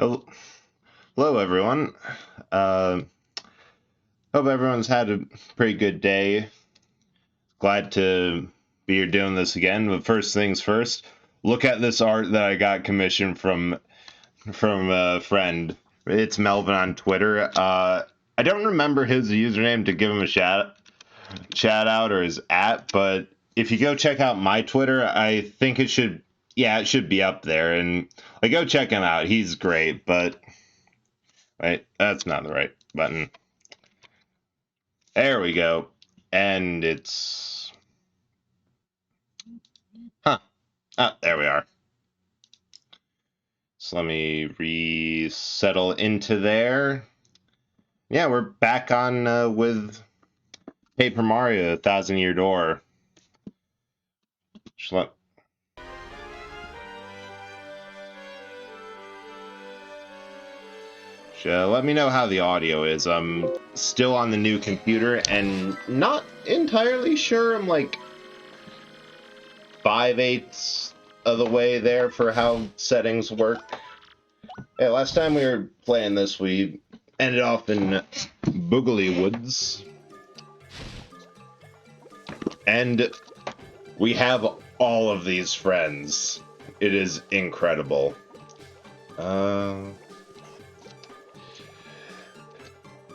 Hel- Hello, everyone. Uh, Hope everyone's had a pretty good day. Glad to be here doing this again. But first things first, look at this art that I got commissioned from a friend. It's Melvin on Twitter. I don't remember his username to give him a shout out or his but if you go check out my Twitter, I think it should be up there, and go check him out. He's great. But wait, that's not the right button. There we go. And it's... Huh. Ah, there we are. So let me resettle into there. Yeah, we're back on with Paper Mario, 1,000-Year Door. Let me know how the audio is. I'm still on the new computer and not entirely sure. I'm like 5/8 of the way there for how settings work. Yeah, last time we were playing this, we ended off in Boogly Woods. And we have all of these friends. It is incredible.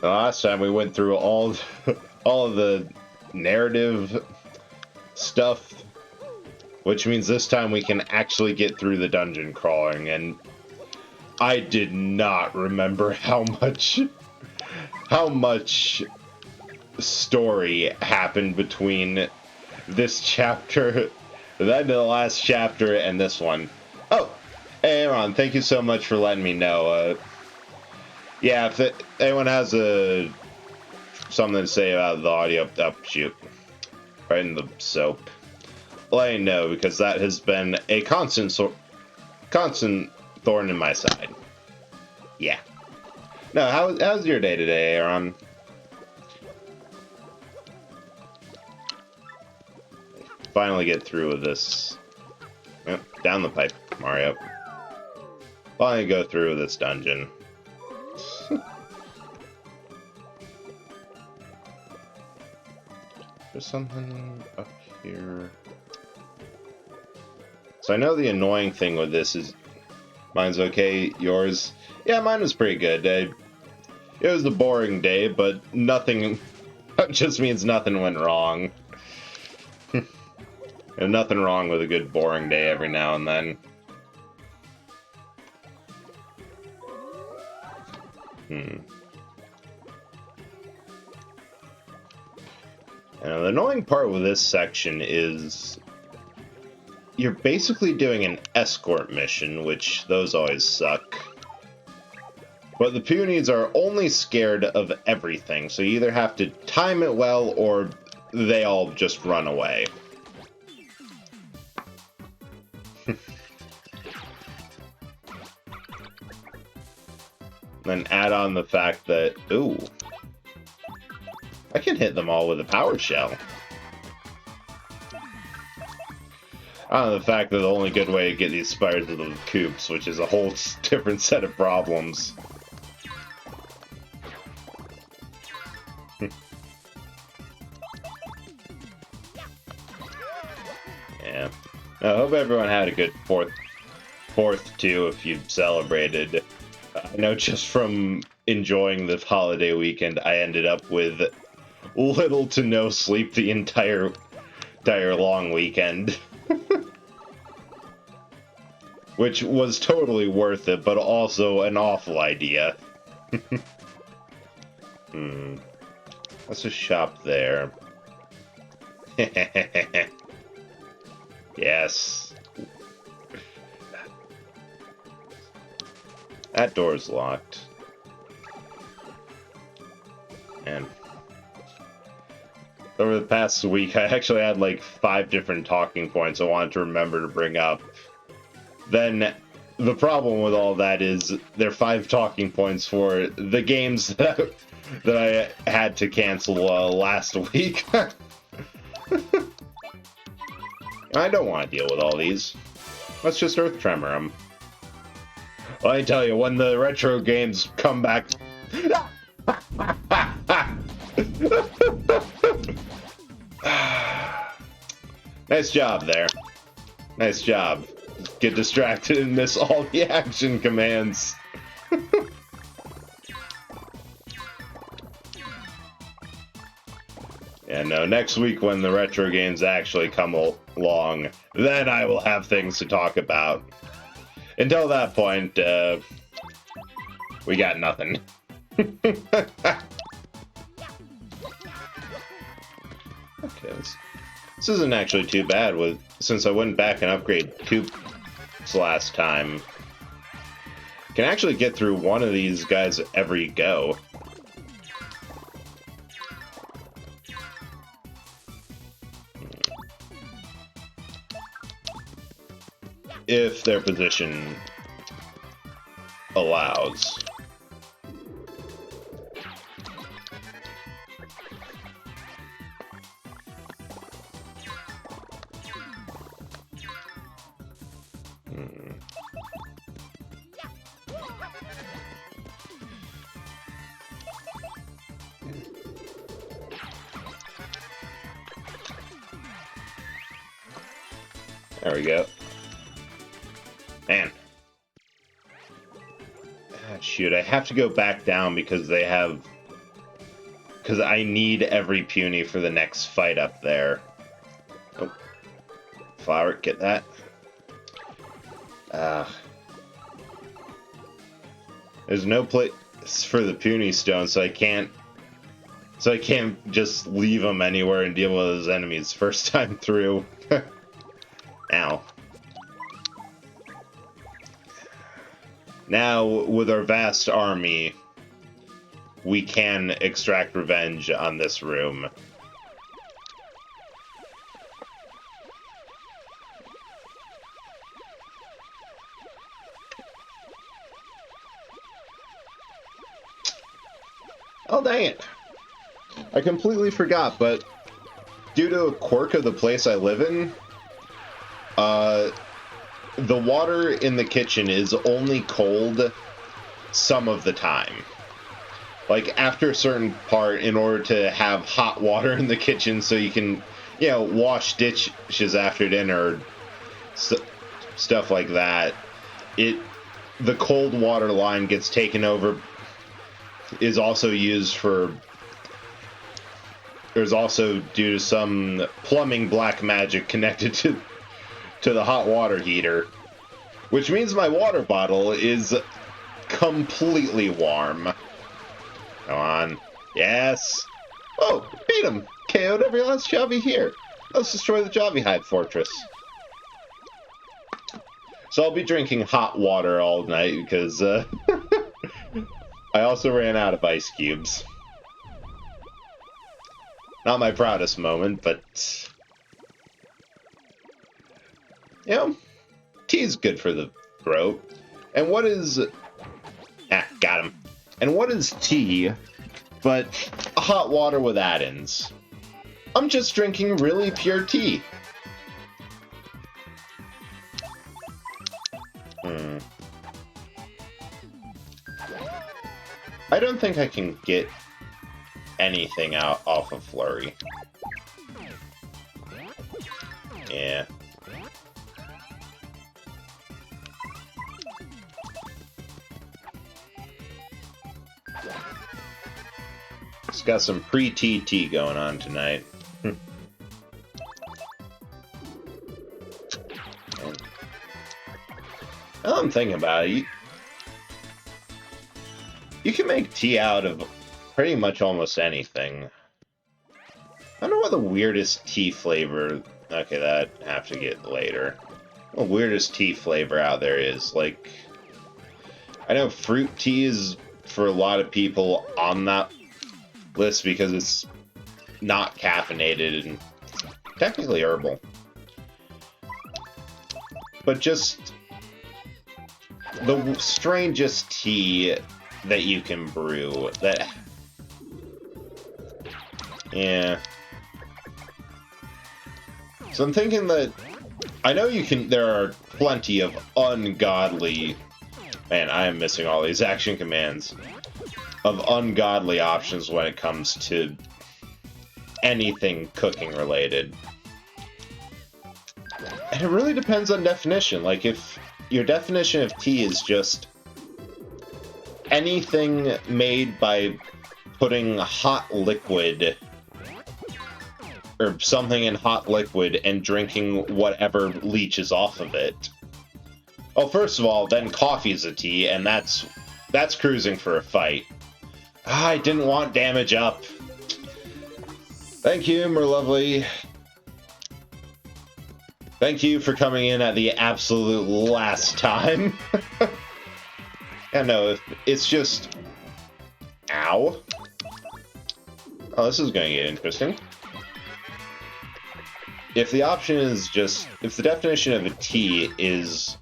The last time we went through all of the narrative stuff, which means this time we can actually get through the dungeon crawling, and I did not remember how much story happened between this chapter, the end of the last chapter, and this one. Oh, hey Aaron, thank you so much for letting me know. Yeah, if anyone has something to say about the audio, shoot, right in the soap, let me know, because that has been a constant thorn in my side. Yeah. No, how's your day today, Aaron? Finally get through with this. Yep, down the pipe, Mario. Finally go through with this dungeon. There's something up here. So I know the annoying thing with this is mine's okay, yours? Yeah, mine was pretty good. It was a boring day, but nothing just means nothing went wrong. And nothing wrong with a good boring day every now and then. And the annoying part with this section is you're basically doing an escort mission, which those always suck. But the Punis are only scared of everything, so you either have to time it well or they all just run away. Then add on the fact that, ooh, I can hit them all with a power shell. The fact that the only good way to get these spiders are the coops, which is a whole different set of problems. Yeah. I hope everyone had a good fourth too, if you celebrated. I know just from enjoying the holiday weekend, I ended up with little to no sleep the entire long weekend. Which was totally worth it, but also an awful idea. Let's just shop there. Yes. That door's locked. And over the past week, I actually had like 5 different talking points I wanted to remember to bring up. Then the problem with all that is there are 5 talking points for the games that I had to cancel last week. I don't want to deal with all these. Let's just Earth Tremor them. Well, I tell you, when the retro games come back... Nice job there. Nice job. Get distracted and miss all the action commands. Yeah, no, next week when the retro games actually come along, then I will have things to talk about. Until that point, we got nothing. Okay, this isn't actually too bad since I went back and upgraded Koops last time. Can actually get through one of these guys every go. If their position allows. There we go. Man. Ah, shoot, I have to go back down because they have... Because I need every Puni for the next fight up there. Oh. Flower, get that. There's no place for the Puni stone, so I can't just leave them anywhere and deal with those enemies first time through. Ow. Now, with our vast army, we can extract revenge on this room. Oh, dang it. I completely forgot, but due to a quirk of the place I live in, the water in the kitchen is only cold some of the time. Like, after a certain part, in order to have hot water in the kitchen so you can, you know, wash dishes after dinner, stuff like that, the cold water line gets taken over, is also used for... There's also, due to some plumbing black magic connected to the hot water heater, which means my water bottle is completely warm. Come on. Yes. Oh, beat him. KO'd every last Javi here. Let's destroy the Javi Hive Fortress. So I'll be drinking hot water all night because I also ran out of ice cubes. Not my proudest moment, but... You know, tea's good for the throat. And what is... Ah, got him. And what is tea but hot water with add-ins? I'm just drinking really pure tea. I don't think I can get anything out off of Flurry. Yeah. It's got some pre-TT going on tonight. Now I'm thinking about it, you can make tea out of pretty much almost anything. I don't know what the weirdest tea flavor... Okay, that I have to get later. The weirdest tea flavor out there is, like... I know fruit tea is, for a lot of people, on that list because it's not caffeinated and technically herbal. But just... the strangest tea that you can brew, that... Yeah. So I'm thinking that... I know you can... There are plenty of ungodly Man, I am missing all these action commands of ungodly options when it comes to anything cooking related. And it really depends on definition. Like, if your definition of tea is just anything made by putting hot liquid or something in hot liquid and drinking whatever leaches off of it. Well, first of all, then coffee's a tea, and that's cruising for a fight. I didn't want damage up. Thank you, Merlovely. Thank you for coming in at the absolute last time. Yeah, no, it's just... Ow. Oh, this is going to get interesting. If the option is just... If the definition of a tea is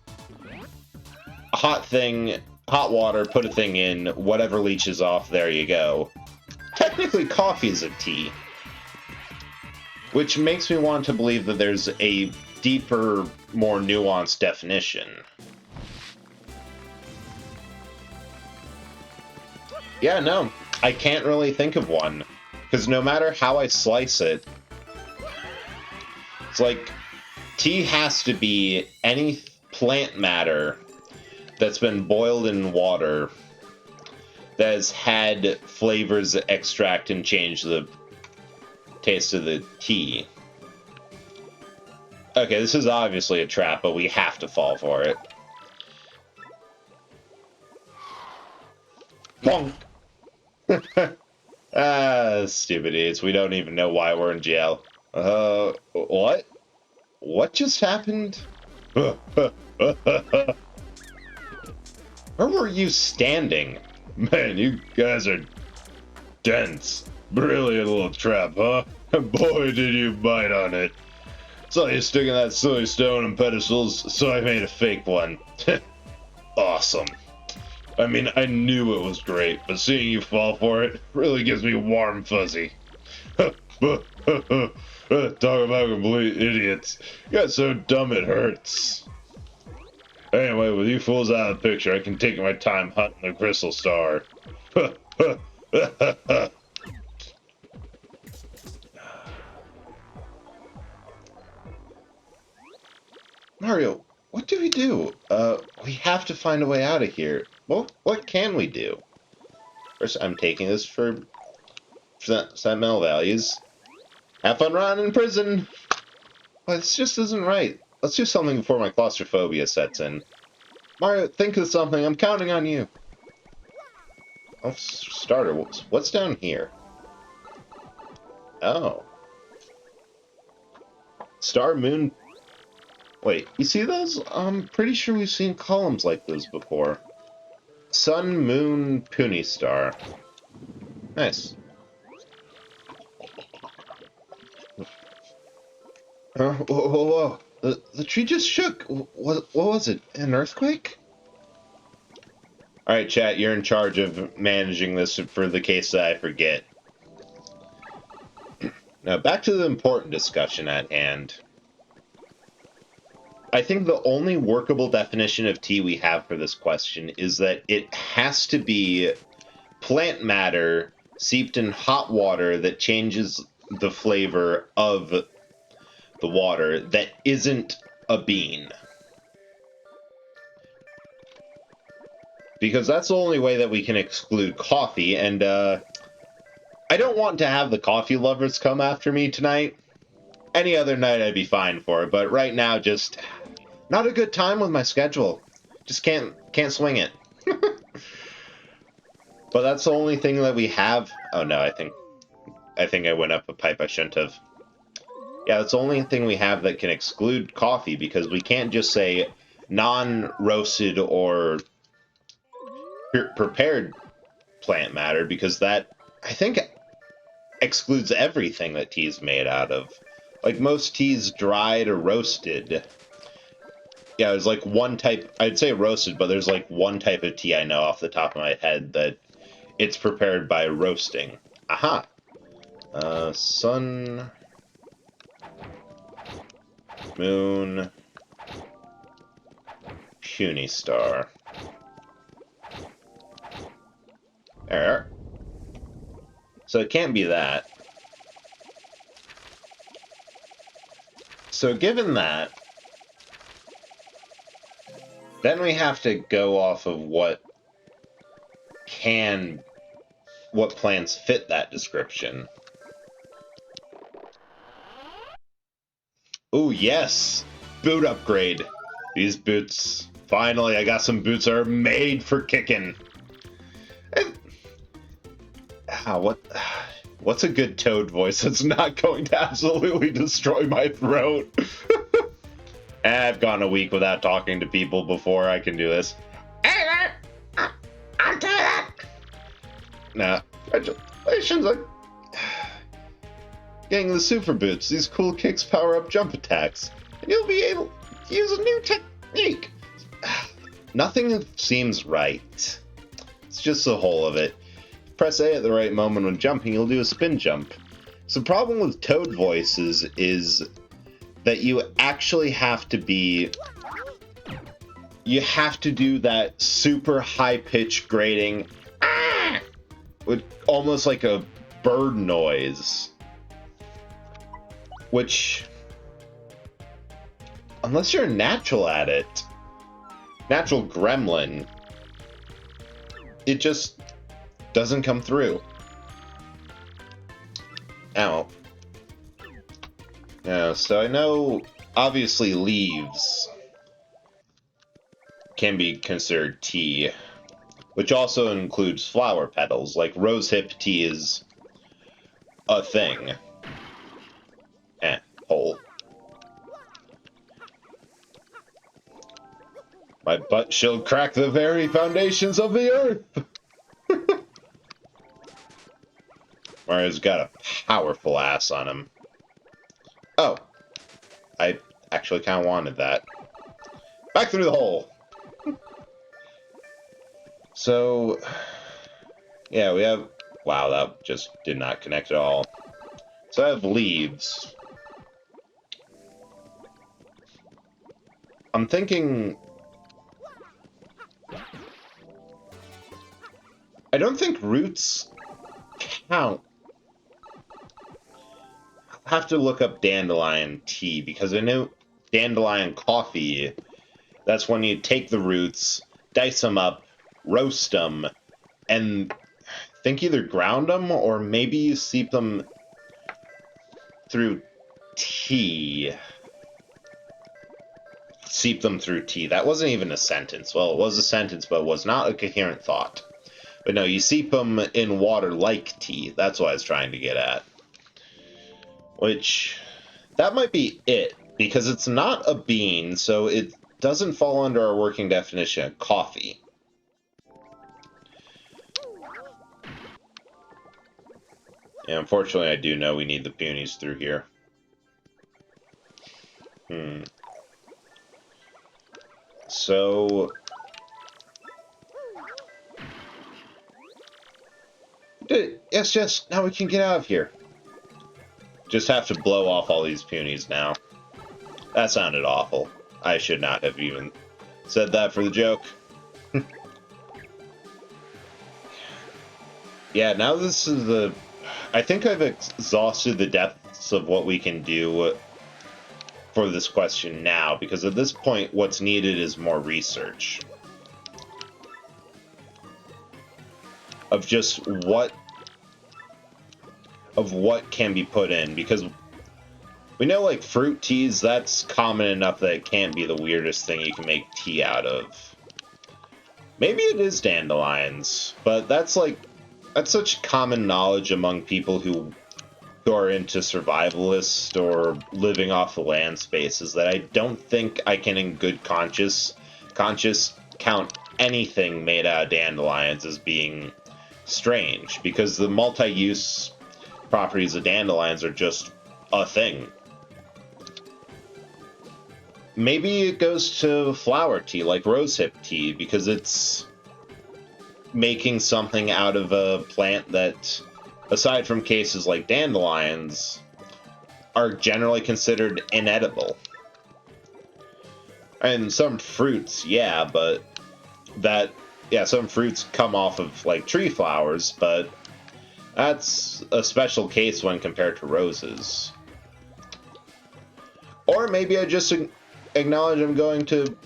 a hot thing, hot water, put a thing in, whatever leaches off, there you go. Technically, coffee is a tea. Which makes me want to believe that there's a deeper, more nuanced definition. Yeah, no, I can't really think of one. Because no matter how I slice it, it's like, tea has to be any plant matter that's been boiled in water that has had flavors extract and change the taste of the tea. Okay, this is obviously a trap, but we have to fall for it. Bonk! Ah, stupid idiots. We don't even know why we're in jail. What? What just happened? Where were you standing? Man, you guys are dense. Brilliant little trap, huh? Boy, did you bite on it. Saw you sticking that silly stone in pedestals, so I made a fake one. Awesome. I mean, I knew it was great, but seeing you fall for it really gives me warm fuzzy. Talk about complete idiots. You got so dumb it hurts. Anyway, with you fools out of the picture, I can take my time hunting the crystal star. Mario, what do we do? We have to find a way out of here. Well, what can we do? First, I'm taking this for sentimental values. Have fun rotting in prison! Well, this just isn't right. Let's do something before my claustrophobia sets in. Mario, think of something. I'm counting on you. Oh, starter. What's down here? Oh. Star, moon... Wait, you see those? I'm pretty sure we've seen columns like those before. Sun, moon, Puni star. Nice. Whoa, whoa, whoa. The tree just shook. What was it? An earthquake? Alright, chat, you're in charge of managing this for the case that I forget. Now, back to the important discussion at hand. I think the only workable definition of tea we have for this question is that it has to be plant matter seeped in hot water that changes the flavor of the water that isn't a bean. Because that's the only way that we can exclude coffee, and I don't want to have the coffee lovers come after me tonight. Any other night I'd be fine for it, but right now just not a good time with my schedule. Just can't swing it. But that's the only thing that we have. Oh no, I think I went up a pipe I shouldn't have. Yeah, that's the only thing we have that can exclude coffee, because we can't just say non-roasted or prepared plant matter, because that, I think, excludes everything that tea is made out of. Like, most teas dried or roasted. Yeah, there's like one type, I'd say roasted, but there's like one type of tea I know off the top of my head that it's prepared by roasting. Aha! Sun... Moon... Puny star. So it can't be that. So given that, then we have to go off of what plants fit that description. Oh yes! Boot upgrade. These boots. Finally, I got some boots that are made for kicking. And, what's a good Toad voice that's not going to absolutely destroy my throat? I've gone a week without talking to people before I can do this. Hey there! I'm Toad! Nah, congratulations on getting the super boots. These cool kicks power up jump attacks, and you'll be able to use a new technique. Nothing seems right. It's just the whole of it. Press A at the right moment when jumping, you'll do a spin jump. So the problem with Toad voices is that you actually have to be... You have to do that super high-pitched grating, with almost like a bird noise. Which, unless you're natural at it, natural gremlin, it just doesn't come through. Ow. Yeah, so I know, obviously, leaves can be considered tea, which also includes flower petals. Like rosehip tea is a thing. Hole. My butt shall crack the very foundations of the earth! Mario's got a powerful ass on him. Oh. I actually kind of wanted that. Back through the hole! So... Yeah, we have... Wow, that just did not connect at all. So I have leaves. I'm thinking... I don't think roots count. I'll have to look up dandelion tea, because I know dandelion coffee, that's when you take the roots, dice them up, roast them, and I think either ground them, or maybe you steep them through tea. Seep them through tea. That wasn't even a sentence. Well, it was a sentence, but it was not a coherent thought. But no, you seep them in water like tea. That's what I was trying to get at. Which, that might be it, because it's not a bean, so it doesn't fall under our working definition of coffee. And unfortunately, I do know we need the Punis through here. So... Yes, now we can get out of here. Just have to blow off all these Punis now. That sounded awful. I should not have even said that for the joke. Yeah, now this is the... I think I've exhausted the depths of what we can do for this question now, because at this point, what's needed is more research. Of just what can be put in, because we know, like, fruit teas, that's common enough that it can't be the weirdest thing you can make tea out of. Maybe it is dandelions, but that's such common knowledge among people who are into survivalist or living off the land spaces that I don't think I can in good conscience count anything made out of dandelions as being strange, because the multi-use properties of dandelions are just a thing. Maybe it goes to flower tea, like rosehip tea, because it's making something out of a plant that, aside from cases like dandelions, are generally considered inedible. And some fruits, yeah, but some fruits come off of, like, tree flowers, but That's a special case when compared to roses. Or maybe I just acknowledge I'm going to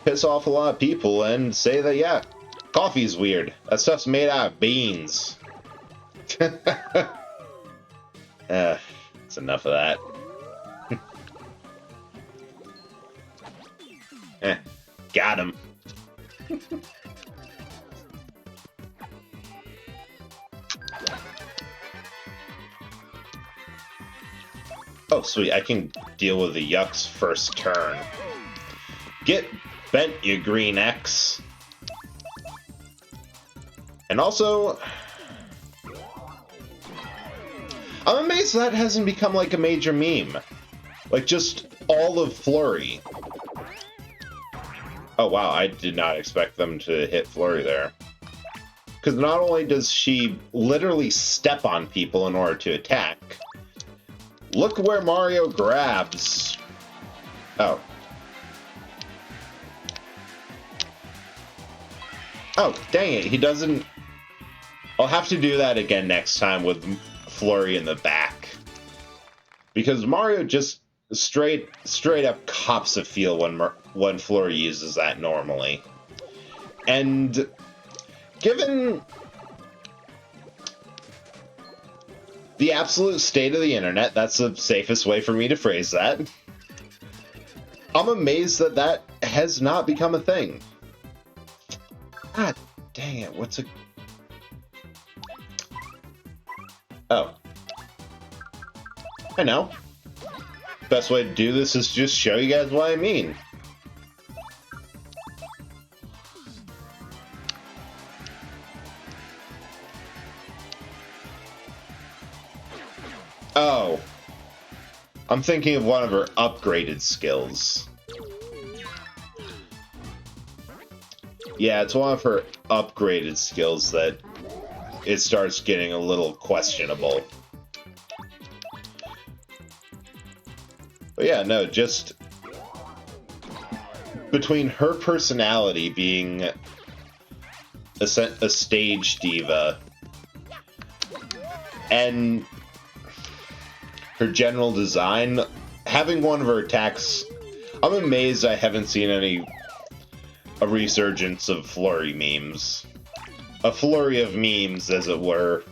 piss off a lot of people and say that, yeah, coffee's weird. That stuff's made out of beans. That's enough of that. Got him. Oh, sweet. I can deal with the Yuck's first turn. Get bent, you green X. And also, I'm amazed that hasn't become like a major meme. Like, just all of Flurry. Oh, wow. I did not expect them to hit Flurry there. Because not only does she literally step on people in order to attack, look where Mario grabs. Oh. Oh, dang it. He doesn't... I'll have to do that again next time with Flurry in the back. Because Mario just straight up cops a feel when Flurry uses that normally. And given the absolute state of the internet, that's the safest way for me to phrase that, I'm amazed that that has not become a thing. God dang it, what's a... Oh. I know. Best way to do this is just show you guys what I mean. Oh. I'm thinking of one of her upgraded skills. Yeah, it's one of her upgraded skills that it starts getting a little questionable. But yeah, no, just between her personality being a stage diva and her general design, having one of her attacks, I'm amazed I haven't seen a resurgence of Flurry memes. A flurry of memes, as it were.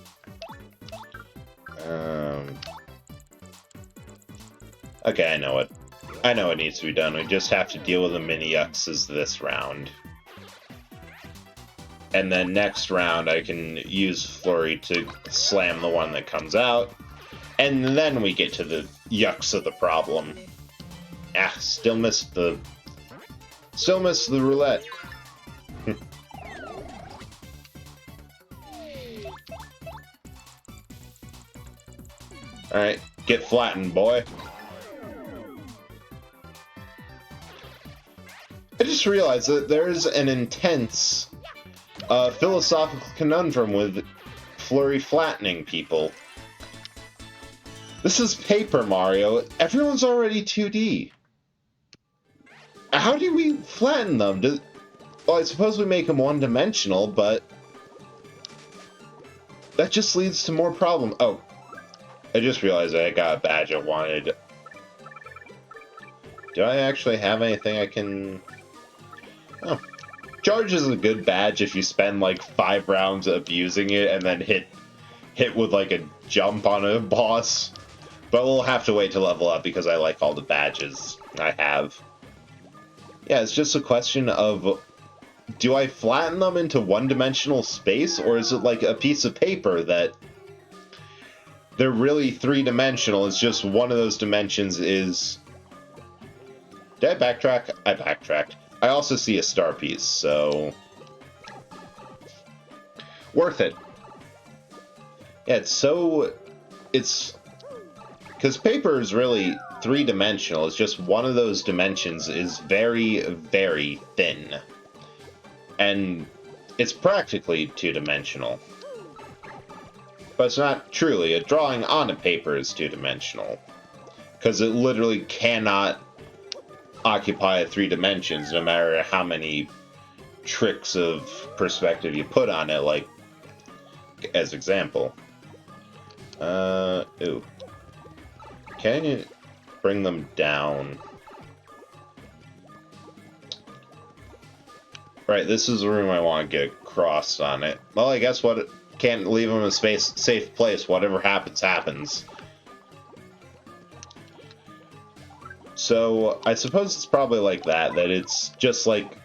Okay, I know it. I know it needs to be done. We just have to deal with the mini-Yuxes this round. And then next round, I can use Flurry to slam the one that comes out. And then we get to the Yucks of the problem. Ah, still missed the roulette. Alright, get flattened, boy. I just realized that there's an intense philosophical conundrum with Flurry flattening people. This is paper, Mario. Everyone's already 2D. How do we flatten them? Well, I suppose we make them one-dimensional, but that just leads to more problems. Oh, I just realized I got a badge I wanted. Do I actually have anything I can... Oh. Charge is a good badge if you spend like 5 rounds abusing it and then hit with like a jump on a boss. But we'll have to wait to level up because I like all the badges I have. Yeah, it's just a question of, do I flatten them into one-dimensional space, or is it like a piece of paper that they're really 3-dimensional? It's just one of those dimensions is... Did I backtrack? I backtracked. I also see a star piece, so... Worth it. Yeah, it's... Because paper is really 3-dimensional. It's just one of those dimensions is very, very thin. And it's practically 2-dimensional. But it's not truly. A drawing on a paper is 2-dimensional. Because it literally cannot occupy 3 dimensions, no matter how many tricks of perspective you put on it. Like, as example. Ooh. Can you bring them down? Right, this is the room I want to get across on it. Well, I guess what can't leave them in a safe place. Whatever happens, happens. So, I suppose it's probably like that it's just like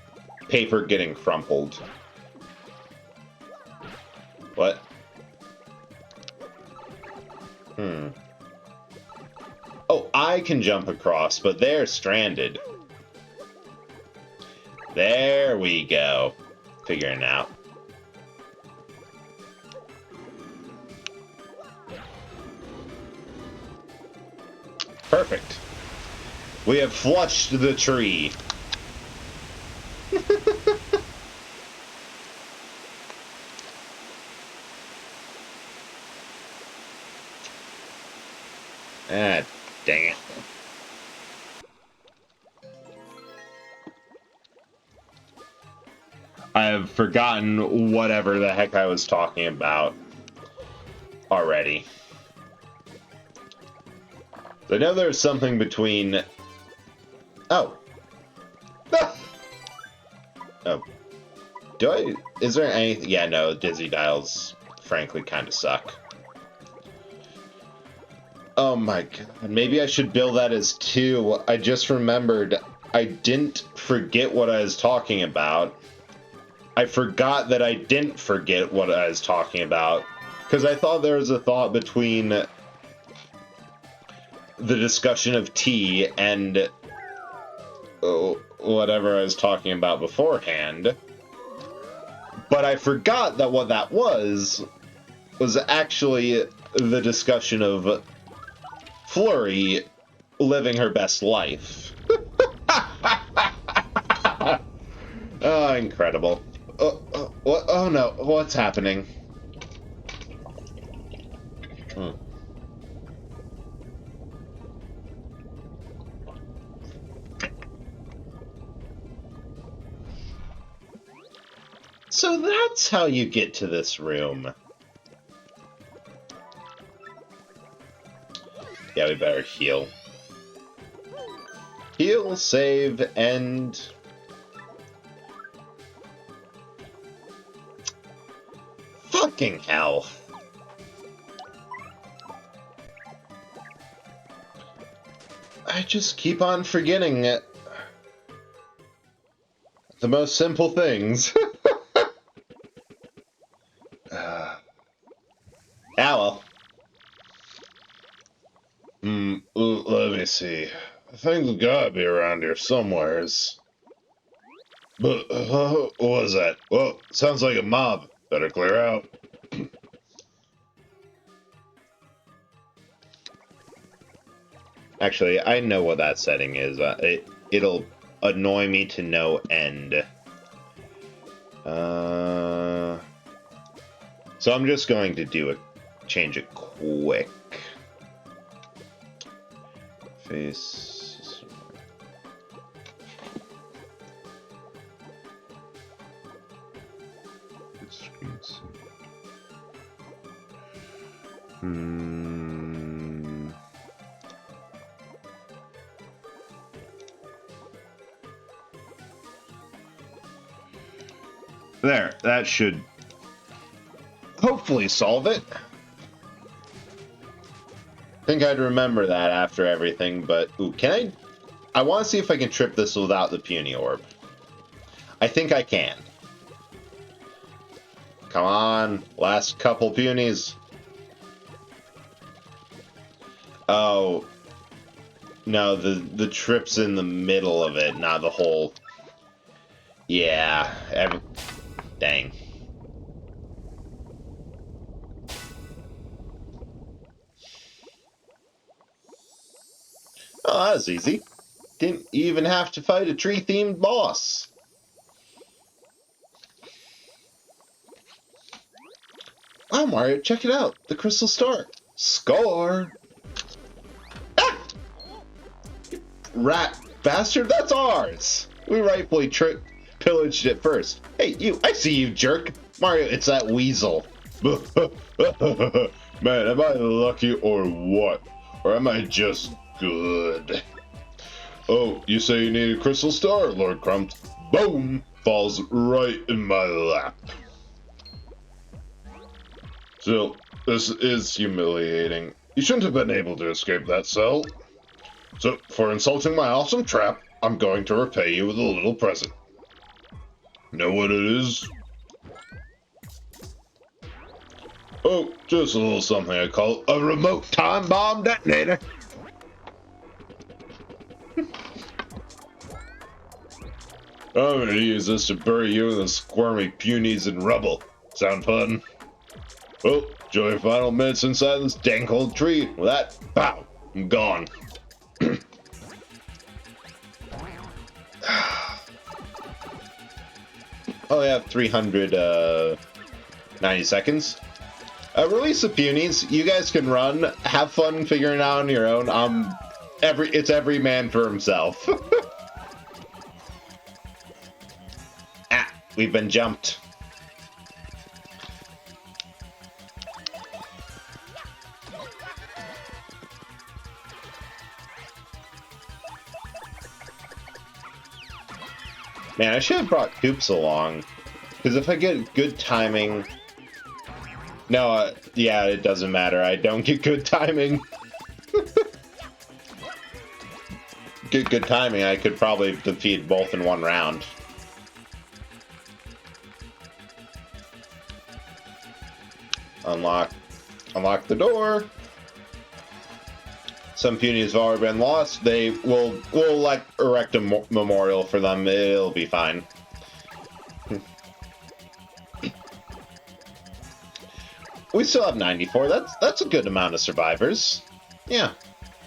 paper getting crumpled. What? Oh, I can jump across, but they're stranded. There we go. Figuring it out. Perfect. We have flushed the tree. Ah, dang it. I have forgotten whatever the heck I was talking about already. I know there's something between... Oh. Oh. Do I... Is there anything... Yeah, no, Dizzy Dials frankly kind of suck. Oh my god. Maybe I should build that as 2. I just remembered I didn't forget what I was talking about. I forgot that I didn't forget what I was talking about. Because I thought there was a thought between the discussion of tea and whatever I was talking about beforehand. But I forgot that what that was actually the discussion of Flurry living her best life. Oh, incredible. Oh no, what's happening? So that's how you get to this room. Yeah, we better heal. Heal, save, and... Fucking hell. I just keep on forgetting it. The most simple things. Well. Let me see. Things gotta be around here somewheres. But, what was that? Well, sounds like a mob. Better clear out. Actually, I know what that setting is. It'll annoy me to no end. So I'm just going to change it quick. Face. There, that should hopefully solve it. I think I'd remember that after everything, but ooh, I want to see if I can trip this without the Puni orb. I think I can. Come on, last couple Punis. Oh. No, the trip's in the middle of it, not the whole... Yeah, dang. Oh, that was easy. Didn't even have to fight a tree-themed boss. Wow, Mario, check it out. The crystal star. Score! Ah! Rat bastard, that's ours! We rightfully pillaged it first. Hey, you, I see you, jerk. Mario, it's that weasel. Man, am I lucky or what? Or am I just good? Oh, you say you need a crystal star, Lord Crump? Boom! Falls right in my lap. Still, this is humiliating. You shouldn't have been able to escape that cell. So, for insulting my awesome trap, I'm going to repay you with a little present. Know what it is? Oh, just a little something I call a remote time bomb detonator. I'm gonna use this to bury you in the squirmy punies and rubble. Sound fun? Well, enjoy your final minutes inside this dank old tree. With that, pow, I'm gone. Oh, I have 390 seconds. Release the punies. You guys can run. Have fun figuring it out on your own. It's every man for himself. Ah, we've been jumped. Man, I should have brought Coops along. Because if I get good timing... No, yeah, it doesn't matter. I don't get good timing. Get good timing, I could probably defeat both in one round. Unlock the door. Some punies have already been lost. We'll like erect a memorial for them. It'll be fine. We still have 94. That's a good amount of survivors. Yeah,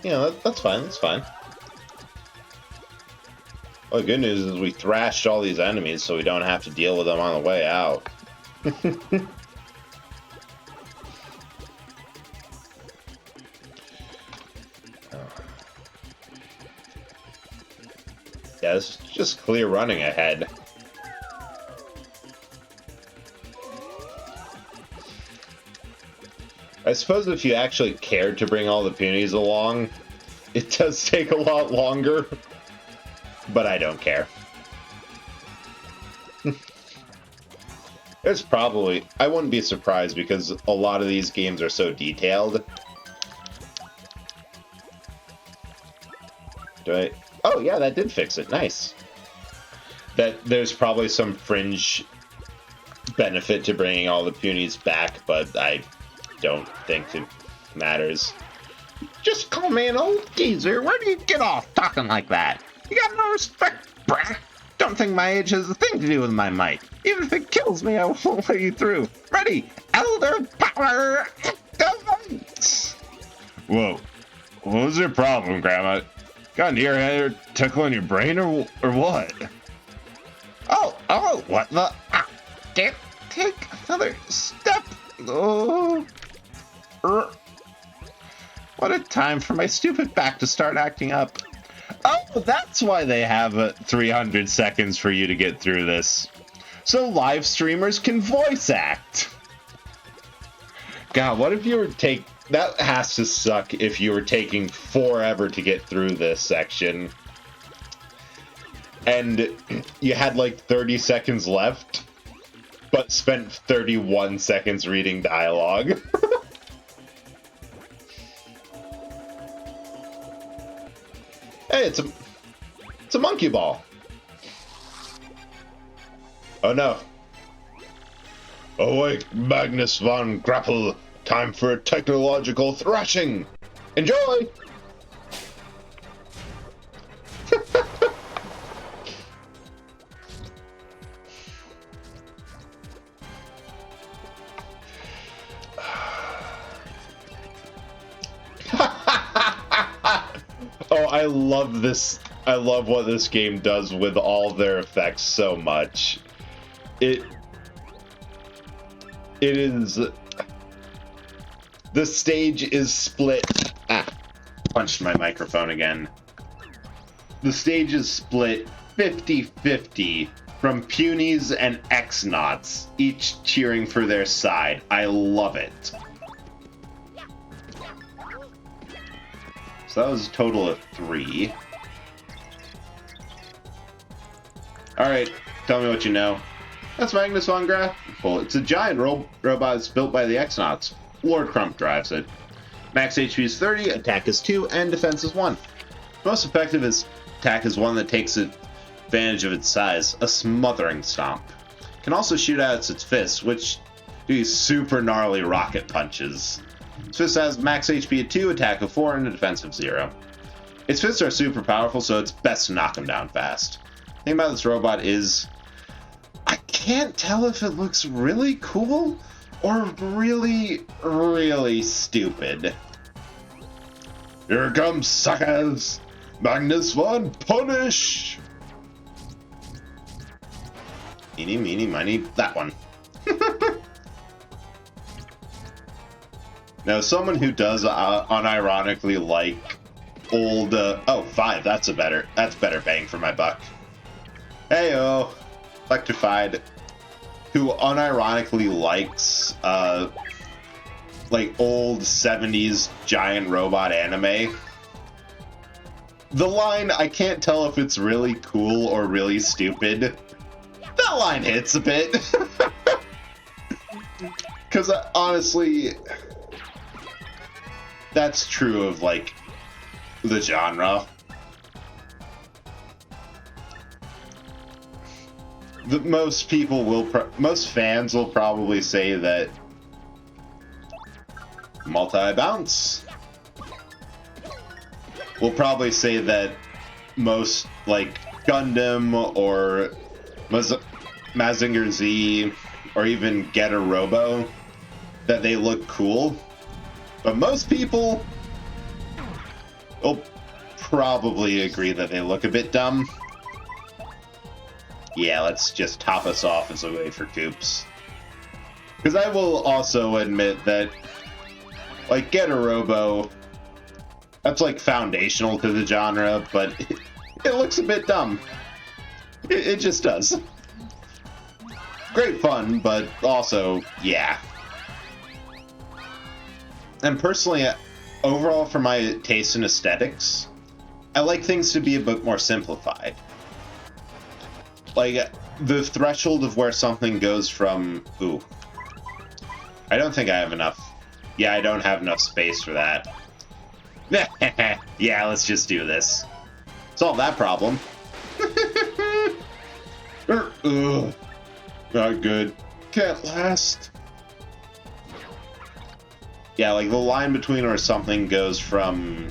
that's fine. That's fine. Well, the good news is we thrashed all these enemies, so we don't have to deal with them on the way out. Yeah, it's just clear running ahead. I suppose if you actually cared to bring all the punies along, it does take a lot longer, but I don't care. There's probably... I wouldn't be surprised because a lot of these games are so detailed. Oh, yeah, that did fix it. Nice. That there's probably some fringe benefit to bringing all the punies back, but I don't think it matters. Just call me an old geezer. Where do you get off talking like that? You got no respect, brah. Don't think my age has a thing to do with my might. Even if it kills me, I won't let you through. Ready, elder power, activate! Whoa. What was your problem, Grandma? Got into your head or tickling your brain or what? Oh, what the? Can't take another step. Oh. What a time for my stupid back to start acting up. Oh, that's why they have 300 seconds for you to get through this. So live streamers can voice act. God, what if you were that has to suck if you were taking forever to get through this section. And you had like 30 seconds left, but spent 31 seconds reading dialogue. Hey, it's a monkey ball. Oh no. Awake, Magnus von Grapple. Time for a technological thrashing. Enjoy! Oh, I love this. I love what this game does with all their effects so much. It is... The stage is split... Ah, punched my microphone again. The stage is split 50-50 from Punies and X-Nauts, each cheering for their side. I love it. So that was a total of 3. Alright, tell me what you know. That's Magnus von Grapple. It's a giant robot that's built by the X-Nauts. Lord Crump drives it. Max HP is 30, attack is 2, and defense is 1. Most effective attack is one that takes advantage of its size, a smothering stomp. Can also shoot out its fists, which do these super gnarly rocket punches. Its fist has max HP of 2, attack of 4, and a defense of 0. Its fists are super powerful, so it's best to knock them down fast. The thing about this robot is, I can't tell if it looks really cool or really, really stupid. Here comes suckers! Magnus von Punish! Eeny, meeny, miny, that one. Now, someone who does unironically like old, oh, 5, that's better bang for my buck. Heyo, TTyD, who unironically likes, like old 70s giant robot anime. The line, I can't tell if it's really cool or really stupid. That line hits a bit. Because honestly, that's true of, like, the genre. Most fans will probably say that multi-bounce. We'll probably say that most, like, Gundam or Mazinger Z or even Getter Robo, that they look cool. But most people will probably agree that they look a bit dumb. Yeah, let's just top us off as a way for Coops. Because I will also admit that, like, Getter Robo, that's, like, foundational to the genre, but it looks a bit dumb. It just does. Great fun, but also, yeah. And personally, overall, for my taste in aesthetics, I like things to be a bit more simplified. Like, the threshold of where something goes from... Ooh. I don't think I have enough... Yeah, I don't have enough space for that. Yeah, let's just do this. Solve that problem. Ugh. Not good. Can't last. Yeah, like the line between where something goes from...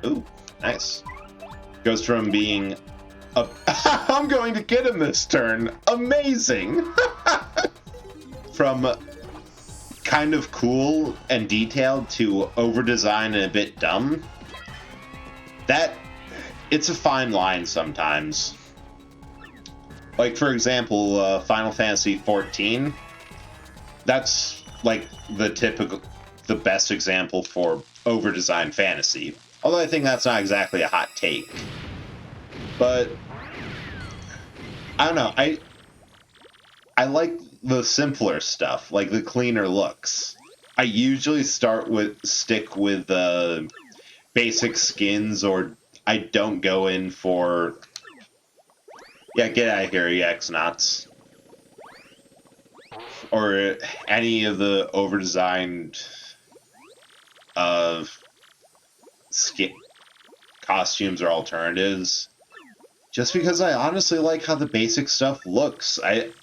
Ooh, nice. Goes from being... I'm going to get him this turn. Amazing. From kind of cool and detailed to over-designed and a bit dumb. It's a fine line sometimes. Like, for example, Final Fantasy XIV. That's, like, the best example for over-designed fantasy. Although I think that's not exactly a hot take. But I don't know. I like the simpler stuff, like the cleaner looks. I usually stick with basic skins, or I don't go in for... Yeah, get out of here, you X-Nauts. Or any of the over-designed skin costumes or alternatives. Just because I honestly like how the basic stuff looks. Like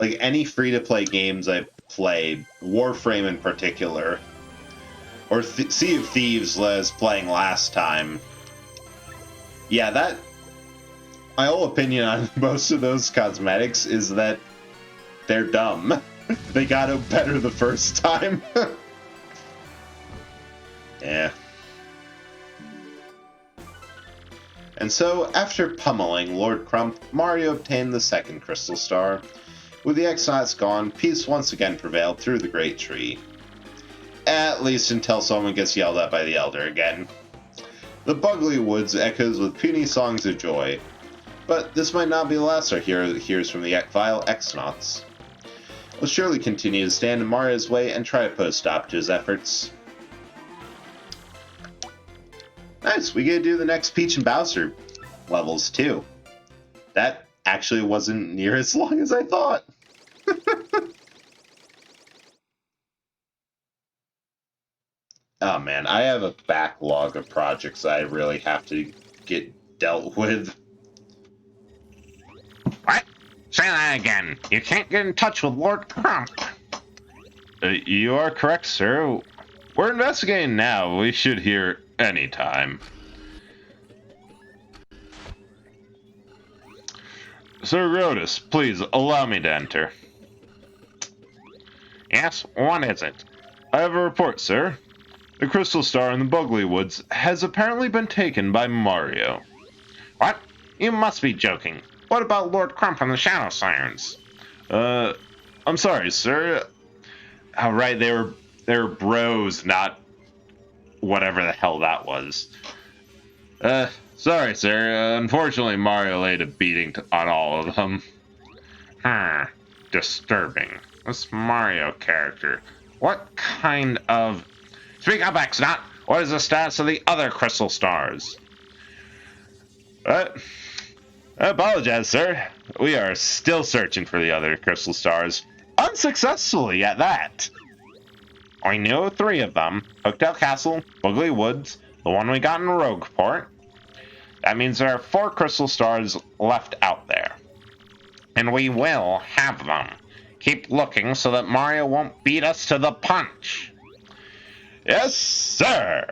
any free-to-play games I played, Warframe in particular, or Sea of Thieves as playing last time. Yeah, my whole opinion on most of those cosmetics is that they're dumb. They got it better the first time. Yeah. And so, after pummeling Lord Crump, Mario obtained the second Crystal Star. With the X-Nauts gone, peace once again prevailed through the Great Tree. At least until someone gets yelled at by the Elder again. The Bugly Woods echoes with puny songs of joy. But this might not be the last our hero hears from the vile X-Nauts. We'll surely continue to stand in Mario's way and try to put a stop to his efforts. Nice, we get to do the next Peach and Bowser levels too. That actually wasn't near as long as I thought. Oh man, I have a backlog of projects I really have to get dealt with. What? Say that again. You can't get in touch with Lord Crump. You are correct, sir. We're investigating now. We should hear any time. Sir Rodus, please allow me to enter. Yes, what is it? I have a report, sir. The crystal star in the Bugly Woods has apparently been taken by Mario. What? You must be joking. What about Lord Crump and the Shadow Sirens? I'm sorry, sir. Oh, right, they were bros, not whatever the hell that was. Sorry, sir. Unfortunately, Mario laid a beating on all of them. Disturbing. This Mario character. What kind of... Speak up, X-Not! What is the status of the other crystal stars? I apologize, sir. We are still searching for the other crystal stars. Unsuccessfully at that. We knew 3 of them. Hooktail Castle, Bugly Woods, the one we got in Rogueport. That means there are 4 crystal stars left out there. And we will have them. Keep looking so that Mario won't beat us to the punch. Yes, sir.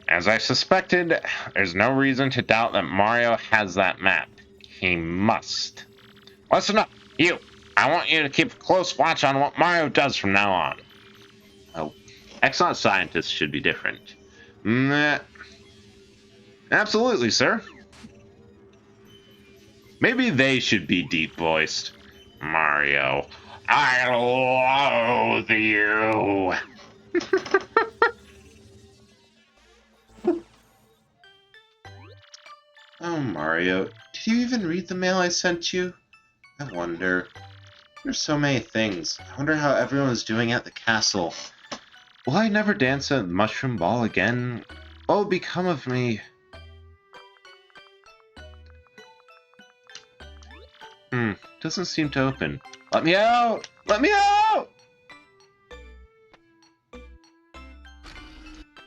As I suspected, there's no reason to doubt that Mario has that map. He must. Listen up, you. I want you to keep a close watch on what Mario does from now on. Oh, X-Naut scientists should be different. Absolutely, sir. Maybe they should be deep-voiced. Mario, I loathe you. Oh, Mario, did you even read the mail I sent you? I wonder. There's so many things. I wonder how everyone is doing at the castle. Will I never dance at the Mushroom Ball again? What will become of me? Doesn't seem to open. Let me out! Let me out!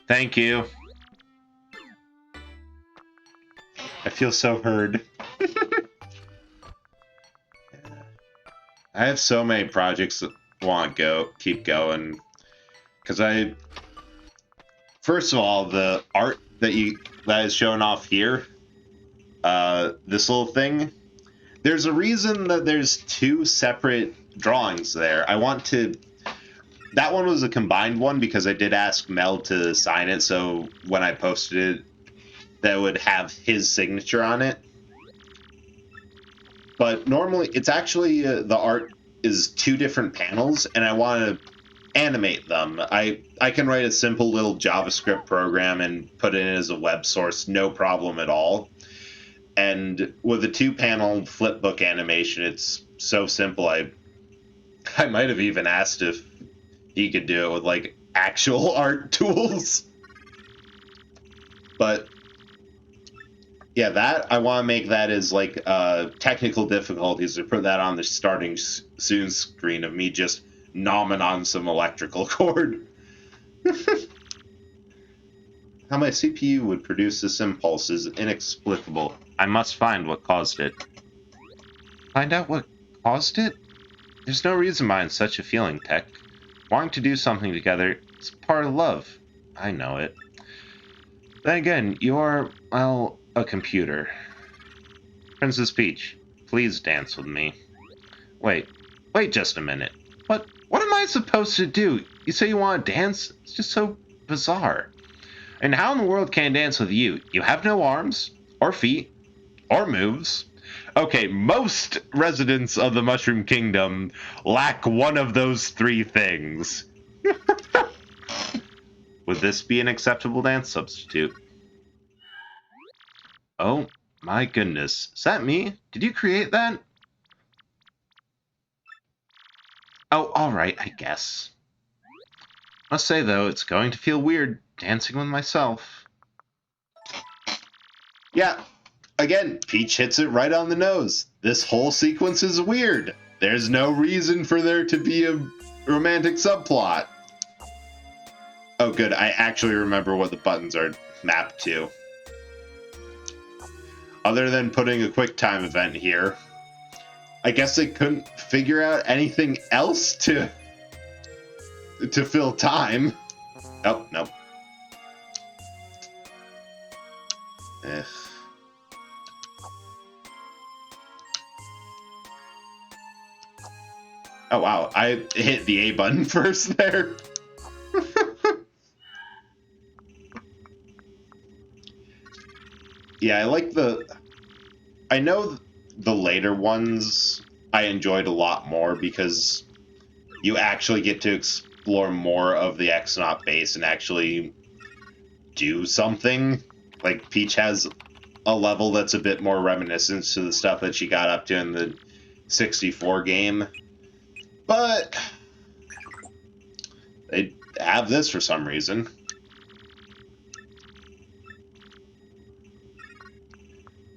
Thank you. I feel so heard. I have so many projects that want to keep going. Because first of all, the art that is shown off here, this little thing, there's a reason that there's 2 separate drawings there. That one was a combined one because I did ask Mel to sign it, so when I posted it, that would have his signature on it. But normally, it's actually, the art is 2 different panels, and I want to animate them. I can write a simple little JavaScript program and put it in as a web source, no problem at all. And with a 2-panel flipbook animation, it's so simple. I might have even asked if he could do it with, like, actual art tools. But yeah, I want to make that as, like, technical difficulties, or put that on the starting soon screen of me just nomming on some electrical cord. How my CPU would produce this impulse is inexplicable. I must find what caused it. Find out what caused it? There's no reason behind such a feeling, Tech. Wanting to do something together is part of love. I know it. Then again, you are, well, a computer. Princess Peach, please dance with me. Wait just a minute. What am I supposed to do? You say you want to dance? It's just so bizarre. And how in the world can I dance with you? You have no arms, or feet, or moves. Okay, most residents of the Mushroom Kingdom lack one of those 3 things. Would this be an acceptable dance substitute? Oh, my goodness. Is that me? Did you create that? Oh, alright, I guess. Must say, though, it's going to feel weird dancing with myself. Yeah, again, Peach hits it right on the nose. This whole sequence is weird. There's no reason for there to be a romantic subplot. Oh, good. I actually remember what the buttons are mapped to. Other than putting a quick time event here, I guess they couldn't figure out anything else to fill time. Oh, no. Eh. Oh, wow. I hit the A button first there. Yeah, I like I know the later ones I enjoyed a lot more because you actually get to explore more of the Exonaut base and actually do something. Like, Peach has a level that's a bit more reminiscent to the stuff that she got up to in the 64 game. But they have this for some reason.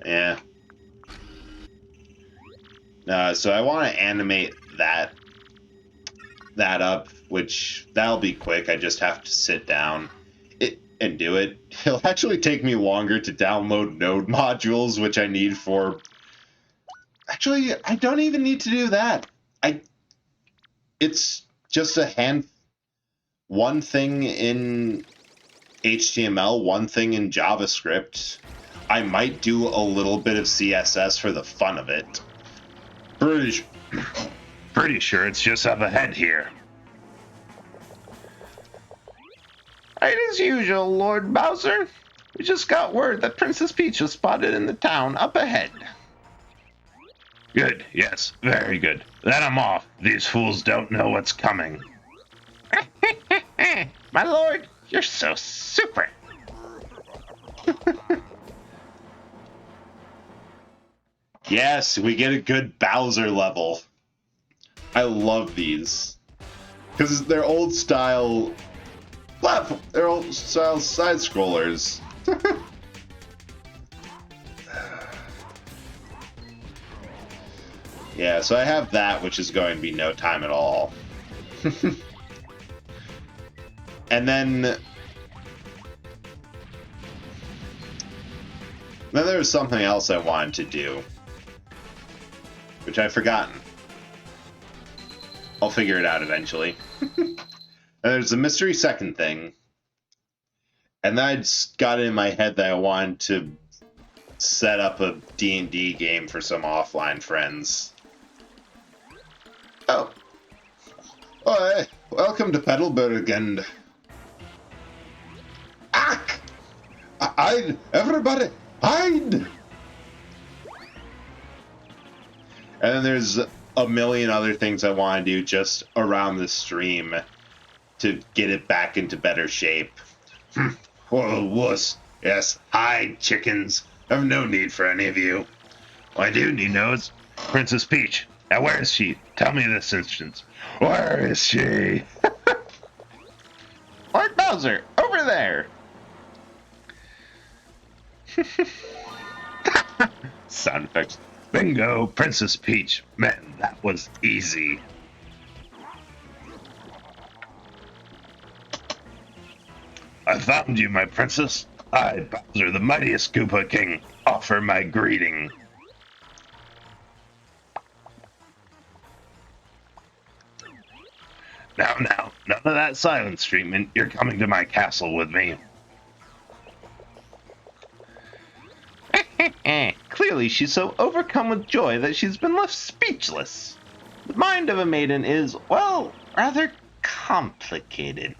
Yeah. So I want to animate that up, which that'll be quick. I just have to sit down and do it. It'll actually take me longer to download node modules, which I need for... Actually, I don't even need to do that. It's just one thing in HTML, one thing in JavaScript. I might do a little bit of CSS for the fun of it. Pretty sure it's just up ahead here. Right as usual, Lord Bowser. We just got word that Princess Peach was spotted in the town up ahead. Good, yes, very good. Then I'm off. These fools don't know what's coming. My lord, you're so super. Yes, we get a good Bowser level. I love these. Because they're old style they're old style side scrollers. Yeah, so I have that, which is going to be no time at all. And then there was something else I wanted to do, which I've forgotten. I'll figure it out eventually. And there's a mystery second thing. And then I just got it in my head that I wanted to set up a D&D game for some offline friends. Oh. Oh, hey. Welcome to Petalburg. Ack! Hide! Everybody! Hide! And then there's a million other things I want to do just around the stream to get it back into better shape. Oh, wuss. Yes, hide, chickens. I've no need for any of you. What I do need to know is Princess Peach. Now, where is she? Tell me this instance. Where is she? Lord Bowser, over there. Sound effects. Bingo, Princess Peach. Man, that was easy. I found you, my princess. I, Bowser, the mightiest Koopa King, offer my greeting. Now, none of that silence treatment. You're coming to my castle with me. Clearly, she's so overcome with joy that she's been left speechless. The mind of a maiden is, well, rather complicated.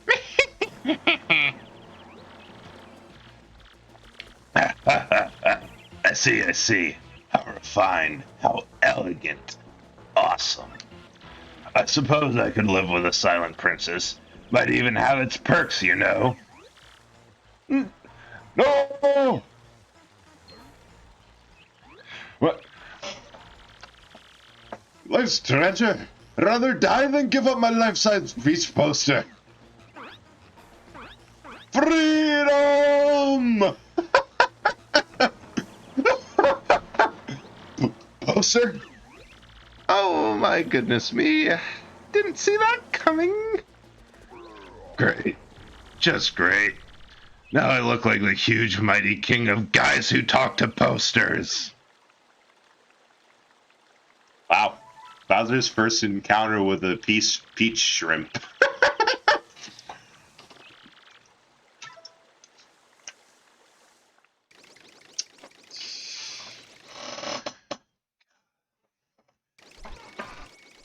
I see. How refined, how elegant. Awesome. I suppose I could live with a silent princess. Might even have its perks, you know. No! What? Life's treasure. Rather die than give up my life-size beach poster. Freedom! Poster? Oh my goodness me. Didn't see that coming. Great. Just great. Now I look like the huge mighty king of guys who talk to posters. Wow. Bowser's first encounter with a peach shrimp.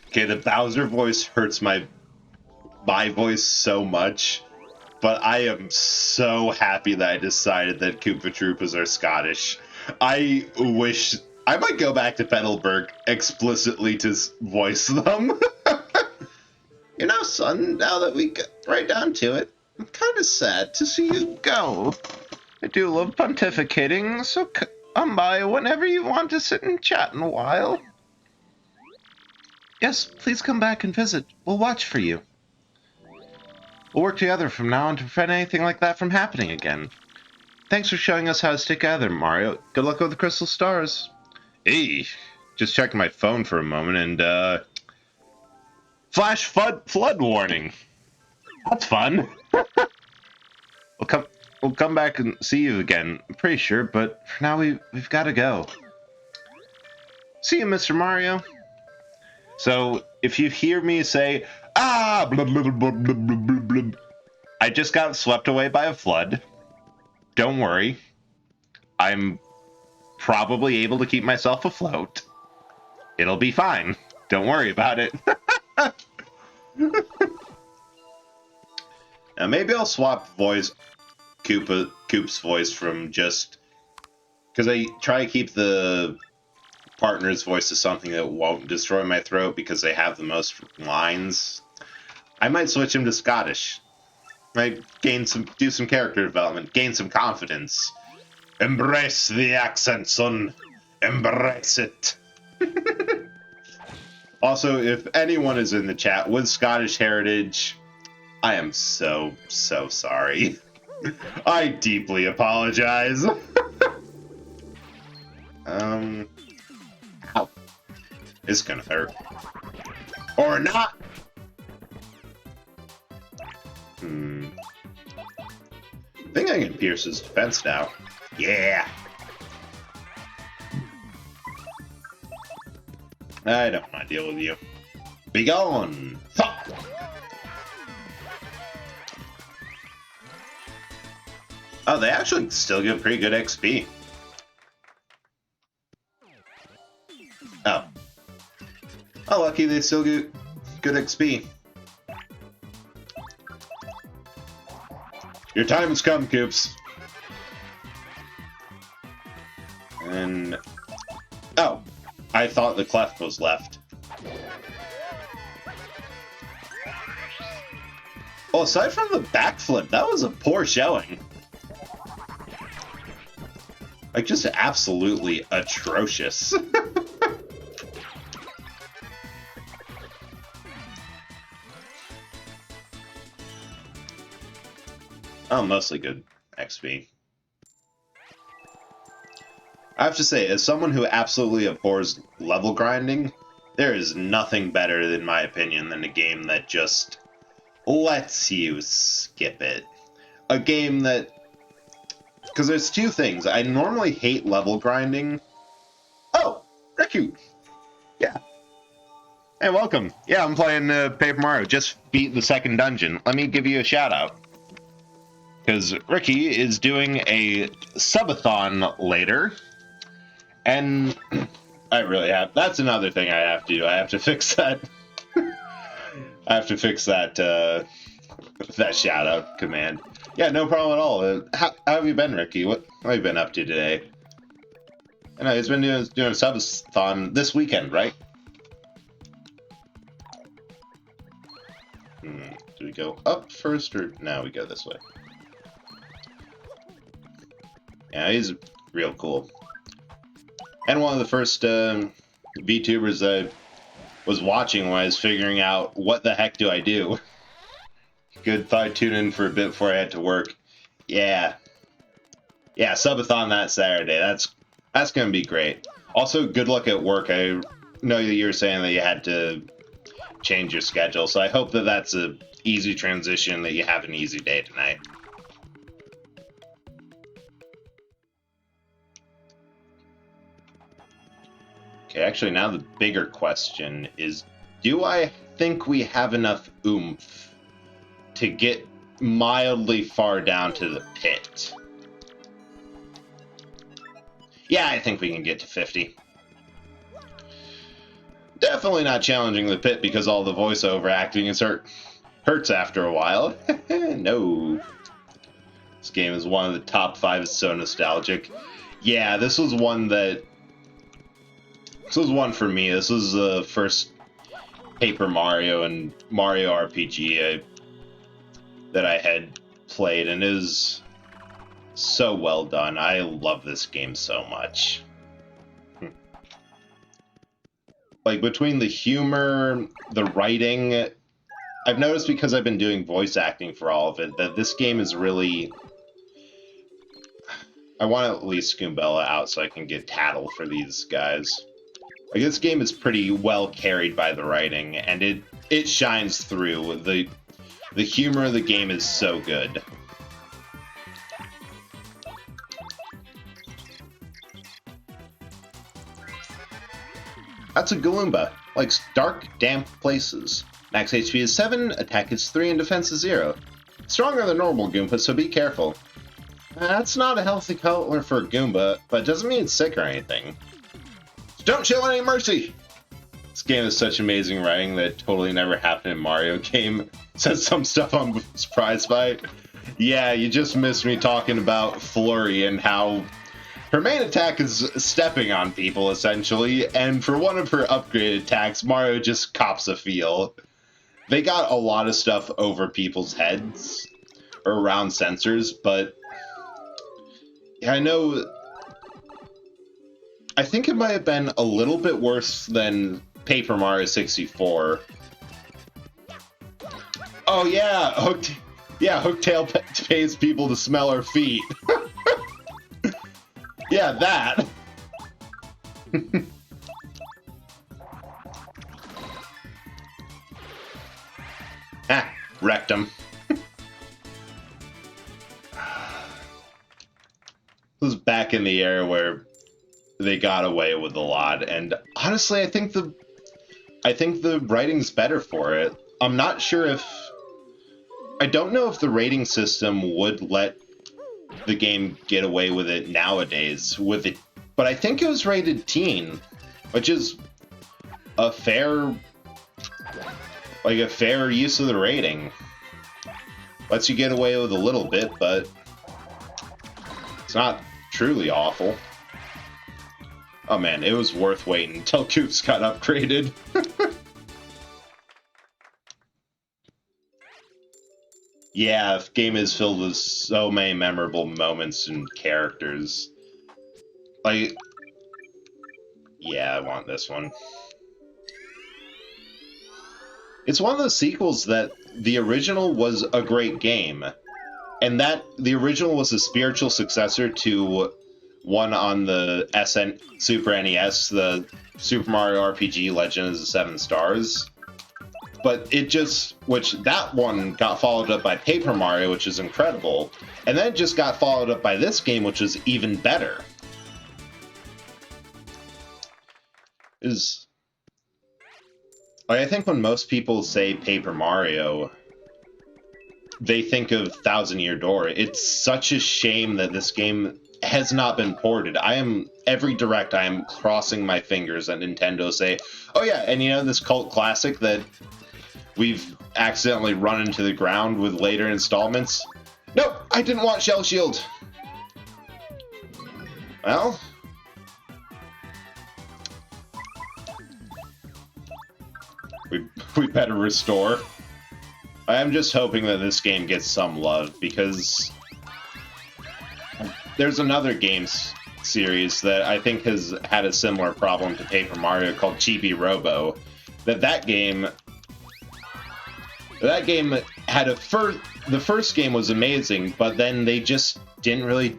Okay, the Bowser voice hurts my voice so much, but I am so happy that I decided that Koopa Troopas are Scottish. I wish I might go back to Fettelberg explicitly to voice them. You know, son, now that we get right down to it, I'm kind of sad to see you go. I do love pontificating, so come by whenever you want to sit and chat in a while. Yes, please come back and visit. We'll watch for you. We'll work together from now on to prevent anything like that from happening again. Thanks for showing us how to stick together, Mario. Good luck with the crystal stars. Hey, just checking my phone for a moment and flash flood warning. That's fun. We'll come back and see you again. I'm pretty sure, but for now we've got to go. See you, Mr. Mario. So if you hear me say ah, blah, blah, blah, blah, blah, blah, blah, I just got swept away by a flood. Don't worry. I'm probably able to keep myself afloat. It'll be fine. Don't worry about it. Now maybe I'll swap Coop's voice from just because I try to keep the partner's voice to something that won't destroy my throat because they have the most lines. I might switch him to Scottish. Might do some character development, gain some confidence. Embrace the accent, son. Embrace it. Also, if anyone is in the chat with Scottish heritage, I am so sorry. I deeply apologize. Ow. It's gonna hurt. Or not. I think I can pierce his defense now. Yeah. I don't want to deal with you. Be gone. Fuck. Oh, they actually still give pretty good XP. Oh. Oh, lucky they still get good XP. Your time has come, Coops. And... oh. I thought the cleft was left. Well, aside from the backflip, that was a poor showing. Like, just absolutely atrocious. Oh, mostly good XP. I have to say, as someone who absolutely abhors level grinding, there is nothing better, in my opinion, than a game that just lets you skip it. A game that... because there's two things. I normally hate level grinding. Oh, Riku! Yeah. Hey, welcome. Yeah, I'm playing Paper Mario. Just beat the second dungeon. Let me give you a shout-out. Because Ricky is doing a subathon later. And I really have... that's another thing I have to do. I have to fix that. I have to fix that, that shout-out command. Yeah, no problem at all. How have you been, Ricky? What have you been up to today? I know, he's been doing a subathon this weekend, right? Do we go up first, or... no, we go this way. Yeah, he's real cool. and one of the first VTubers that I was watching when I was figuring out what the heck do I do. Good, thought I'd tune in for a bit before I had to work. Yeah, subathon that Saturday. That's gonna be great. Also, good luck at work. I know that you were saying that you had to change your schedule, so I hope that that's a easy transition, that you have an easy day tonight. Okay, actually now the bigger question is, do I think we have enough oomph to get mildly far down to the pit? Yeah, I think we can get to 50. Definitely not challenging the pit because all the voiceover acting is hurts after a while. No. This game is one of the top 5. It's so nostalgic. Yeah, this was one for me. This was the first Paper Mario and Mario RPG that I had played, and it was so well done. I love this game so much. Like, between the humor, the writing, I've noticed, because I've been doing voice acting for all of it, that this game is really... I want to at least Goombella out so I can get tattle for these guys. Like, this game is pretty well carried by the writing, and it shines through. The humor of the game is so good. That's a Goomba. Likes dark, damp places. Max HP is 7, attack is 3, and defense is 0. Stronger than normal Goomba, so be careful. That's not a healthy color for a Goomba, but it doesn't mean it's sick or anything. Don't show any mercy! This game is such amazing writing that totally never happened in Mario game. Says some stuff I'm surprised by. Yeah, you just missed me talking about Flurry and how her main attack is stepping on people, essentially, and for one of her upgraded attacks, Mario just cops a feel. They got a lot of stuff over people's heads, or around sensors, but yeah, I think it might have been a little bit worse than Paper Mario 64. Oh yeah, Hooktail pays people to smell her feet. Yeah, that. Ah, wrecked him. This was back in the era where they got away with a lot, and honestly, I think the writing's better for it. I'm not sure if... I don't know if the rating system would let the game get away with it nowadays, but I think it was rated teen, which is a fair use of the rating. Lets you get away with a little bit, but it's not truly awful. Oh man, it was worth waiting until Coops got upgraded. Yeah, the game is filled with so many memorable moments and characters. Like, yeah, I want this one. It's one of those sequels that the original was a great game, and that the original was a spiritual successor to one on the Super NES, the Super Mario RPG Legend of the Seven Stars. But that one got followed up by Paper Mario, which is incredible, and then it just got followed up by this game, which is even better. I think when most people say Paper Mario, they think of Thousand Year Door. It's such a shame that this game has not been ported. Every direct, I am crossing my fingers that Nintendo say, oh yeah, and you know this cult classic that we've accidentally run into the ground with later installments? Nope, I didn't want Shell Shield. Well, we better restore. I am just hoping that this game gets some love, because there's another game series that I think has had a similar problem to Paper Mario called Chibi Robo. That game had the first game was amazing, but then they just didn't really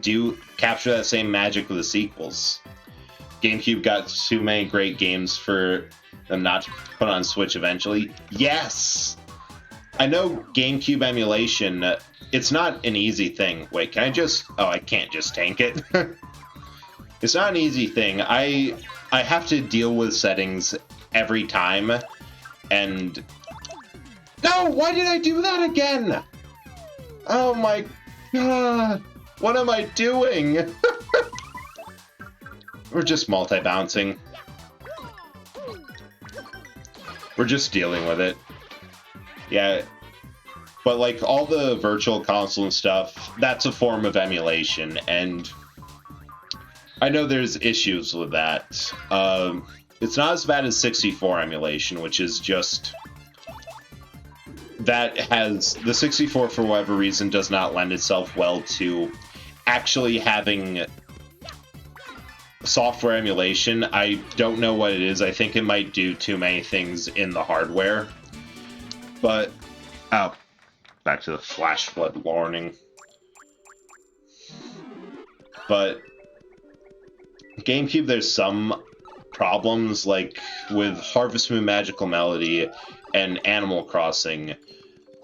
capture that same magic with the sequels. GameCube got too many great games for them not to put on Switch eventually. Yes! I know GameCube emulation, it's not an easy thing. Wait, can I just... Oh, I can't just tank it. It's not an easy thing. I have to deal with settings every time, and... No! Why did I do that again? Oh my god! What am I doing? We're just multi-bouncing. We're just dealing with it. Yeah. But like all the virtual console and stuff, that's a form of emulation, and I know there's issues with that. It's not as bad as 64 emulation, which is just... That has... The 64, for whatever reason, does not lend itself well to actually having software emulation. I don't know what it is. I think it might do too many things in the hardware. But... Oh. Back to the flash flood warning. But... GameCube, there's some problems, like with Harvest Moon Magical Melody and Animal Crossing.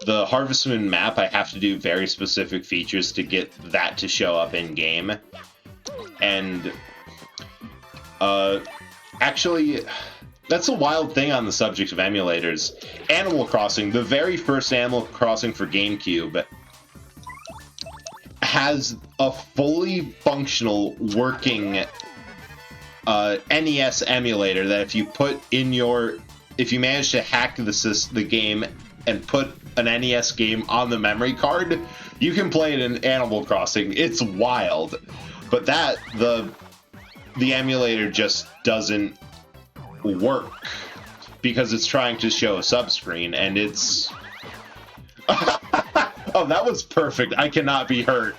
The Harvest Moon map, I have to do very specific features to get that to show up in-game. And, actually, that's a wild thing on the subject of emulators. Animal Crossing, the very first Animal Crossing for GameCube, has a fully functional, working NES emulator that if you manage to hack the game and put an NES game on the memory card, you can play it in Animal Crossing. It's wild. But the emulator just doesn't work because it's trying to show a subscreen, and it's... Oh, that was perfect. I cannot be hurt.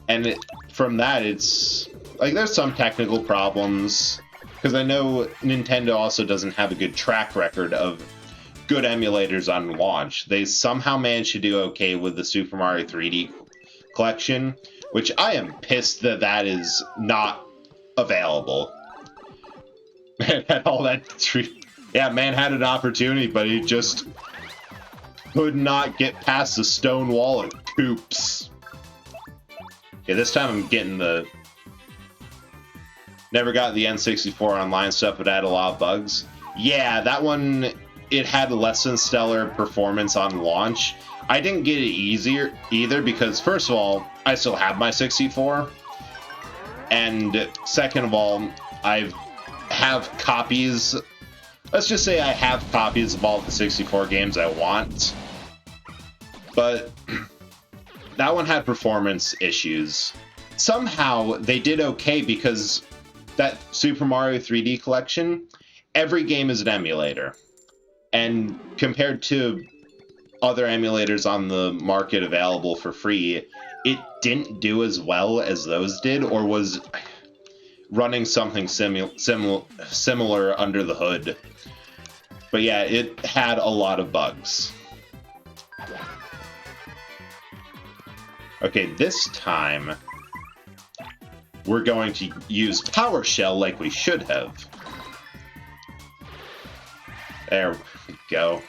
And from that, it's... Like, there's some technical problems, because I know Nintendo also doesn't have a good track record of good emulators on launch. They somehow managed to do okay with the Super Mario 3D collection, which I am pissed that is not available. Man had all that yeah, man had an opportunity, but he just could not get past the stone wall of Coops. Okay, this time I'm getting the... Never got the N64 online stuff, but it had a lot of bugs. Yeah, that one, it had less than stellar performance on launch. I didn't get it easier either because, first of all, I still have my 64. And second of all, I have copies. Let's just say I have copies of all the 64 games I want. But that one had performance issues. Somehow they did okay because that Super Mario 3D collection, every game is an emulator. And compared to other emulators on the market available for free, it didn't do as well as those did, or was running something similar under the hood. But yeah, it had a lot of bugs. Okay, this time we're going to use PowerShell like we should have. There we go.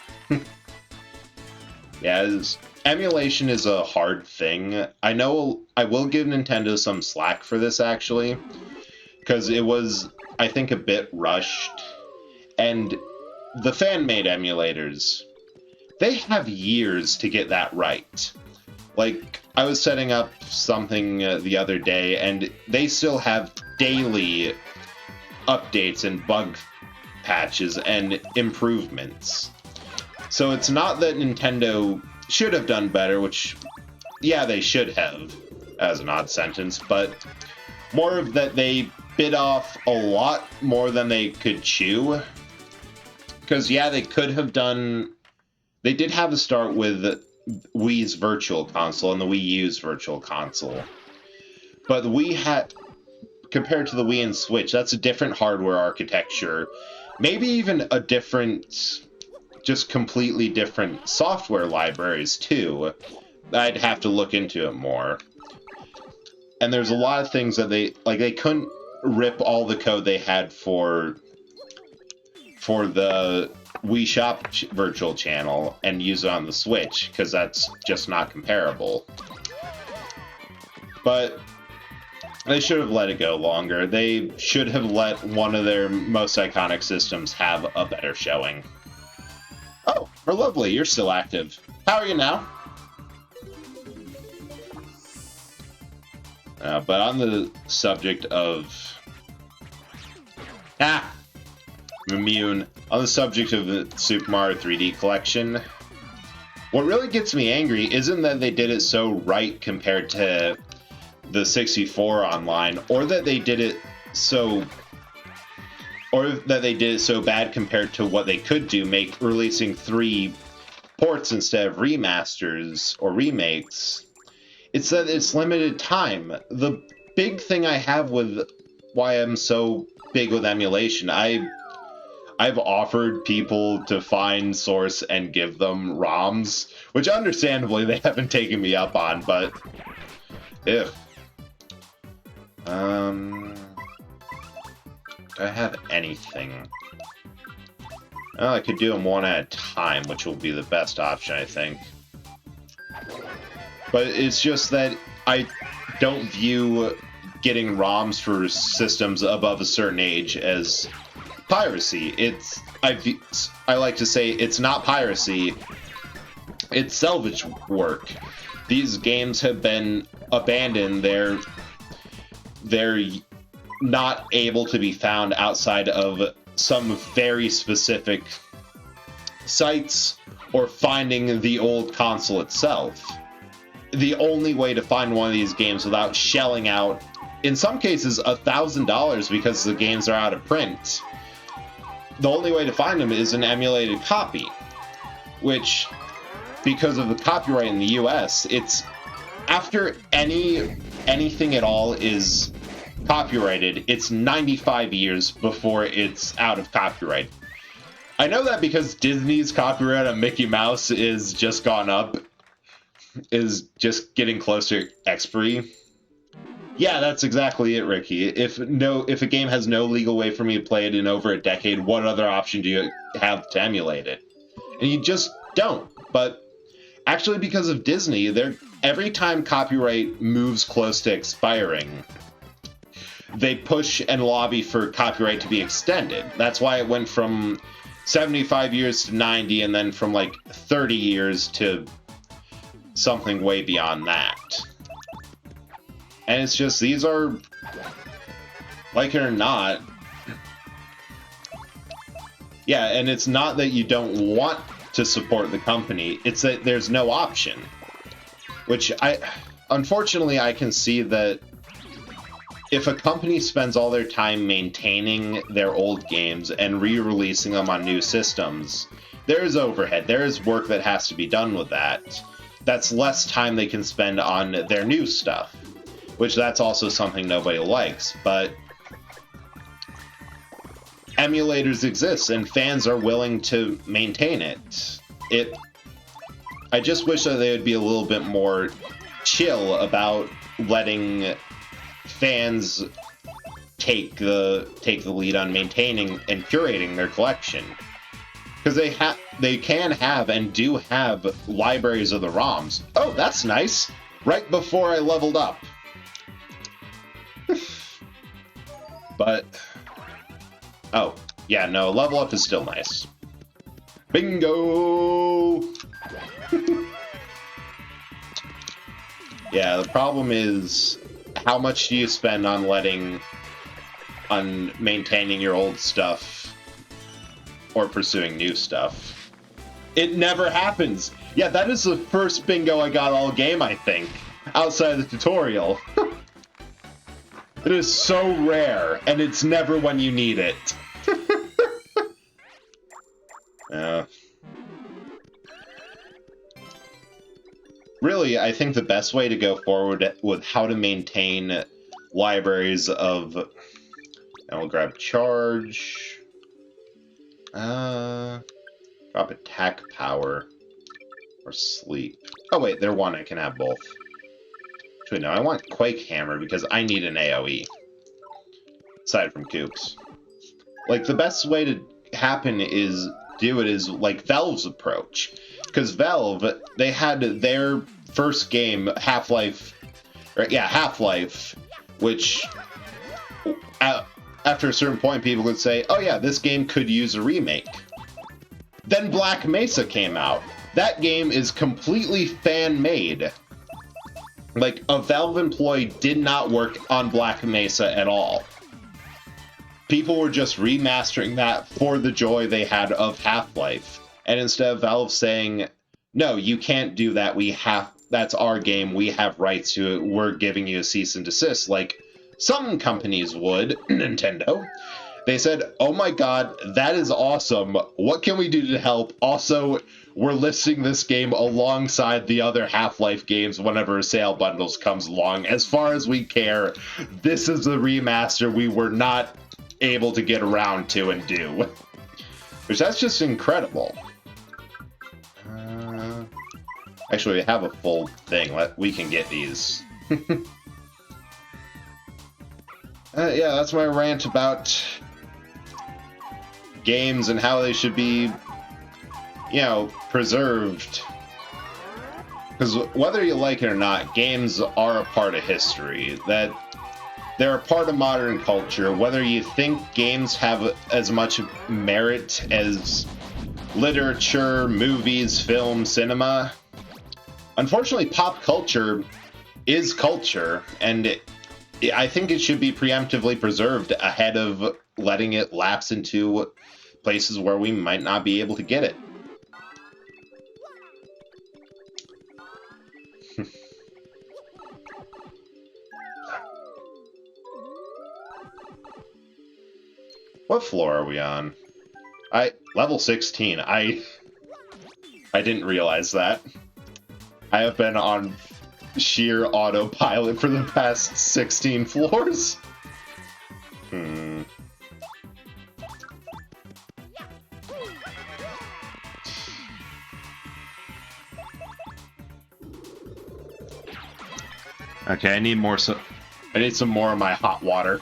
Yeah, emulation is a hard thing. I know I will give Nintendo some slack for this, actually, because it was, I think, a bit rushed. And the fan-made emulators, they have years to get that right. Like, I was setting up something the other day, and they still have daily updates and bug patches and improvements. So it's not that Nintendo should have done better, which, yeah, they should have, as an odd sentence, but more of that they bit off a lot more than they could chew. Because, yeah, they could have done... They did have a start with Wii's Virtual Console and the Wii U's Virtual Console. But the Wii had, compared to the Wii and Switch, that's a different hardware architecture. Maybe even a different, just completely different software libraries too. I'd have to look into it more. And there's a lot of things that they couldn't rip all the code they had for the Wii Shop virtual channel and use it on the Switch, because that's just not comparable. But they should have let it go longer. They should have let one of their most iconic systems have a better showing. Oh, we're lovely. You're still active. How are you now? But on the subject of... I'm immune. On the subject of the Super Mario 3D collection, what really gets me angry isn't that they did it so right compared to the 64 online, or that they did it so bad compared to what they could do, releasing 3 ports instead of remasters or remakes. It's that it's limited time. The big thing I have with why I'm so big with emulation, I've offered people to find source and give them ROMs, which understandably they haven't taken me up on, but if do I have anything? Well, I could do them one at a time, which will be the best option, I think. But it's just that I don't view getting ROMs for systems above a certain age as piracy. I like to say it's not piracy, it's salvage work. These games have been abandoned. They're not able to be found outside of some very specific sites or finding the old console itself. The only way to find one of these games without shelling out, in some cases, $1,000 because the games are out of print, the only way to find them is an emulated copy, which, because of the copyright in the US, it's after anything at all is copyrighted, it's 95 years before it's out of copyright. I know that because Disney's copyright on Mickey Mouse is just gone up, is just getting closer to expiry. Yeah, that's exactly it, Ricky. If a game has no legal way for me to play it in over a decade, what other option do you have to emulate it? And you just don't. But actually, because of Disney, every time copyright moves close to expiring, they push and lobby for copyright to be extended. That's why it went from 75 years to 90, and then from like 30 years to something way beyond that. And it's just, these are, like it or not, yeah, and it's not that you don't want to support the company, it's that there's no option. Which unfortunately, I can see that if a company spends all their time maintaining their old games and re-releasing them on new systems, there is overhead, there is work that has to be done with that. That's less time they can spend on their new stuff, which that's also something nobody likes, but emulators exist and fans are willing to maintain it. I just wish that they would be a little bit more chill about letting fans take the lead on maintaining and curating their collection. Because they can have and do have libraries of the ROMs. Oh, that's nice! Right before I leveled up. But, oh, yeah, no, level up is still nice. Bingo! Yeah, the problem is, how much do you spend on maintaining your old stuff or pursuing new stuff? It never happens. Yeah, that is the first bingo I got all game, I think, outside of the tutorial. It is so rare, and it's never when you need it. really, I think the best way to go forward with how to maintain libraries of... And we'll grab charge. Drop attack power. Or sleep. Oh wait, they're one, I can have both. Actually, no, I want Quake Hammer because I need an AoE. Aside from Coops. Like, the best way to do it is like Valve's approach. Because Valve, they had their first game, Half-Life, which after a certain point people would say, oh yeah, this game could use a remake. Then Black Mesa came out. That game is completely fan-made. Like, a Valve employee did not work on Black Mesa at all. People were just remastering that for the joy they had of Half-Life. And instead of Valve saying, no, you can't do that, that's our game, we have rights to it, we're giving you a cease and desist, like some companies would, Nintendo. They said, oh my god, that is awesome, what can we do to help? Also, we're listing this game alongside the other Half-Life games whenever sale bundles comes along. As far as we care, this is a remaster we were not able to get around to and do. Which, that's just incredible. Actually, we have a full thing. We can get these. Yeah, that's my rant about games and how they should be, preserved. Because whether you like it or not, games are a part of history. That they're a part of modern culture. Whether you think games have as much merit as literature, movies, film, cinema, unfortunately, pop culture is culture, and I think it should be preemptively preserved ahead of letting it lapse into places where we might not be able to get it. What floor are we on? Level 16. I didn't realize that. I have been on sheer autopilot for the past 16 floors. Okay, I need some more of my hot water.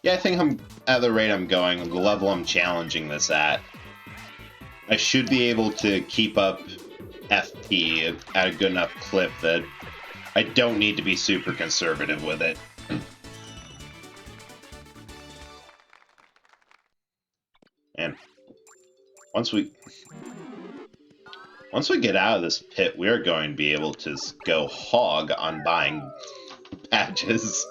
Yeah, I think I'm at the rate I'm going, the level I'm challenging this at. I should be able to keep up FP at a good enough clip that I don't need to be super conservative with it. And once we get out of this pit, we're going to be able to go hog on buying badges.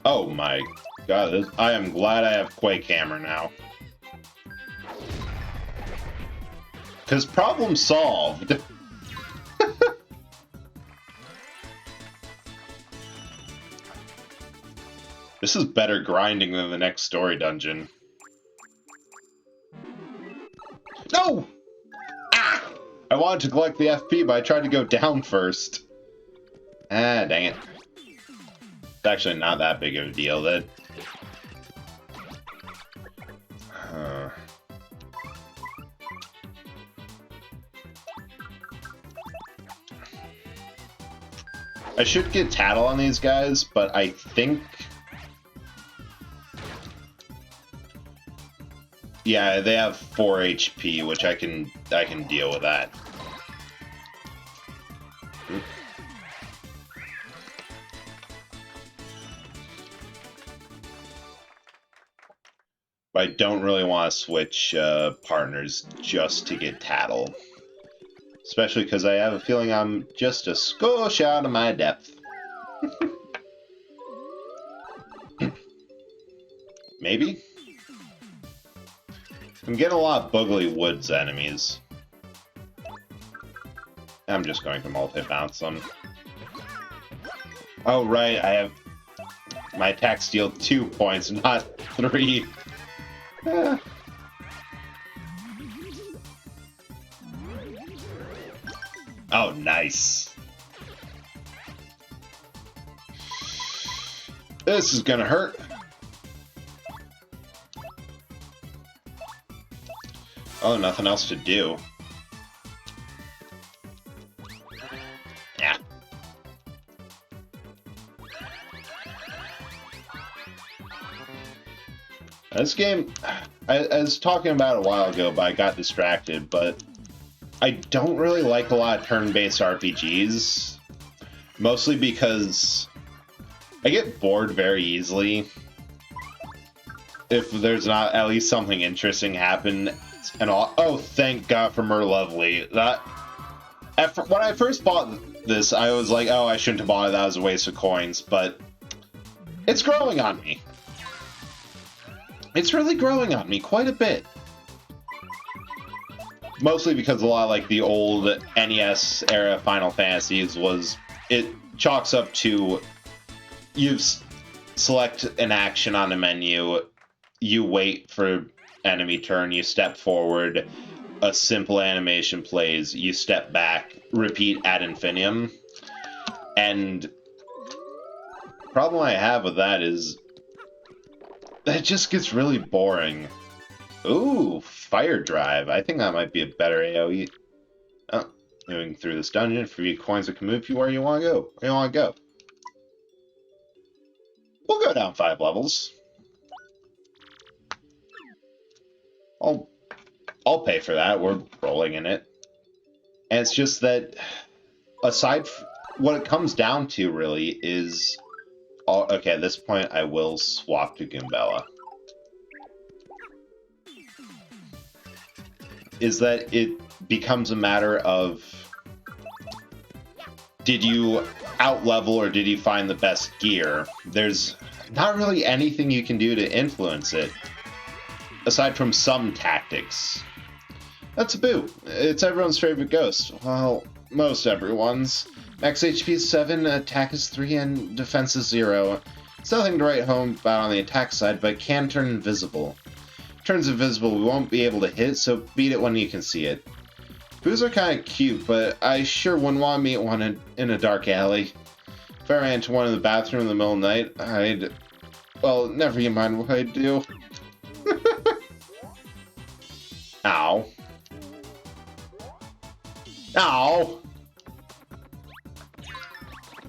Oh my god, I am glad I have Quake Hammer now. Because problem solved. This is better grinding than the next story dungeon. No! Ah! I wanted to collect the FP, but I tried to go down first. Ah, dang it. It's actually not that big of a deal, that... I should get Tattle on these guys, but I think... Yeah, they have 4 HP, which I can deal with that. But I don't really want to switch partners just to get Tattle. Especially because I have a feeling I'm just a skosh out of my depth. Maybe? I'm getting a lot of Boogly Woods enemies. I'm just going to multi-bounce them. Oh, right, I have... My attacks deal 2 points, not 3. Oh, nice. This is gonna hurt. Oh, nothing else to do. Yeah. This game, I was talking about it a while ago, but I got distracted, but I don't really like a lot of turn-based RPGs, mostly because I get bored very easily if there's not at least something interesting happen and all. Oh, thank God for Mer Lovely. That when I first bought this, I was like, oh, I shouldn't have bought it. That was a waste of coins, but it's growing on me. It's really growing on me quite a bit. Mostly because a lot of like the old NES era Final Fantasies was, it chalks up to you select an action on the menu, you wait for enemy turn, you step forward, a simple animation plays, you step back, repeat ad infinitum. And the problem I have with that is that just gets really boring. Ooh, Fire Drive. I think that might be a better AoE. Oh, moving through this dungeon for you coins that can move you where you want to go. Where you want to go. We'll go down 5 levels. I'll pay for that. We're rolling in it. And it's just that, aside from what it comes down to, really, is... okay, at this point, I will swap to Goombella. Is that it becomes a matter of, did you out-level or did you find the best gear? There's not really anything you can do to influence it, aside from some tactics. That's Boo. It's everyone's favorite ghost. Well, most everyone's. Max HP is 7, attack is 3, and defense is 0. It's nothing to write home about on the attack side, but it can turn invisible. Turns invisible, we won't be able to hit, so beat it when you can see it. Boos are kind of cute, but I sure wouldn't want to meet one in a dark alley. If I ran into one in the bathroom in the middle of the night, I'd... well, never you mind what I'd do. Ow. Ow!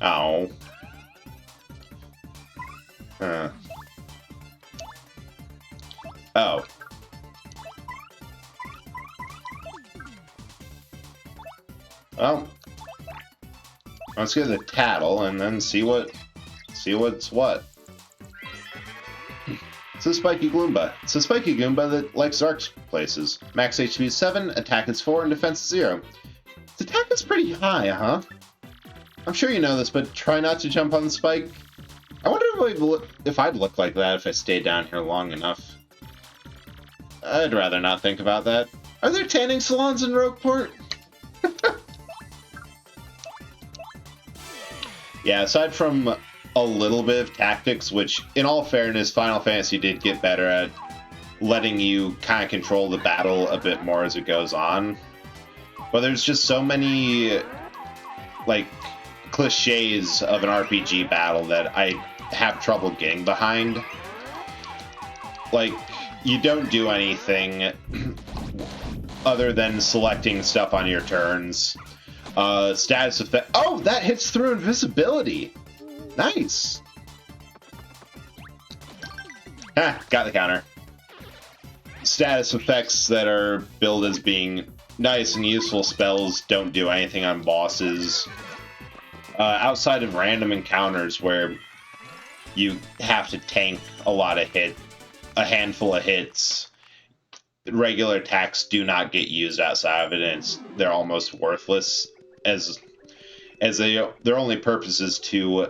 Ow. Oh. Well, let's get the tattle and then see what's what. It's a spiky Goomba. It's a spiky Goomba that likes dark places. Max HP is 7, attack is 4, and defense is 0. Its attack is pretty high, huh? I'm sure you know this, but try not to jump on the spike. I wonder if I'd look like that if I stayed down here long enough. I'd rather not think about that. Are there tanning salons in Rogueport? Yeah, aside from a little bit of tactics, which, in all fairness, Final Fantasy did get better at letting you kind of control the battle a bit more as it goes on. But there's just so many, like, cliches of an RPG battle that I have trouble getting behind. Like, you don't do anything other than selecting stuff on your turns. Status effect. Oh, that hits through invisibility. Nice. Ah, got the counter. Status effects that are billed as being nice and useful spells don't do anything on bosses. Outside of random encounters where you have to tank a handful of hits, regular attacks do not get used outside of it, and they're almost worthless, as their only purpose is to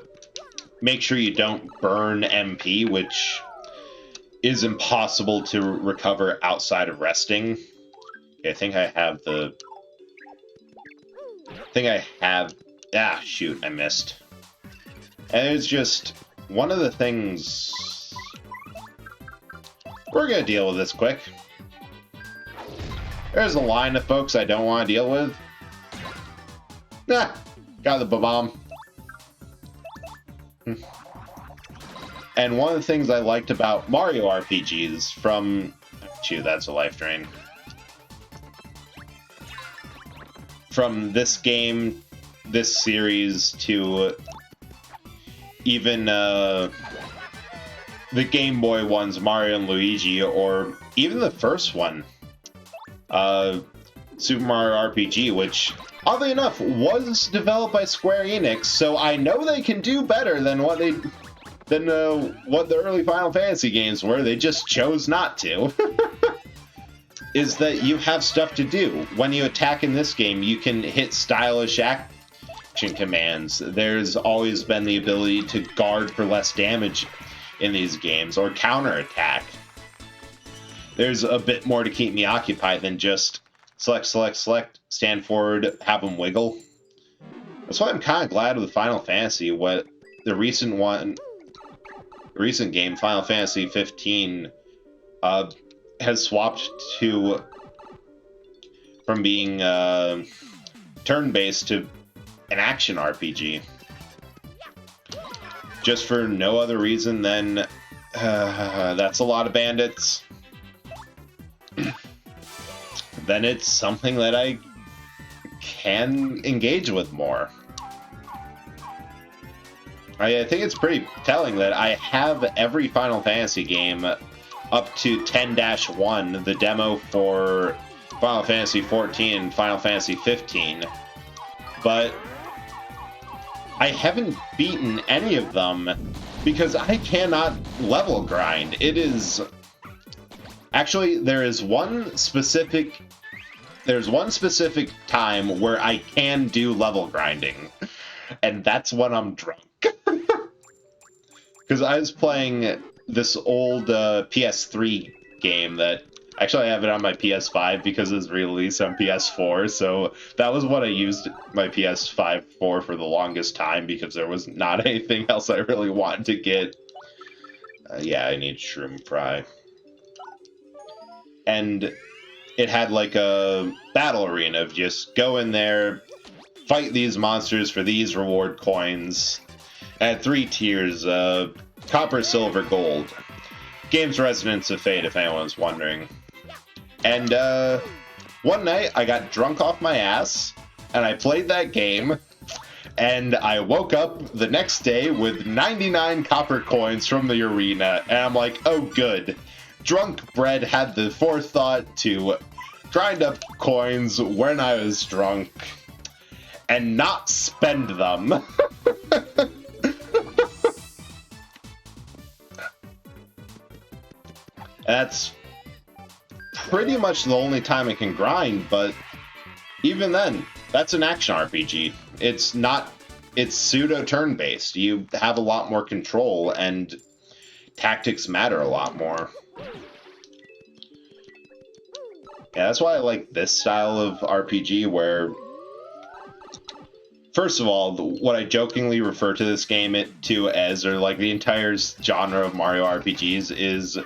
make sure you don't burn MP, which is impossible to recover outside of resting. Okay, I think I have the... Ah, shoot, I missed. And it's just one of the things... We're gonna deal with this quick. There's a line of folks I don't want to deal with. Nah, got the bomb. And one of the things I liked about Mario RPGs from... Shoot, that's a life drain. From this game, this series, to even the Game Boy ones, Mario and Luigi, or even the first one, Super Mario RPG, which, oddly enough, was developed by Square Enix, so I know they can do better than what the early Final Fantasy games were. They just chose not to. Is that you have stuff to do. When you attack in this game, you can hit stylish action commands. There's always been the ability to guard for less damage in these games, or counterattack. There's a bit more to keep me occupied than just select, stand forward, have them wiggle. That's why I'm kind of glad with Final Fantasy, what the recent game, Final Fantasy 15, has swapped from being turn-based to an action RPG. Just for no other reason than that's a lot of bandits. Then it's something that I can engage with more. I think it's pretty telling that I have every Final Fantasy game up to 10-1, the demo for Final Fantasy 14 and Final Fantasy 15, but I haven't beaten any of them because I cannot level grind. It is... Actually, there's one specific time where I can do level grinding, and that's when I'm drunk. Because I was playing this old PS3 game that... Actually, I have it on my PS5 because it was released on PS4, so that was what I used my PS5 for the longest time, because there was not anything else I really wanted to get. Yeah, I need Shroom Fry. And it had like a battle arena of just go in there, fight these monsters for these reward coins. It had 3 tiers, copper, silver, gold. Game's Resonance of Fate, if anyone's wondering. And one night I got drunk off my ass, and I played that game, and I woke up the next day with 99 copper coins from the arena, and I'm like, oh good. Drunk Bread had the forethought to grind up coins when I was drunk, and not spend them. That's pretty much the only time I can grind, but even then, that's an action RPG. It's pseudo turn-based. You have a lot more control, and tactics matter a lot more. Yeah, that's why I like this style of RPG, where, first of all, what I jokingly refer to this game as, or like the entire genre of Mario RPGs, is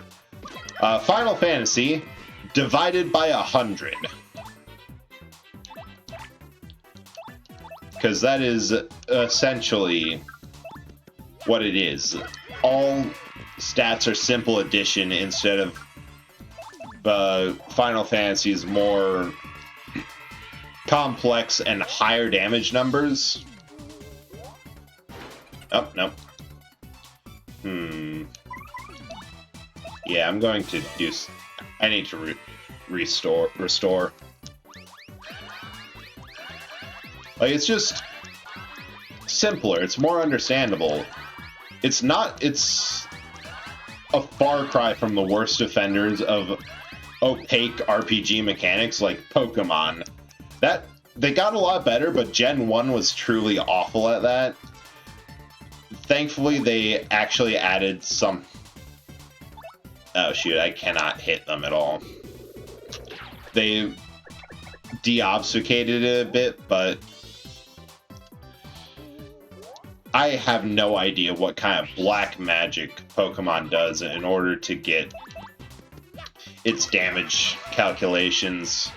Final Fantasy divided by 100. Because that is essentially what it is. All stats are simple addition instead of Final Fantasy's more complex and higher damage numbers. Oh, no. Yeah, I'm going to do... I need to restore. Like, it's just simpler. It's more understandable. It's a far cry from the worst offenders of opaque RPG mechanics like Pokemon. They got a lot better, but Gen 1 was truly awful at that. Thankfully, they actually added some... Oh shoot, I cannot hit them at all. They de-obfuscated it a bit, but I have no idea what kind of black magic Pokemon does in order to get its damage calculations.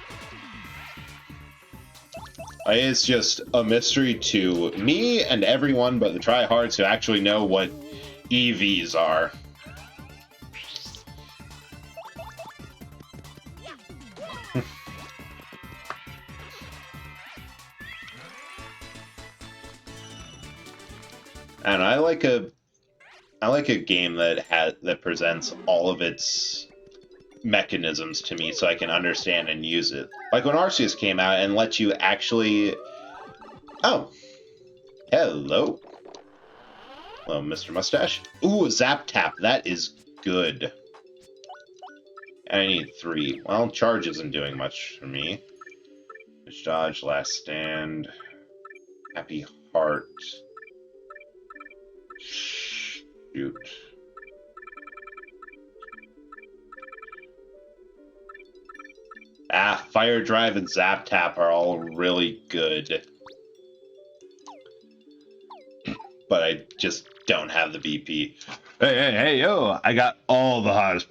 It's just a mystery to me and everyone but the tryhards who actually know what EVs are. And I like a game that presents all of its mechanisms to me so I can understand and use it. Like when Arceus came out and let you actually... Oh. Hello. Hello, Mr. Mustache. Ooh, Zap Tap. That is good. And I need 3. Well, Charge isn't doing much for me. Switch Dodge, Last Stand. Happy Heart. Shoot. Fire Drive and Zap Tap are all really good. But I just don't have the BP. Hey, yo! I got all the hottest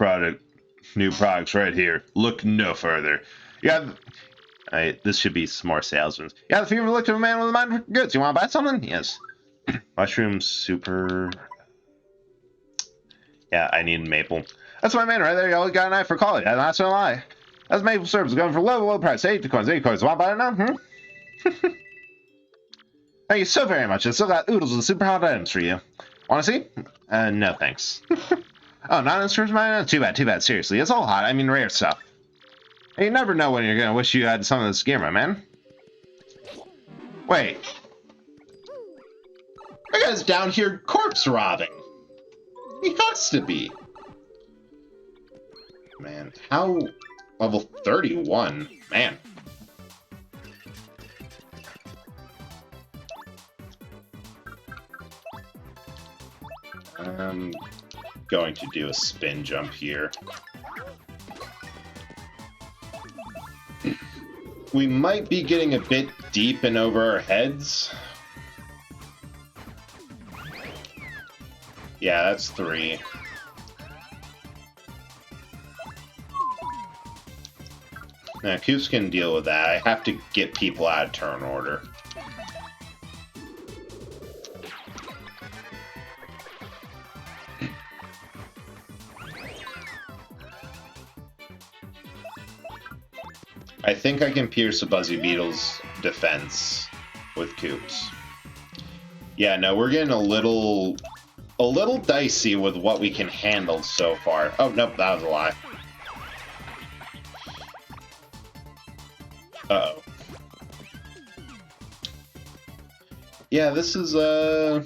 new products right here. Look no further. Yeah, this should be some more salesmen. Yeah, the fever looked of a man with a mind for goods. You want to buy something? Yes. Mushroom super. Yeah, I need maple. That's my man right there. You got a knife for quality. I'm not gonna lie. That's maple syrup. Going for low price. 80 coins. 80 coins. Want to buy it now? Thank you so very much. I still got oodles of super hot items for you. Want to see? No thanks. Oh, not in stores, man? Too bad. Seriously, it's all hot. I mean, rare stuff. You never know when you're gonna wish you had some of this gear, my man. Wait. That guy's down here corpse robbing. He has to be. Man, how... Level 31? Man. I'm going to do a spin jump here. We might be getting a bit deep and over our heads. Yeah, that's 3. Now, Coops can deal with that. I have to get people out of turn order. I think I can pierce a Buzzy Beetle's defense with Coops. Yeah, no, we're getting a little dicey with what we can handle so far. Oh, nope, that was a lie. Uh-oh. Yeah, this is, so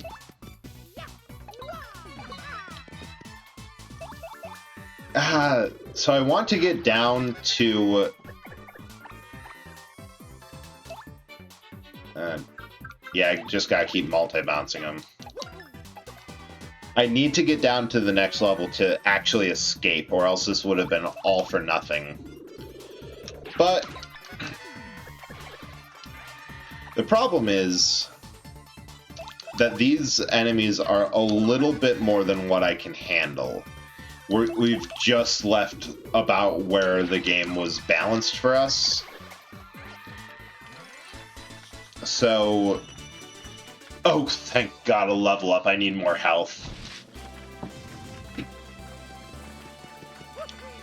I want to get down to... yeah, I just gotta keep multi-bouncing them. I need to get down to the next level to actually escape, or else this would have been all for nothing. But... the problem is that these enemies are a little bit more than what I can handle. We've just left about where the game was balanced for us. So... oh, thank God, a level up. I need more health.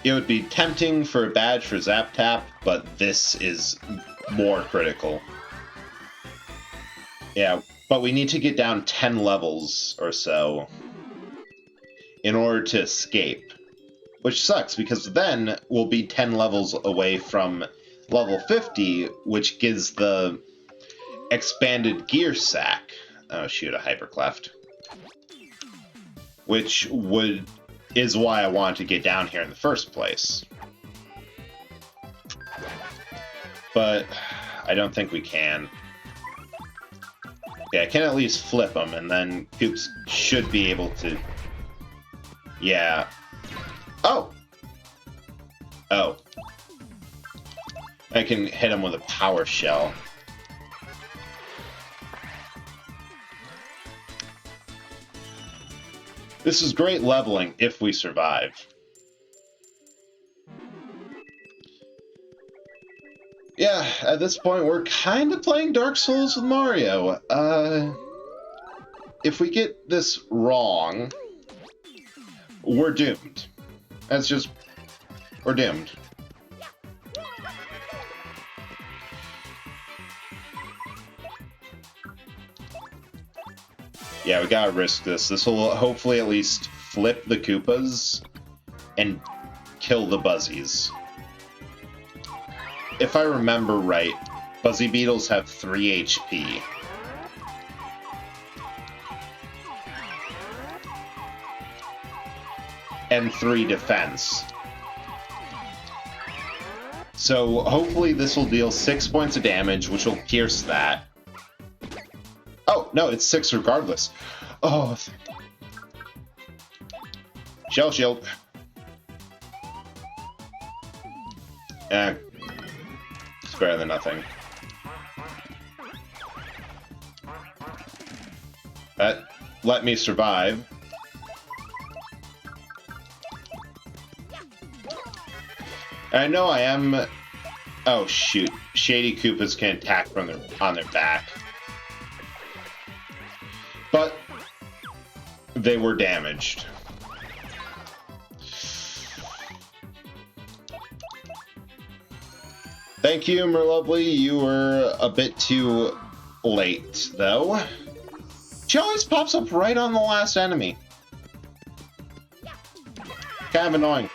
It would be tempting for a badge for Zap Tap, but this is more critical. Yeah, but we need to get down 10 levels or so in order to escape. Which sucks, because then we'll be 10 levels away from level 50, which gives the expanded gear sack. Oh shoot, a hypercleft. Which is why I wanted to get down here in the first place. But I don't think we can. Okay, I can at least flip them, and then Coops should be able to... yeah. Oh! Oh. I can hit him with a power shell. This is great leveling if we survive. Yeah, at this point, we're kind of playing Dark Souls with Mario. If we get this wrong, we're doomed. That's just... we're doomed. Yeah, we gotta risk this. This will hopefully at least flip the Koopas and kill the Buzzies. If I remember right, Buzzy Beetles have 3 HP. And 3 defense. So hopefully this will deal 6 points of damage, which will pierce that. Oh, no, it's 6 regardless. Oh. Shell shield. It's better than nothing. That let me survive. I know I am... oh, shoot. Shady Koopas can attack from on their back. But they were damaged. Thank you, Merlovely. You were a bit too late, though. She always pops up right on the last enemy. Kind of annoying.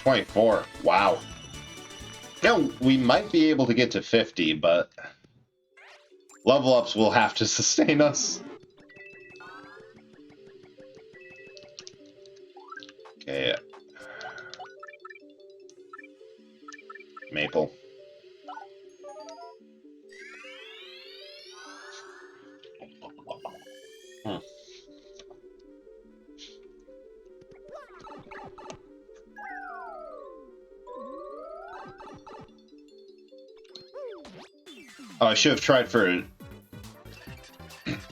24. Wow. Yeah, we might be able to get to 50, but level ups will have to sustain us. Okay. Maple. Oh, I should have tried for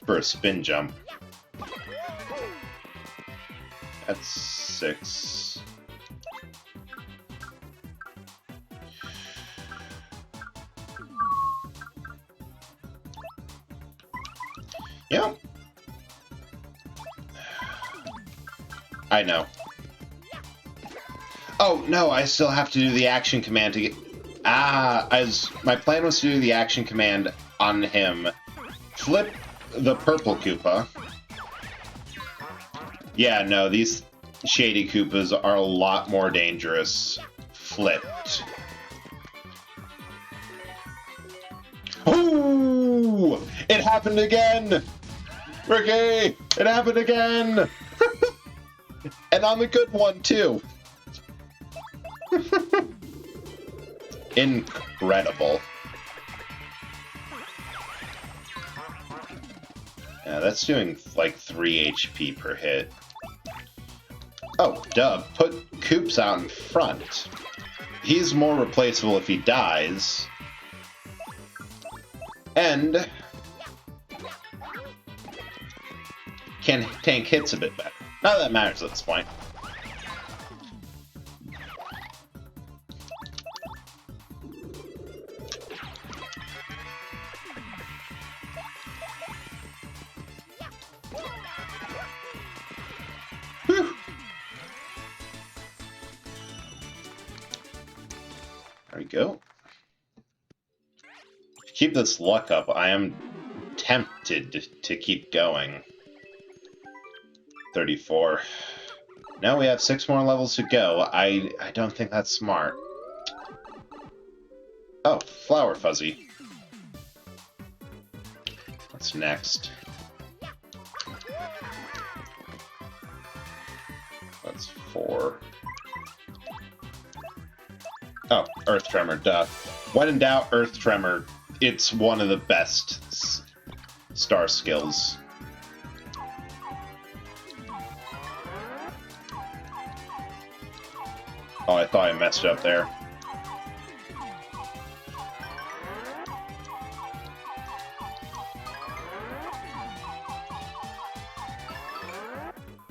a spin jump. That's 6. Yeah. I know. Oh, no, I still have to do the action command to get... ah, as my plan was to do the action command on him. Flip the purple Koopa. Yeah, no, these shady Koopas are a lot more dangerous flipped. Oh! It happened again! Ricky! It happened again! And on the good one, too. Incredible. Yeah, that's doing like 3 HP per hit. Oh, duh. Put Koops out in front. He's more replaceable if he dies. And can tank hits a bit better. Not that matters at this point. Whew. There we go. To keep this luck up, I am tempted to keep going. 34. Now we have 6 more levels to go. I don't think that's smart. Oh, Flower Fuzzy. What's next? That's 4. Oh, Earth Tremor, duh. When in doubt, Earth Tremor. It's one of the best star skills. thought I messed up there.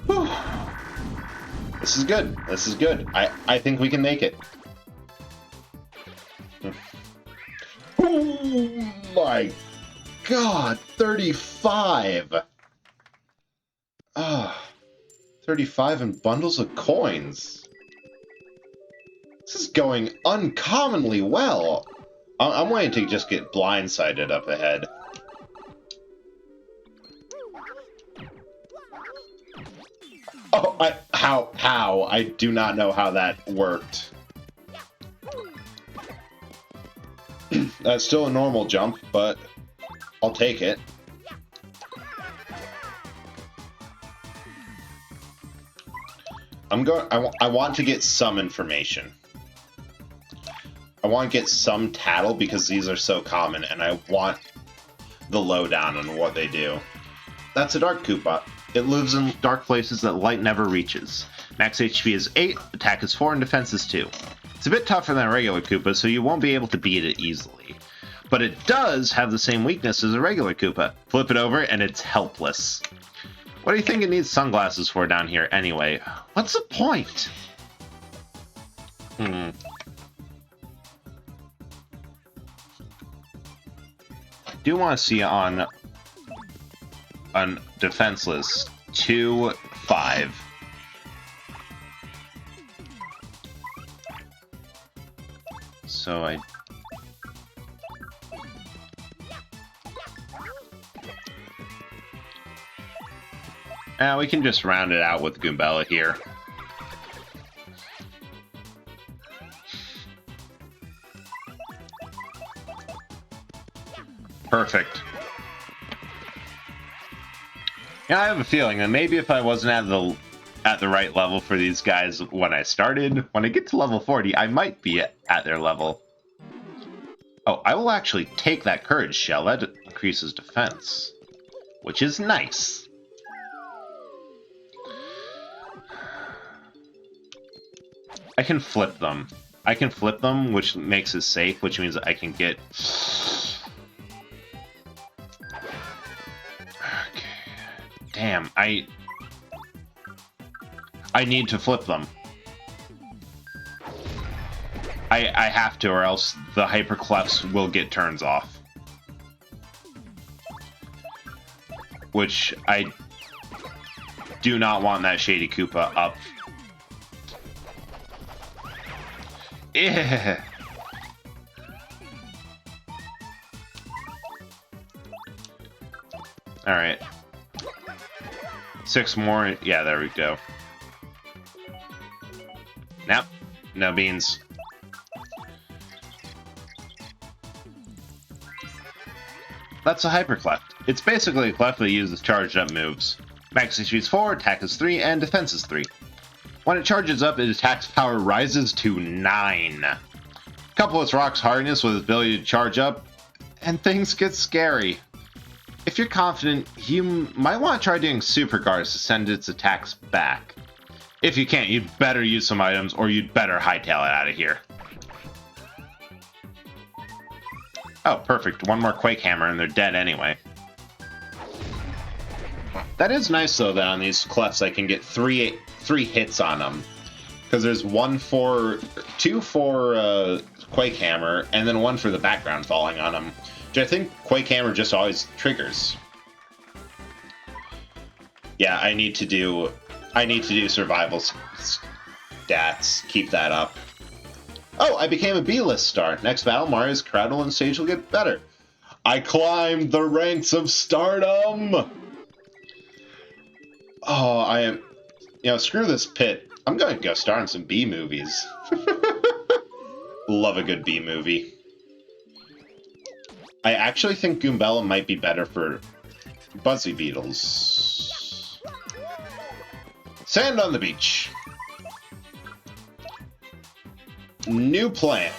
Whew. This is good. This is good. I think we can make it. Oh my god, 35! Ah, 35 in bundles of coins. This is going uncommonly well. I'm waiting to just get blindsided up ahead. Oh, how? I do not know how that worked. That's still a normal jump, but I'll take it. I want to get some information. I want to get some tattle because these are so common, and I want the lowdown on what they do. That's a dark Koopa. It lives in dark places that light never reaches. Max HP is 8, attack is 4, and defense is 2. It's a bit tougher than a regular Koopa, so you won't be able to beat it easily. But it does have the same weakness as a regular Koopa. Flip it over, and it's helpless. What do you think it needs sunglasses for down here anyway? What's the point? I do want to see on defenseless 2, 5. So we can just round it out with Goombella here. Perfect. Yeah, I have a feeling that maybe if I wasn't at the right level for these guys when I started, when I get to level 40, I might be at their level. Oh, I will actually take that courage shell. That increases defense, which is nice. I can flip them. I can flip them, which makes it safe, which means I can get... Okay. Damn, I need to flip them. I have to, or else the hyperclefs will get turns off. Which I do not want that Shady Koopa up. Yeah. Alright. 6 more. Yeah, there we go. Nope. No beans. That's a hyperclef. It's basically a clef that uses charged up moves. Max HP is 4, attack is 3, and defense is 3. When it charges up, its attack power rises to 9. Couple its rock's hardness with its ability to charge up, and things get scary. If you're confident, you might want to try doing super guards to send its attacks back. If you can't, you'd better use some items, or you'd better hightail it out of here. Oh, perfect. One more Quake Hammer and they're dead anyway. That is nice, though, that on these clefs I can get three hits on them. Because there's 2 for Quake Hammer, and then 1 for the background falling on them. Which I think Quake Hammer just always triggers. Yeah, I need to do survival stats. Keep that up. Oh, I became a B-list star. Next battle, Mario's Cradle and stage will get better. I climbed the ranks of stardom! Oh, I am... You know, screw this pit. I'm going to go star in some B-movies. Love a good B-movie. I actually think Goombella might be better for Buzzy Beetles. Sand on the beach. New plan.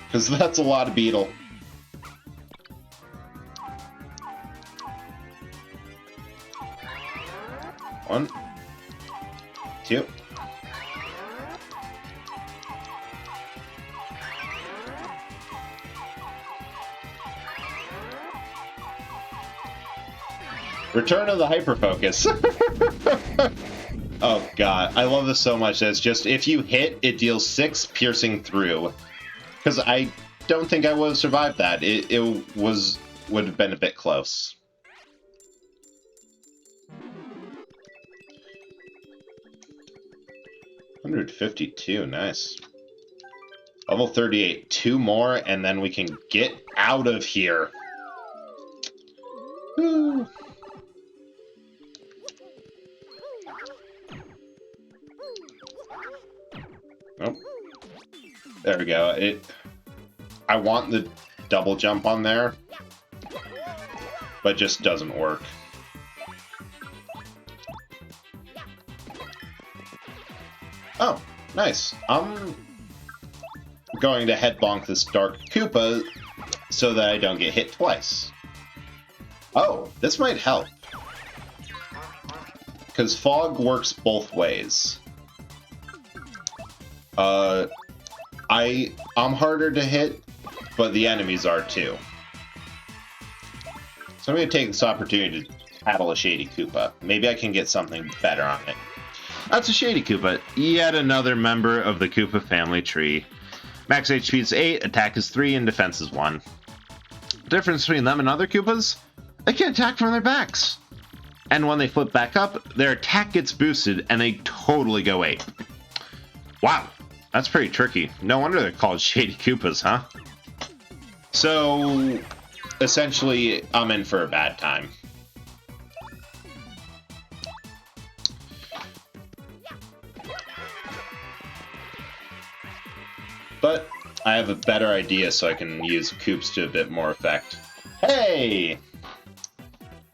Because that's a lot of beetle. One, 2, Return of the hyperfocus. Oh god, I love this so much. That's just, if you hit, it deals 6 piercing through. Because I don't think I would have survived that. It would have been a bit close. $152, nice. Level 38, 2 more, and then we can get out of here. Woo. Oh, there we go. I want the double jump on there, but it just doesn't work. Oh, nice. I'm going to head bonk this Dark Koopa so that I don't get hit twice. Oh, this might help. Because fog works both ways. I'm harder to hit, but the enemies are too. So I'm going to take this opportunity to paddle a Shady Koopa. Maybe I can get something better on it. That's a Shady Koopa, yet another member of the Koopa family tree. Max HP is 8, attack is 3, and defense is 1. The difference between them and other Koopas? They can attack from their backs. And when they flip back up, their attack gets boosted and they totally go 8. Wow, that's pretty tricky. No wonder they're called Shady Koopas, huh? So, essentially, I'm in for a bad time. But I have a better idea so I can use Koops to a bit more effect. Hey!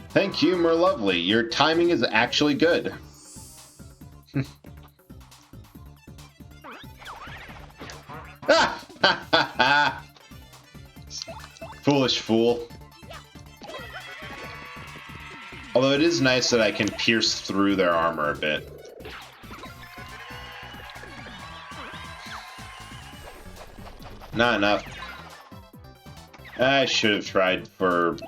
Thank you, Merlovely. Your timing is actually good. Foolish fool. Although it is nice that I can pierce through their armor a bit. Not enough. I should have tried for...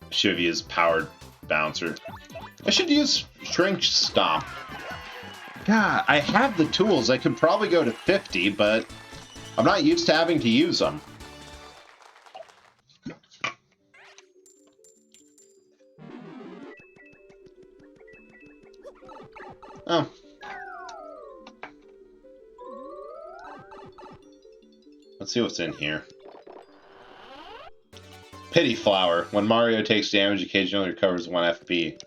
should have used Powered Bouncer. I should use Shrink Stomp. God, I have the tools. I could probably go to 50, but I'm not used to having to use them. Oh. Let's see what's in here. Pity Flower. When Mario takes damage, occasionally recovers 1 FP.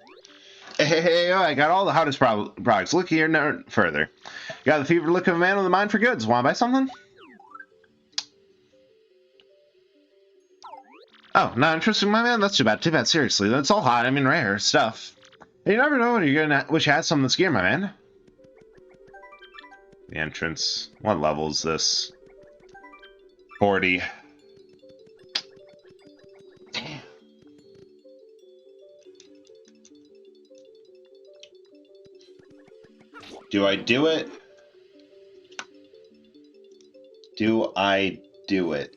Hey, I got all the hottest products. Look here, no further. Got the fever look of a man with a mind for goods. Want to buy something? Oh, not interested, my man? That's too bad. Too bad, seriously. That's all hot. I mean, rare stuff. You never know when you're gonna wish you had some of this gear, my man. The entrance. What level is this? 40. Damn. Do I do it? Do I do it?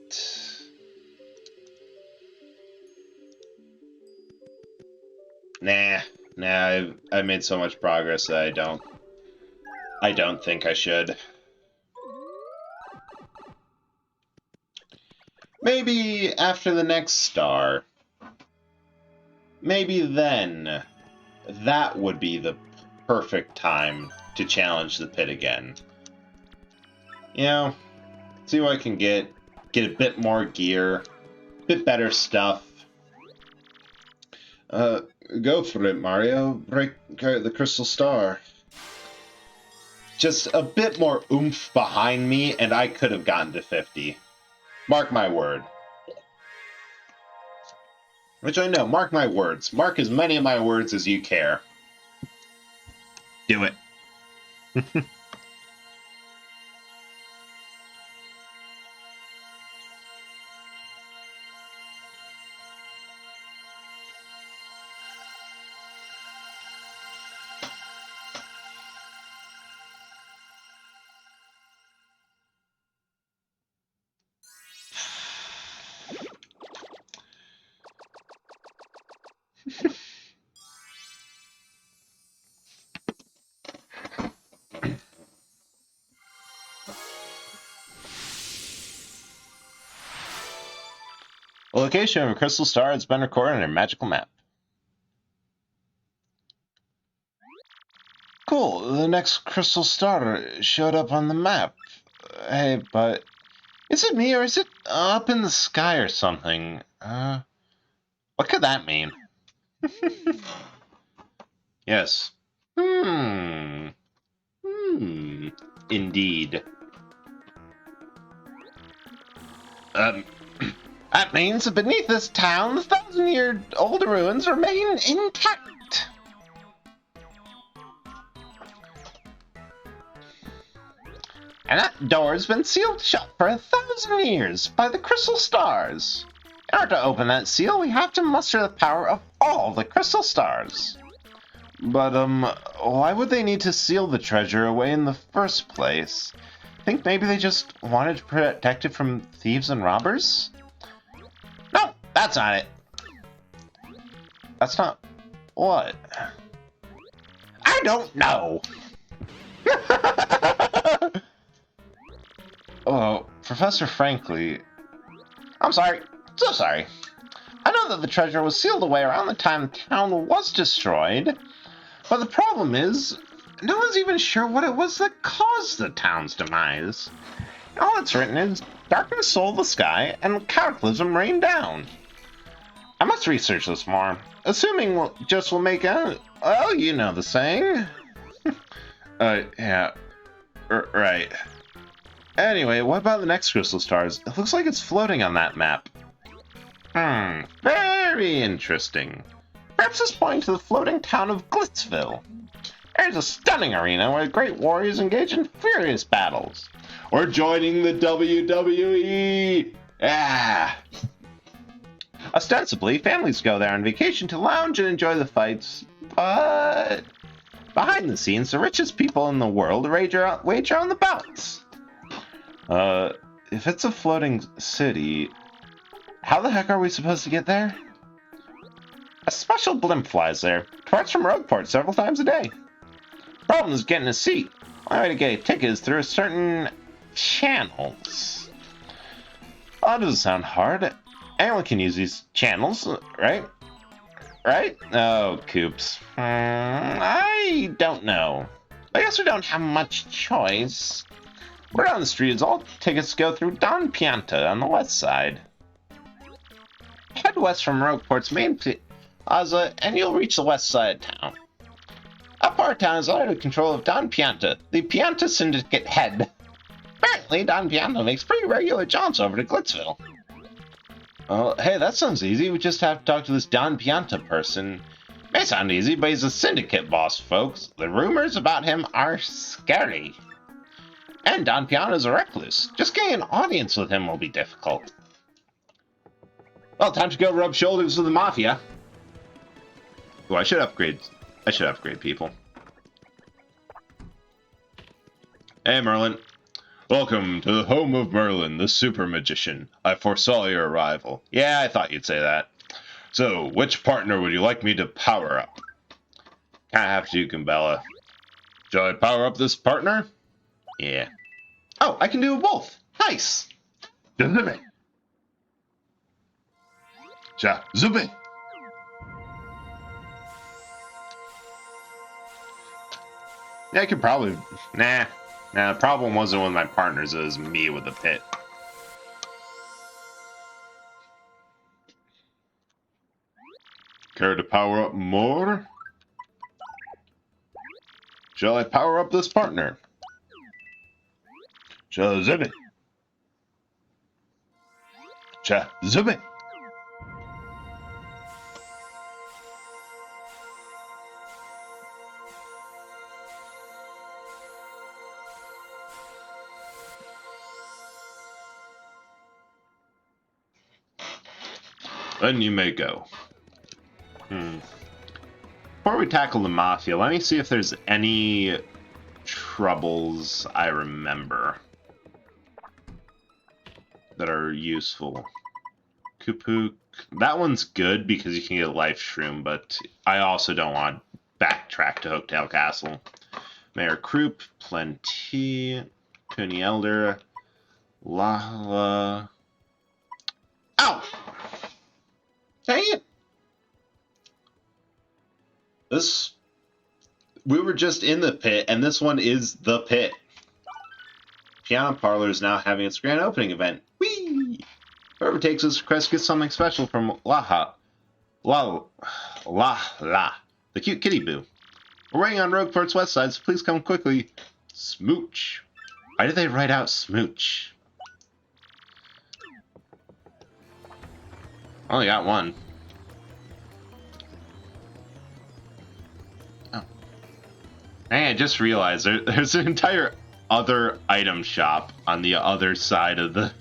Nah, I've made so much progress that I don't think I should. Maybe after the next star. Maybe then. That would be the perfect time to challenge the pit again. You know, see what I can get a bit more gear, a bit better stuff. Go for it, Mario. Break the crystal star. Just a bit more oomph behind me, and I could have gotten to 50. Mark my word. Which I know, mark my words. Mark as many of my words as you care. Do it. The location of a crystal star has been recorded on a magical map. Cool, the next crystal star showed up on the map. Hey, but is it me or is it up in the sky or something? What could that mean? Yes. Indeed. That means that beneath this town, the 1,000-year-old ruins remain intact. And that door has been sealed shut for 1,000 years by the crystal stars. In order to open that seal, we have to muster the power of all the crystal stars. But, why would they need to seal the treasure away in the first place? Think maybe they just wanted to protect it from thieves and robbers? No, that's not it. That's not... what? I don't know! Oh, Professor Frankly... I'm sorry. So sorry. I know that the treasure was sealed away around the time the town was destroyed, but the problem is, no one's even sure what it was that caused the town's demise. All that's written is, darkness sold the sky, and cataclysm rained down. I must research this more, assuming we'll make out... well, you know the saying. Yeah. Right. Anyway, what about the next crystal stars? It looks like it's floating on that map. Very interesting. Perhaps it's pointing to the floating town of Glitzville. There's a stunning arena where great warriors engage in furious battles. Or joining the WWE! Ah! Ostensibly, families go there on vacation to lounge and enjoy the fights, but... behind the scenes, the richest people in the world wager on the bouts. If it's a floating city, how the heck are we supposed to get there? A special blimp flies there. Departs from Rogueport several times a day. Problem is getting a seat. One way to get a ticket is through certain channels. Well, that doesn't sound hard. Anyone can use these channels, right? Right? Oh, Coops. I don't know. I guess we don't have much choice. We're down the street, all tickets go through Don Pianta on the west side. Head west from Rogueport's main plaza, and you'll reach the west side of town. That part of town is under the control of Don Pianta, the Pianta Syndicate head. Apparently, Don Pianta makes pretty regular jaunts over to Glitzville. Well, hey, that sounds easy. We just have to talk to this Don Pianta person. May sound easy, but he's a syndicate boss, folks. The rumors about him are scary. And Don Pianta's a recluse. Just getting an audience with him will be difficult. Well, time to go rub shoulders with the Mafia. Oh, I should upgrade people. Hey, Merlin. Welcome to the home of Merlin, the super magician. I foresaw your arrival. Yeah, I thought you'd say that. So, which partner would you like me to power up? Kinda have to, Gumbella. Shall I power up this partner? Yeah. Oh, I can do both. Nice. Zubi. Ja, Zubi. Yeah, I could probably... Nah, the problem wasn't with my partners, it was me with the pit. Care to power up more? Shall I power up this partner? Shall zip it? Shall zip it? Then you may go. Before we tackle the Mafia, let me see if there's any troubles I remember that are useful. Kupook. That one's good because you can get a life shroom, but I also don't want to backtrack to Hooktail Castle. Mayor Croup, Plenty, Puni Elder, Lala. Ow! This... We were just in the pit, and this one is the pit. Piano Parlor is now having its grand opening event. Whee! Whoever takes this request gets something special from La, the cute kitty boo. We're waiting on Rogueport's west side, so please come quickly. Smooch. Why did they write out Smooch? Only got one. Oh. Hey, I just realized there's an entire other item shop on the other side of the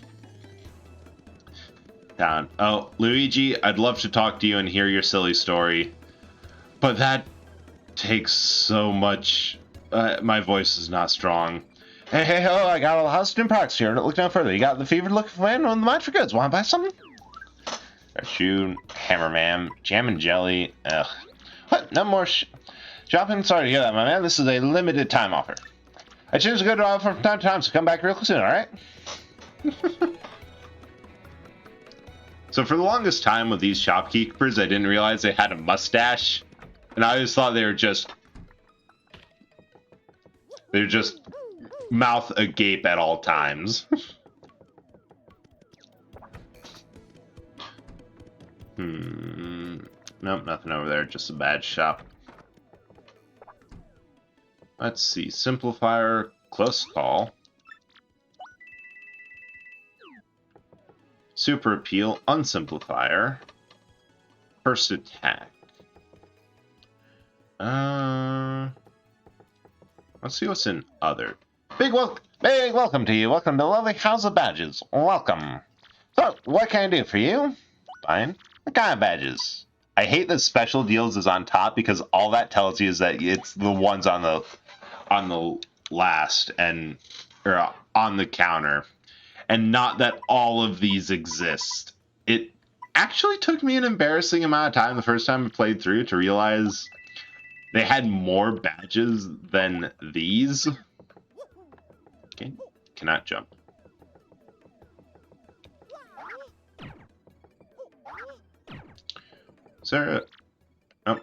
town. Oh, Luigi, I'd love to talk to you and hear your silly story, but that takes so much. My voice is not strong. Hey, ho, I got all the Houston products here. Look down further. You got the fevered looking man on the mind for goods. Want to buy something? A shoe, hammerman, jam and jelly. Ugh. What? No more shopping? Sorry to hear that, my man. This is a limited time offer. I choose to go to offer from time to time, so come back real soon, alright? So for the longest time with these shopkeepers, I didn't realize they had a mustache. And I always thought they were just mouth agape at all times. Nope, nothing over there, just a badge shop. Let's see, simplifier, close call. Super appeal, unsimplifier. First attack. Let's see what's in other. Big welcome to you. Welcome to the lovely House of Badges. Welcome. So, what can I do for you? Fine. What kind of badges? I hate that special deals is on top because all that tells you is that it's the ones on the last and or on the counter, and not that all of these exist. It actually took me an embarrassing amount of time the first time I played through to realize they had more badges than these. Okay, cannot jump. Sir, nope.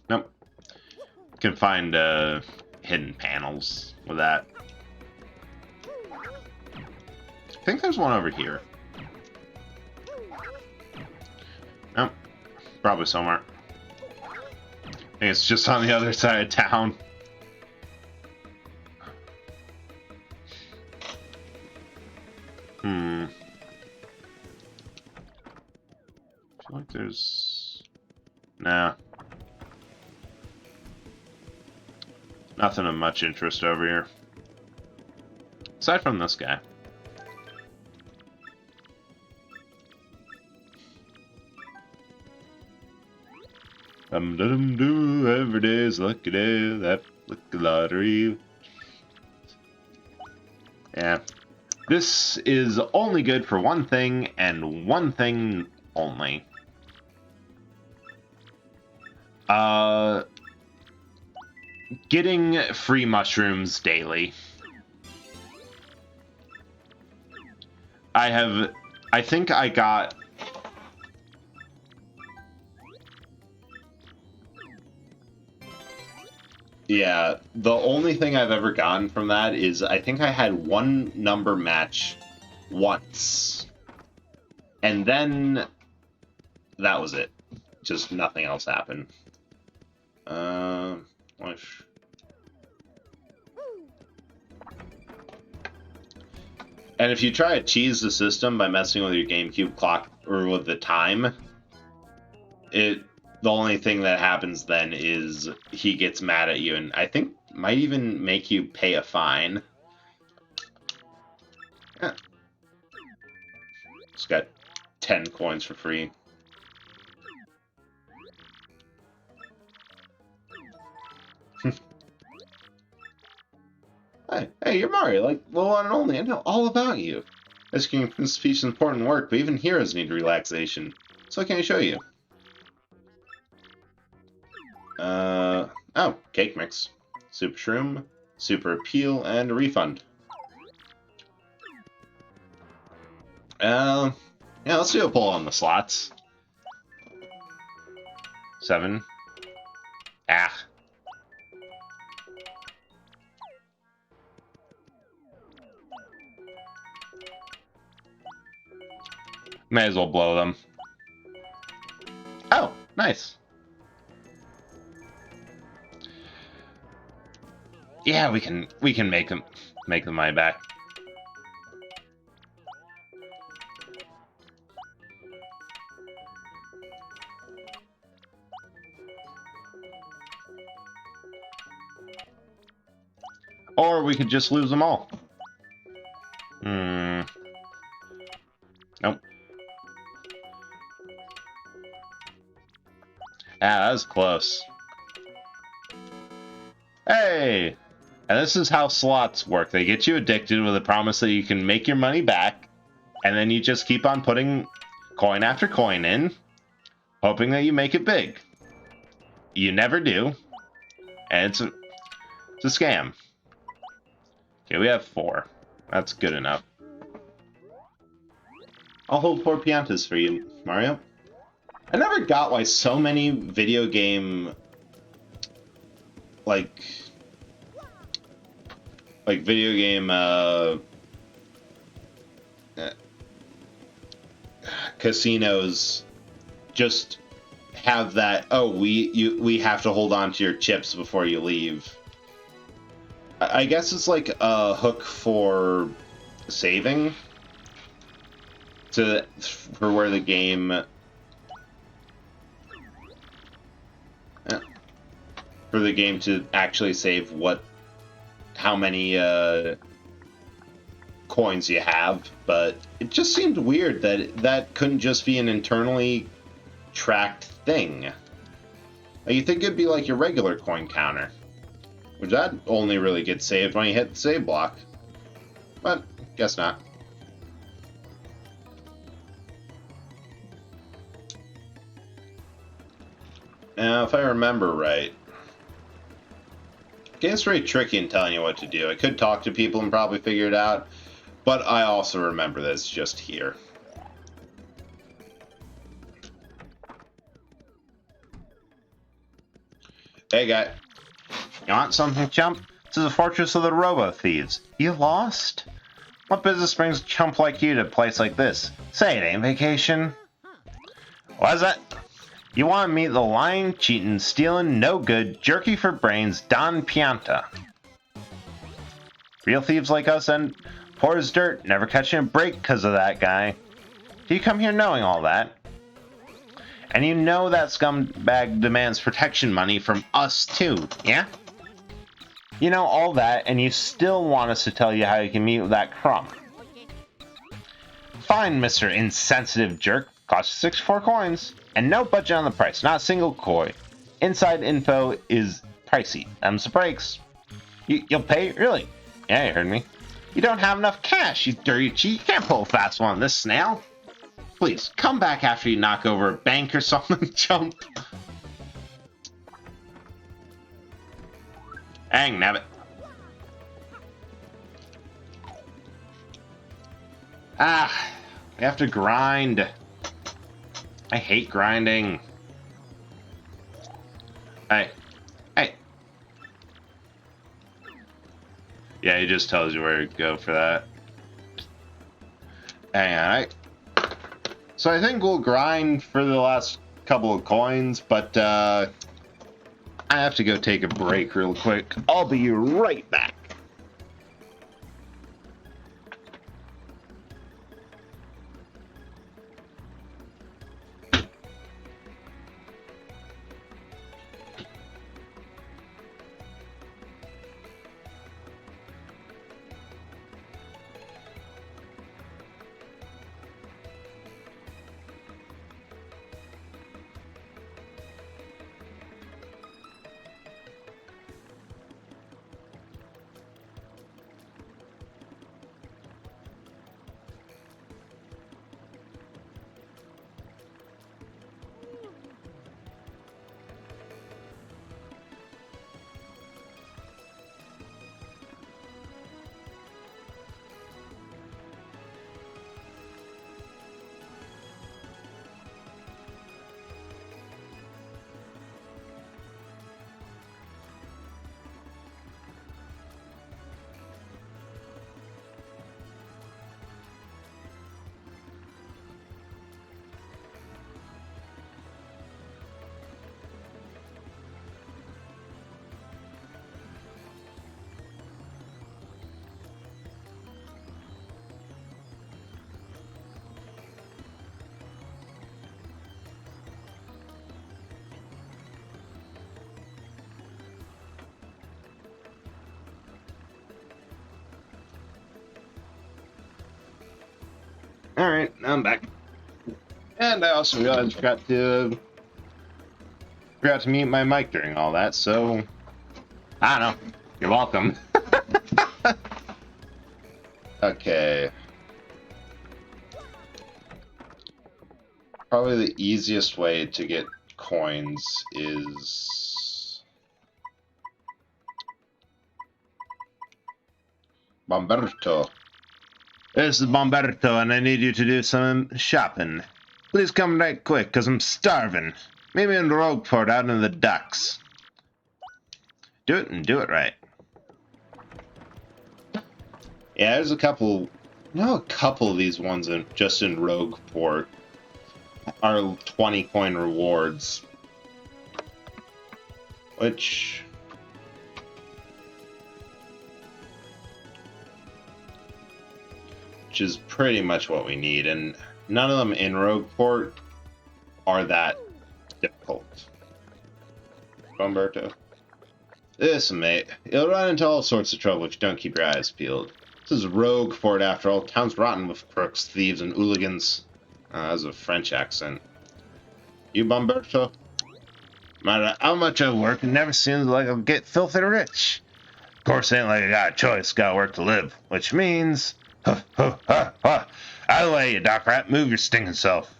Nope. Can find hidden panels with that. I think there's one over here. Nope. Probably somewhere. I think it's just on the other side of town. I feel like there's... Nah. Nothing of much interest over here. Aside from this guy. Dum-dum-doo, every day's a lucky day, that lucky lottery. Yeah. This is only good for one thing, and one thing only. Getting free mushrooms daily. I think I got... Yeah, the only thing I've ever gotten from that is I think I had one number match once. And then that was it. Just nothing else happened. And if you try to cheese the system by messing with your GameCube clock or with the time, the only thing that happens then is he gets mad at you, and I think might even make you pay a fine. Yeah. Just got 10 coins for free. Hey, you're Mario, like the one and only. I know all about you. Executing Prince Peach is important work, but even heroes need relaxation. So what can I show you? Oh, cake mix. Super shroom, super appeal, and a refund. Yeah, let's do a pull on the slots. 7. Ah. May as well blow them. Oh, nice. Yeah, we can make the money back. Or we could just lose them all. Nope. Ah, that was close. Hey! And this is how slots work. They get you addicted with a promise that you can make your money back, and then you just keep on putting coin after coin in, hoping that you make it big. You never do, and it's a scam. Okay, we have 4. That's good enough. I'll hold 4 piantas for you, Mario. I never got why so many video game, video game, casinos just have that, oh, we have to hold on to your chips before you leave. I guess it's like a hook for saving for where the game for the game to actually save how many coins you have, but it just seemed weird that couldn't just be an internally tracked thing. You think it'd be like your regular coin counter, which that only really gets saved when you hit the save block, but guess not. Now, if I remember right, game's very tricky in telling you what to do. I could talk to people and probably figure it out, but I also remember that it's just here. Hey, guy. You want something, chump? This is the fortress of the robo-thieves. You lost? What business brings a chump like you to a place like this? Say it ain't vacation. What is that? You want to meet the lying, cheating, stealing, no good, jerky for brains Don Pianta. Real thieves like us and poor as dirt, never catching a break because of that guy. Do you come here knowing all that? And you know that scumbag demands protection money from us too, yeah? You know all that, and you still want us to tell you how you can meet with that crumb. Fine, Mr. Insensitive Jerk. Costs 64 coins. And no budget on the price, not a single coin. Inside info is pricey. Them's the breaks. You'll pay? Really? Yeah, you heard me. You don't have enough cash, you dirty cheat. You can't pull a fast one on this snail. Please, come back after you knock over a bank or something, chump. Hang, nabbit. Ah, we have to grind. I hate grinding. Hey. Hey. Yeah, he just tells you where to go for that. Hang on. So I think we'll grind for the last couple of coins, but I have to go take a break real quick. I'll be right back. Alright, I'm back. And I also realized I forgot to mute my mic during all that, so I don't know. You're welcome. Okay. Probably the easiest way to get coins is Bomberto. This is Bomberto, and I need you to do some shopping. Please come right quick, because I'm starving. Meet me in Rogueport out in the docks. Do it and do it right. Yeah, there's a couple of these ones just in Rogueport are 20 coin rewards. Which is pretty much what we need, and none of them in Rogueport are that difficult. Bomberto. Listen, mate, you'll run into all sorts of trouble if you don't keep your eyes peeled. This is Rogueport after all. Town's rotten with crooks, thieves, and hooligans. That was a French accent. You, Bomberto? No matter how much I work, it never seems like I'll get filthy rich. Of course, it ain't like I got a choice, gotta work to live. Which means... Out of the way, you dock rat. Move your stinking self.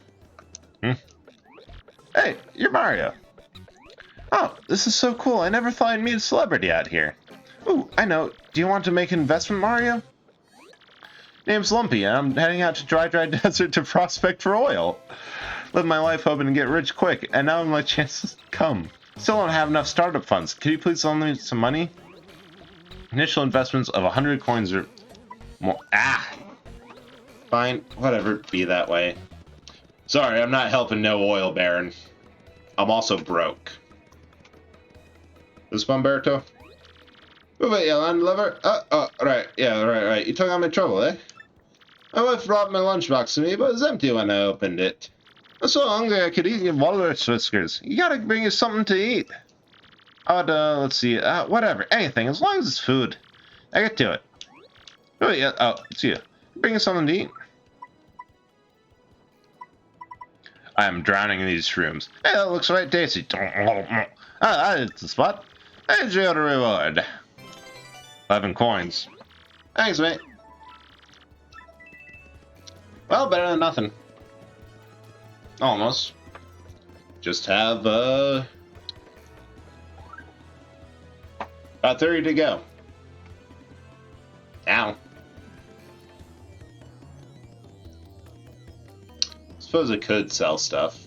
Hey, you're Mario. Oh, this is so cool. I never thought I'd meet a celebrity out here. Ooh, I know. Do you want to make an investment, Mario? Name's Lumpy, and I'm heading out to dry desert to prospect for oil. Live my life hoping to get rich quick, and now my chances come. Still don't have enough startup funds. Could you please loan me some money? Initial investments of 100 coins or more. Fine, whatever, be that way. Sorry, I'm not helping no oil baron. I'm also broke. This Bomberto? Move it, you land lover. Right, yeah, right. You took on my trouble, eh? My wife brought my lunchbox to me, but it was empty when I opened it. I'm so hungry I could eat your walrus whiskers. You gotta bring us something to eat. Let's see, whatever, anything, as long as it's food. I get to it. Oh, yeah, it's you. Bring us something to eat. I am drowning in these shrooms. Hey, that looks right tasty. It's the spot. Here's your reward. 11 coins. Thanks, mate. Well, better than nothing. Almost. Just have, about 30 to go. Ow. Suppose I could sell stuff.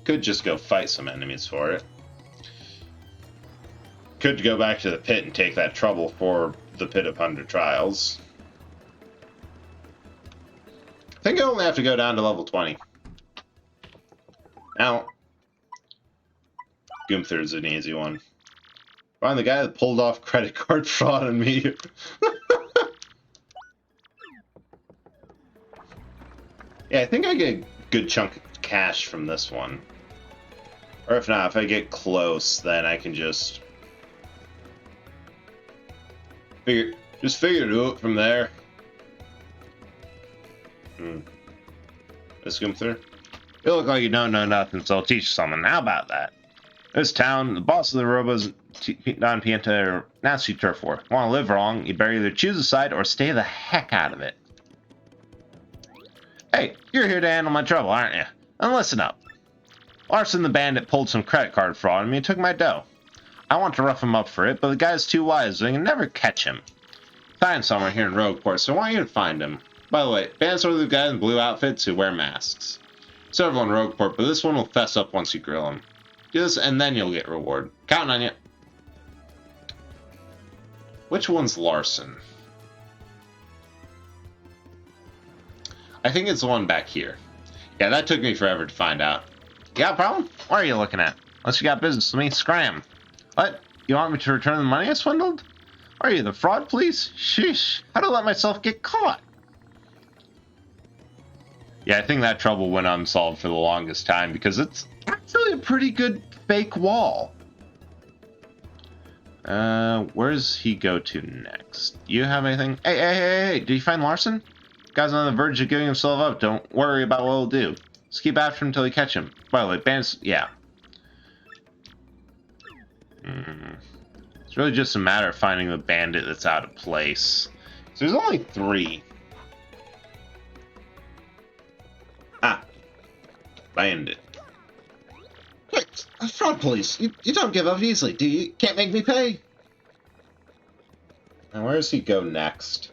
Could just go fight some enemies for it. Could go back to the pit and take that trouble for the Pit of 100 Trials. I think I only have to go down to level 20. Now, Gunther's an easy one. Find the guy that pulled off credit card fraud on me. Yeah, I think I get a good chunk of cash from this one. Or if not, if I get close, then I can just figure it out from there. Let's come through. You look like you don't know nothing, so I'll teach you something. How about that? This town, the boss of the Robos, Don Pienta, are nasty turf war. Want to live wrong, you better either choose a side or stay the heck out of it. Hey, you're here to handle my trouble, aren't you? And listen up. Larson the bandit pulled some credit card fraud on me and took my dough. I want to rough him up for it, but the guy's too wise, so I can never catch him. Find somewhere here in Rogueport, so I want you to find him. By the way, bandits are the guys in blue outfits who wear masks. Several in Rogueport, but this one will fess up once you grill him. Do this, and then you'll get reward. Counting on you. Which one's Larson? I think it's the one back here. Yeah, that took me forever to find out. You got a problem? What are you looking at? Unless you got business with me, scram. What? You want me to return the money I swindled? Are you the fraud police? Sheesh. How'd I let myself get caught? Yeah, I think that trouble went unsolved for the longest time because it's actually a pretty good fake wall. Where does he go to next? You have anything? Hey, did you find Larson? Guy's on the verge of giving himself up. Don't worry about what he'll do. Just keep after him until you catch him. By the way, bandits, yeah. It's really just a matter of finding the bandit that's out of place. So there's only 3. Ah, bandit. Quick, fraud police. You don't give up easily, do you? Can't make me pay. And where does he go next?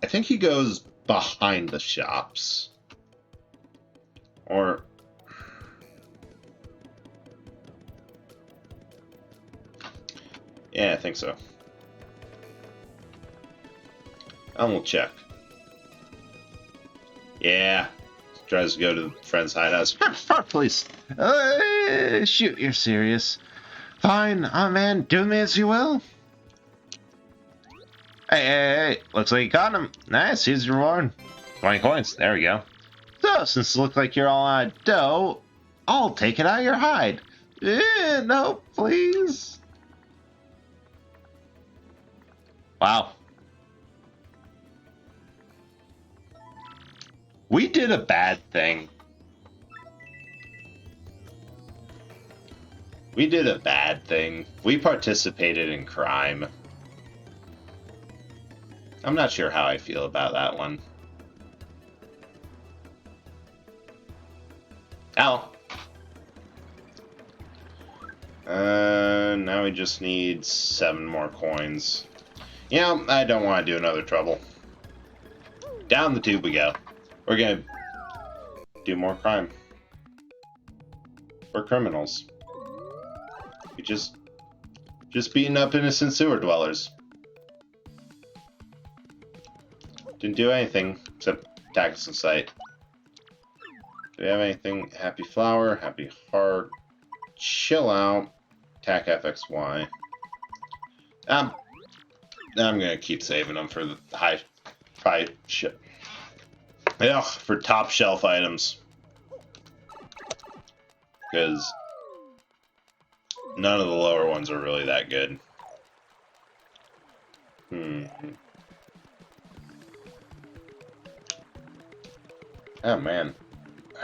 I think he goes behind the shops. Or... yeah, I think so. And we'll check. Yeah. Tries to go to the friend's hideout. Fuck, please. Shoot, you're serious. Fine, man, do me as you will. Hey. Looks like you caught him. Nice, here's your reward. 20 coins. There we go. So, since it looks like you're all out of dough, I'll take it out of your hide. No, please. Wow. We did a bad thing. We did a bad thing. We participated in crime. I'm not sure how I feel about that one. Ow. Now we just need 7 more coins. You know, I don't want to do another trouble. Down the tube we go. We're gonna do more crime. We're criminals. We just beating up innocent sewer dwellers. Didn't do anything except attack us in sight. Do we have anything? Happy flower, happy heart, chill out, attack FXY. I'm gonna keep saving them for the high shit. Yeah, for top shelf items. Because none of the lower ones are really that good. Oh man.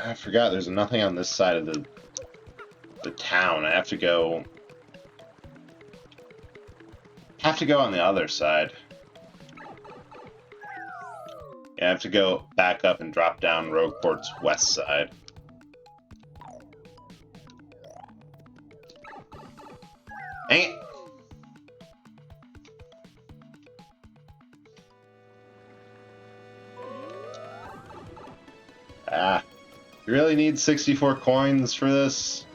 I forgot there's nothing on this side of the town. I have to go on the other side. Yeah, I have to go back up and drop down Rogueport's west side. Dang it! You really need 64 coins for this?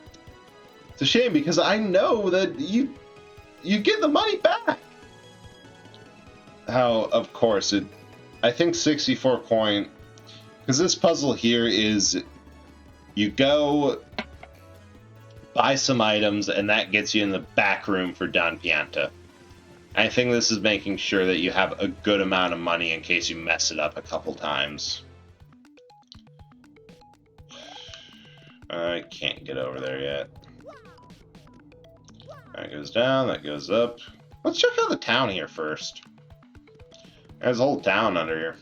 It's a shame because I know that you get the money back. How, of course, I think 64 coin, because this puzzle here is you go buy some items and that gets you in the back room for Don Pianta. I think this is making sure that you have a good amount of money in case you mess it up a couple times. I can't get over there yet. That goes down, that goes up. Let's check out the town here first. There's a whole town under here.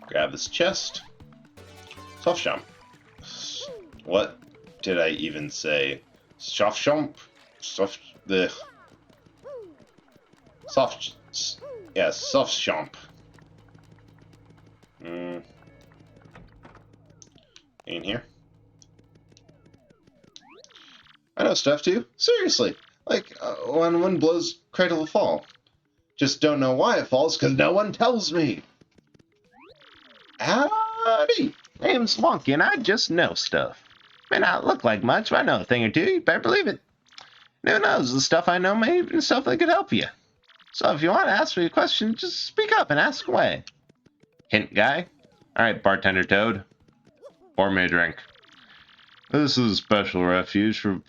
Grab this chest. Soft jump. What did I even say? Soft jump? Soft jump. In here. I know stuff too. Seriously. Like, when wind blows, cradle will fall. Just don't know why it falls, because no one tells me. Howdy. Name's Wonky, and I just know stuff. May not look like much, but I know a thing or two. You better believe it. And who knows, the stuff I know may be stuff that could help you. So if you want to ask me a question, just speak up and ask away. Hint guy? Alright, bartender Toad. Pour me a drink. This is a special refuge for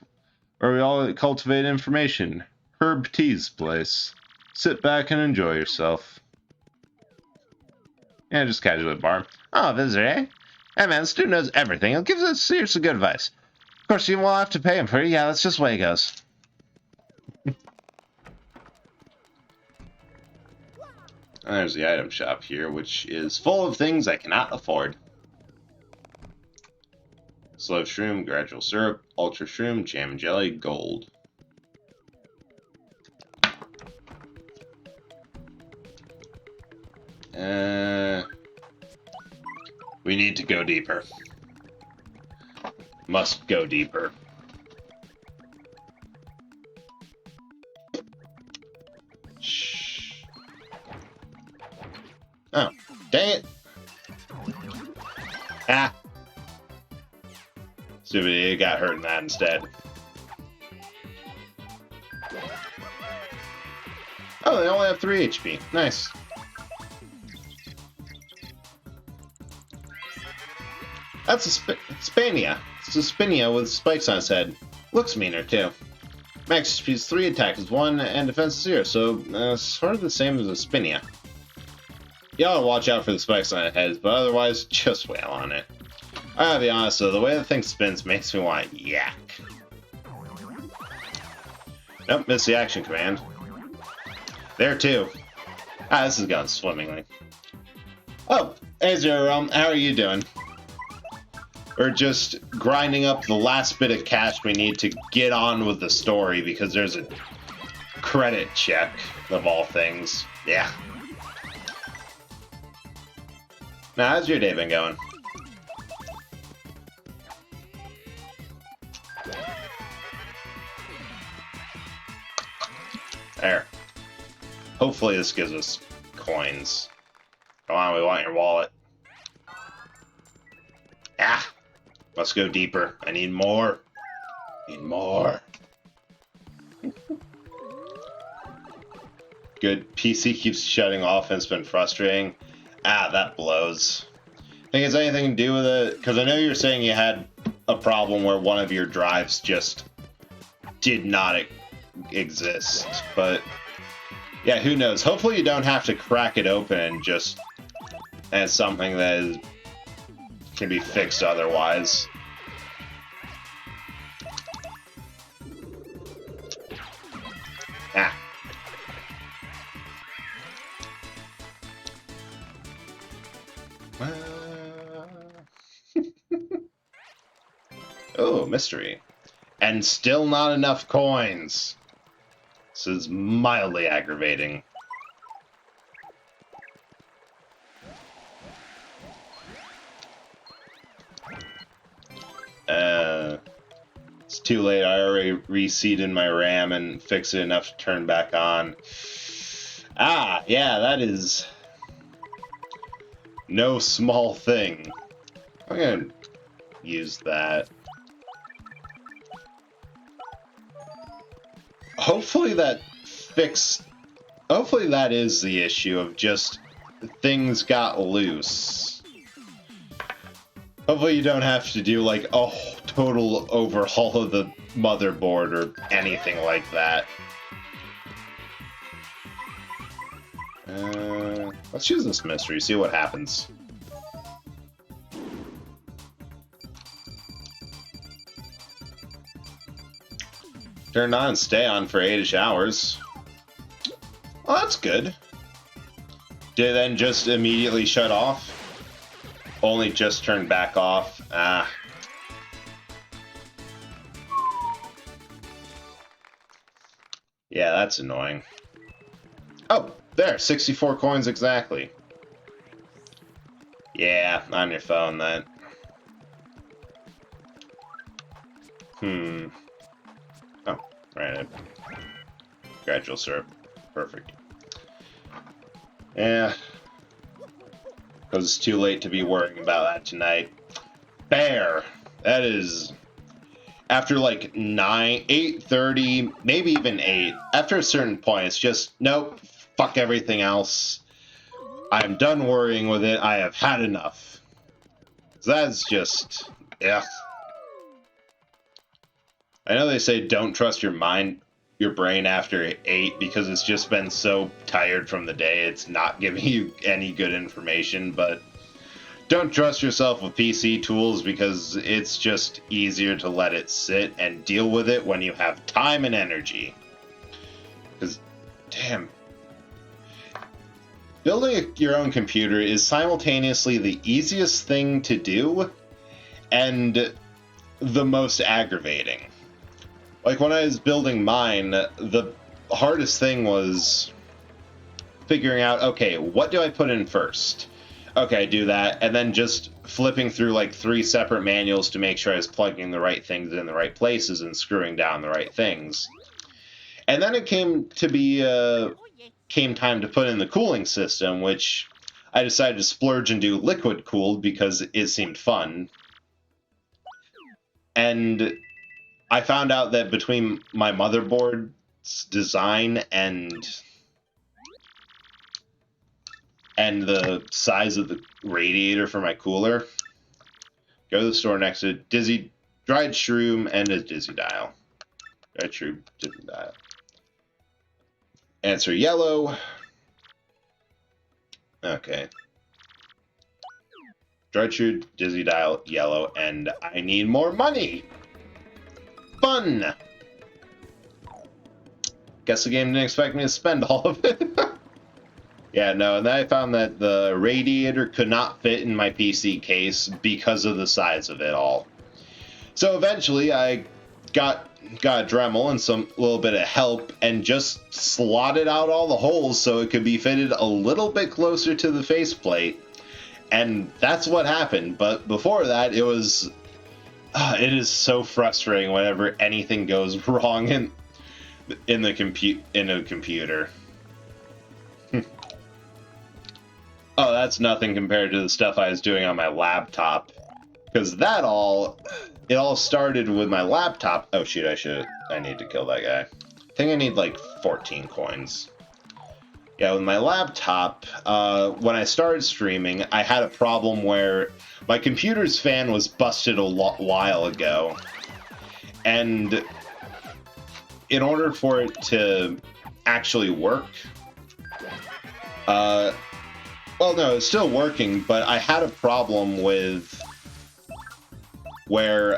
where we all cultivate information. Herb T's place. Sit back and enjoy yourself. Yeah, just casually bar. Oh, visitor, eh? Hey man, the student knows everything. He'll give us seriously good advice. Of course, you won't have to pay him for it. Yeah, that's just the way it goes. There's the item shop here, which is full of things I cannot afford. Slow shroom, gradual syrup, ultra shroom, jam and jelly, gold. We need to go deeper. Must go deeper. Shh. Oh, dang it. Ah. Stupid idiot got hurt in that instead. Oh, they only have 3 HP. Nice. That's a Spania. It's a Spinia with spikes on its head. Looks meaner, too. Max HP is 3, attack is 1, and defense is 0, so sort of the same as a Spinia. You ought to watch out for the spikes on its head, but otherwise, just wail on it. I gotta be honest though, the way the thing spins makes me want to yak. Nope, missed the action command. There too. Ah, this is going swimmingly. Oh, hey Zero, how are you doing? We're just grinding up the last bit of cash we need to get on with the story because there's a credit check of all things. Yeah. Now, how's your day been going? There. Hopefully this gives us coins. Come on, we want your wallet. Ah! Let's go deeper. I need more. Need more. Good. PC keeps shutting off and it's been frustrating. Ah, that blows. Think it's anything to do with it? Because I know you're saying you had a problem where one of your drives just did not exist, but yeah, who knows? Hopefully you don't have to crack it open and just as something that can be fixed otherwise. Ah. Oh, mystery. And still not enough coins. This is mildly aggravating. It's too late. I already reseated my RAM and fixed it enough to turn back on. Ah, yeah, that is no small thing. I'm gonna use that. Hopefully that is the issue of just things got loose. Hopefully you don't have to do like a total overhaul of the motherboard or anything like that. Let's use this mystery, see what happens. Turn on and stay on for 8-ish hours. Well, that's good. Did it then just immediately shut off? Only just turned back off. Ah. Yeah, that's annoying. Oh, there, 64 coins exactly. Yeah, on your phone then. Oh, right. Gradual syrup. Perfect. Yeah. Because it's too late to be worrying about that tonight. Bear! That is... After like 8:30, maybe even 8, after a certain point, it's just, nope, fuck everything else. I'm done worrying with it. I have had enough. That's just... yeah. I know they say don't trust your brain after 8 because it's just been so tired from the day it's not giving you any good information, but don't trust yourself with PC tools because it's just easier to let it sit and deal with it when you have time and energy. Because, damn, building your own computer is simultaneously the easiest thing to do and the most aggravating. Like, when I was building mine, the hardest thing was figuring out, okay, what do I put in first? Okay, I do that, and then just flipping through like 3 separate manuals to make sure I was plugging the right things in the right places and screwing down the right things. And then it came time to put in the cooling system, which I decided to splurge and do liquid cooled because it seemed fun. And I found out that between my motherboard's design and the size of the radiator for my cooler, go to the store next to dried shroom and a dizzy dial. Dried shroom, dizzy dial. Answer yellow. Okay. Dried shroom, dizzy dial, yellow, and I need more money. Fun. Guess the game didn't expect me to spend all of it. Yeah, no, and then I found that the radiator could not fit in my PC case because of the size of it all. So eventually I got a Dremel and some little bit of help and just slotted out all the holes so it could be fitted a little bit closer to the faceplate. And that's what happened. But before that, it was... it is so frustrating whenever anything goes wrong in a computer. Oh, that's nothing compared to the stuff I was doing on my laptop. Because it all started with my laptop. Oh shoot, I need to kill that guy. I think I need like 14 coins. Yeah, with my laptop, when I started streaming, I had a problem where my computer's fan was busted a while ago. And in order for it to actually work, well, no, it's still working, but I had a problem with where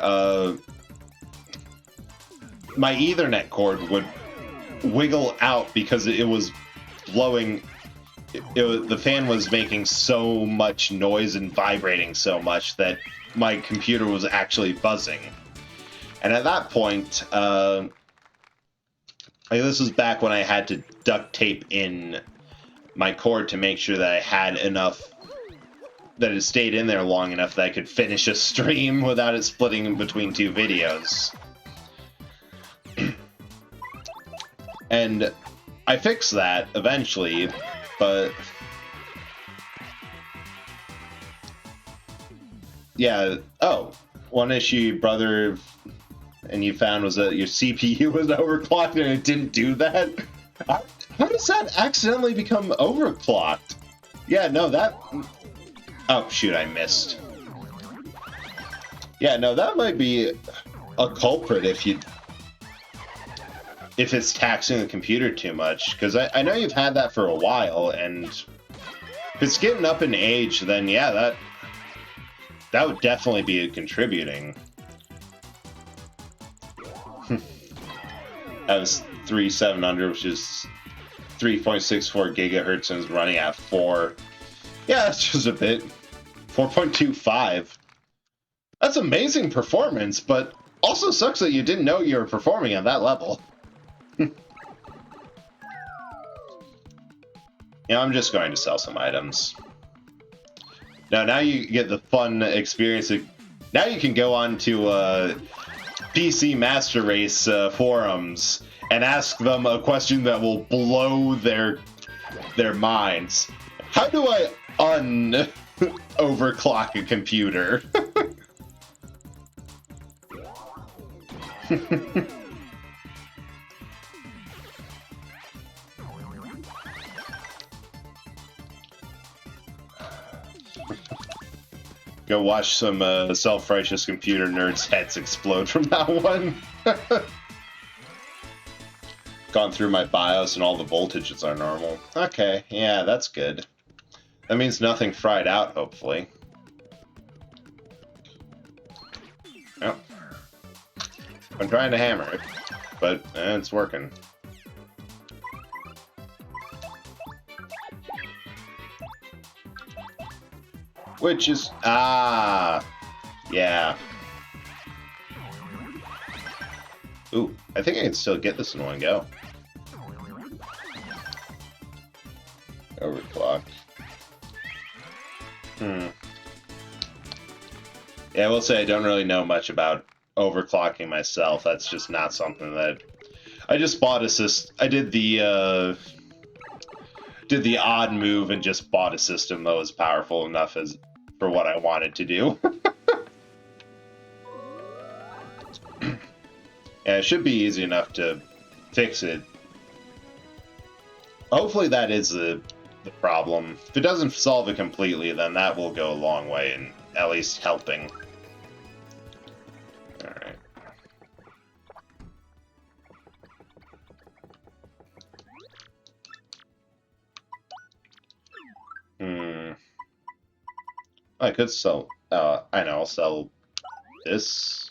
my Ethernet cord would wiggle out because it was blowing. The fan was making so much noise and vibrating so much that my computer was actually buzzing. And at that point, this was back when I had to duct tape in my cord to make sure that I had enough, that it stayed in there long enough that I could finish a stream without it splitting in between 2 videos. And I fixed that eventually, but yeah, one issue, brother, and you found was that your CPU was overclocked and it didn't do that? How does that accidentally become overclocked? Yeah, no, that... Oh, shoot, I missed. Yeah, no, that might be a culprit if it's taxing the computer too much. Because I know you've had that for a while, and if it's getting up in age, then yeah, that would definitely be contributing. That was 3700, which is 3.64 gigahertz and is running at 4. Yeah, that's just a bit. 4.25. That's amazing performance, but also sucks that you didn't know you were performing at that level. I'm just going to sell some items. Now you get the fun experience. Now you can go on to PC Master Race forums and ask them a question that will blow their minds. How do I overclock a computer? Go watch some self-righteous computer nerds' heads explode from that one. Gone through my BIOS and all the voltages are normal. Okay, yeah, that's good. That means nothing fried out, hopefully. I'm trying to hammer it, but it's working. Which is... yeah. Ooh, I think I can still get this in one go. Overclock. Yeah, I will say I don't really know much about overclocking myself. That's just not something that... I just bought a system. I did the odd move and just bought a system that was powerful enough as for what I wanted to do. Yeah, it should be easy enough to fix it. Hopefully that is the problem. If it doesn't solve it completely, then that will go a long way in at least helping. Alright. I could sell... I know, I'll sell this.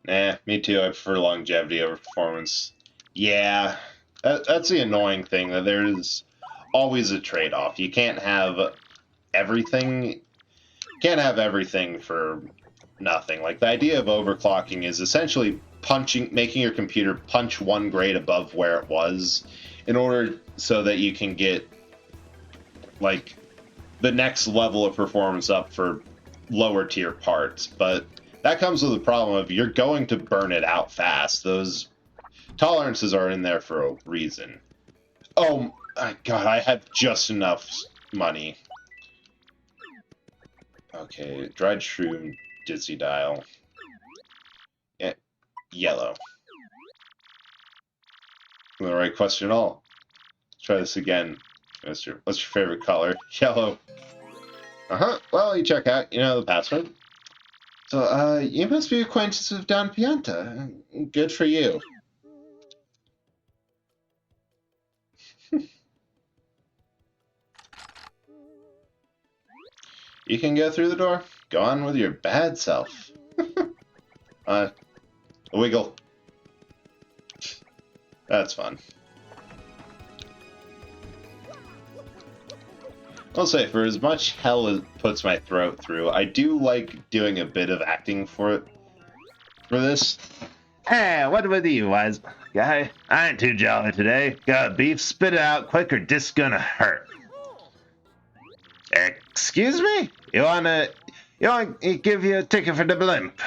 Nah, me too. I prefer longevity over performance. Yeah, that's the annoying thing, that there's always a trade-off. You can't have everything... Can't have everything for nothing. Like, the idea of overclocking is essentially making your computer punch one grade above where it was in order so that you can get, like, the next level of performance up for lower tier parts. But that comes with the problem of you're going to burn it out fast. Those tolerances are in there for a reason. Oh, my God, I have just enough money. Okay, dried shroom, dizzy dial. Yeah, yellow. The right question at all. Let's try this again. What's your favorite color? Yellow. Well, you check out, you know the password. So, you must be acquainted with Don Pianta. Good for you. You can go through the door. Go on with your bad self. A wiggle. That's fun. I'll say, for as much hell it puts my throat through, I do like doing a bit of acting for this. Hey, what with you, wise guy? I ain't too jolly today. Got beef? Spit it out quick or this gonna hurt. Excuse me? You want to give you a ticket for the blimp?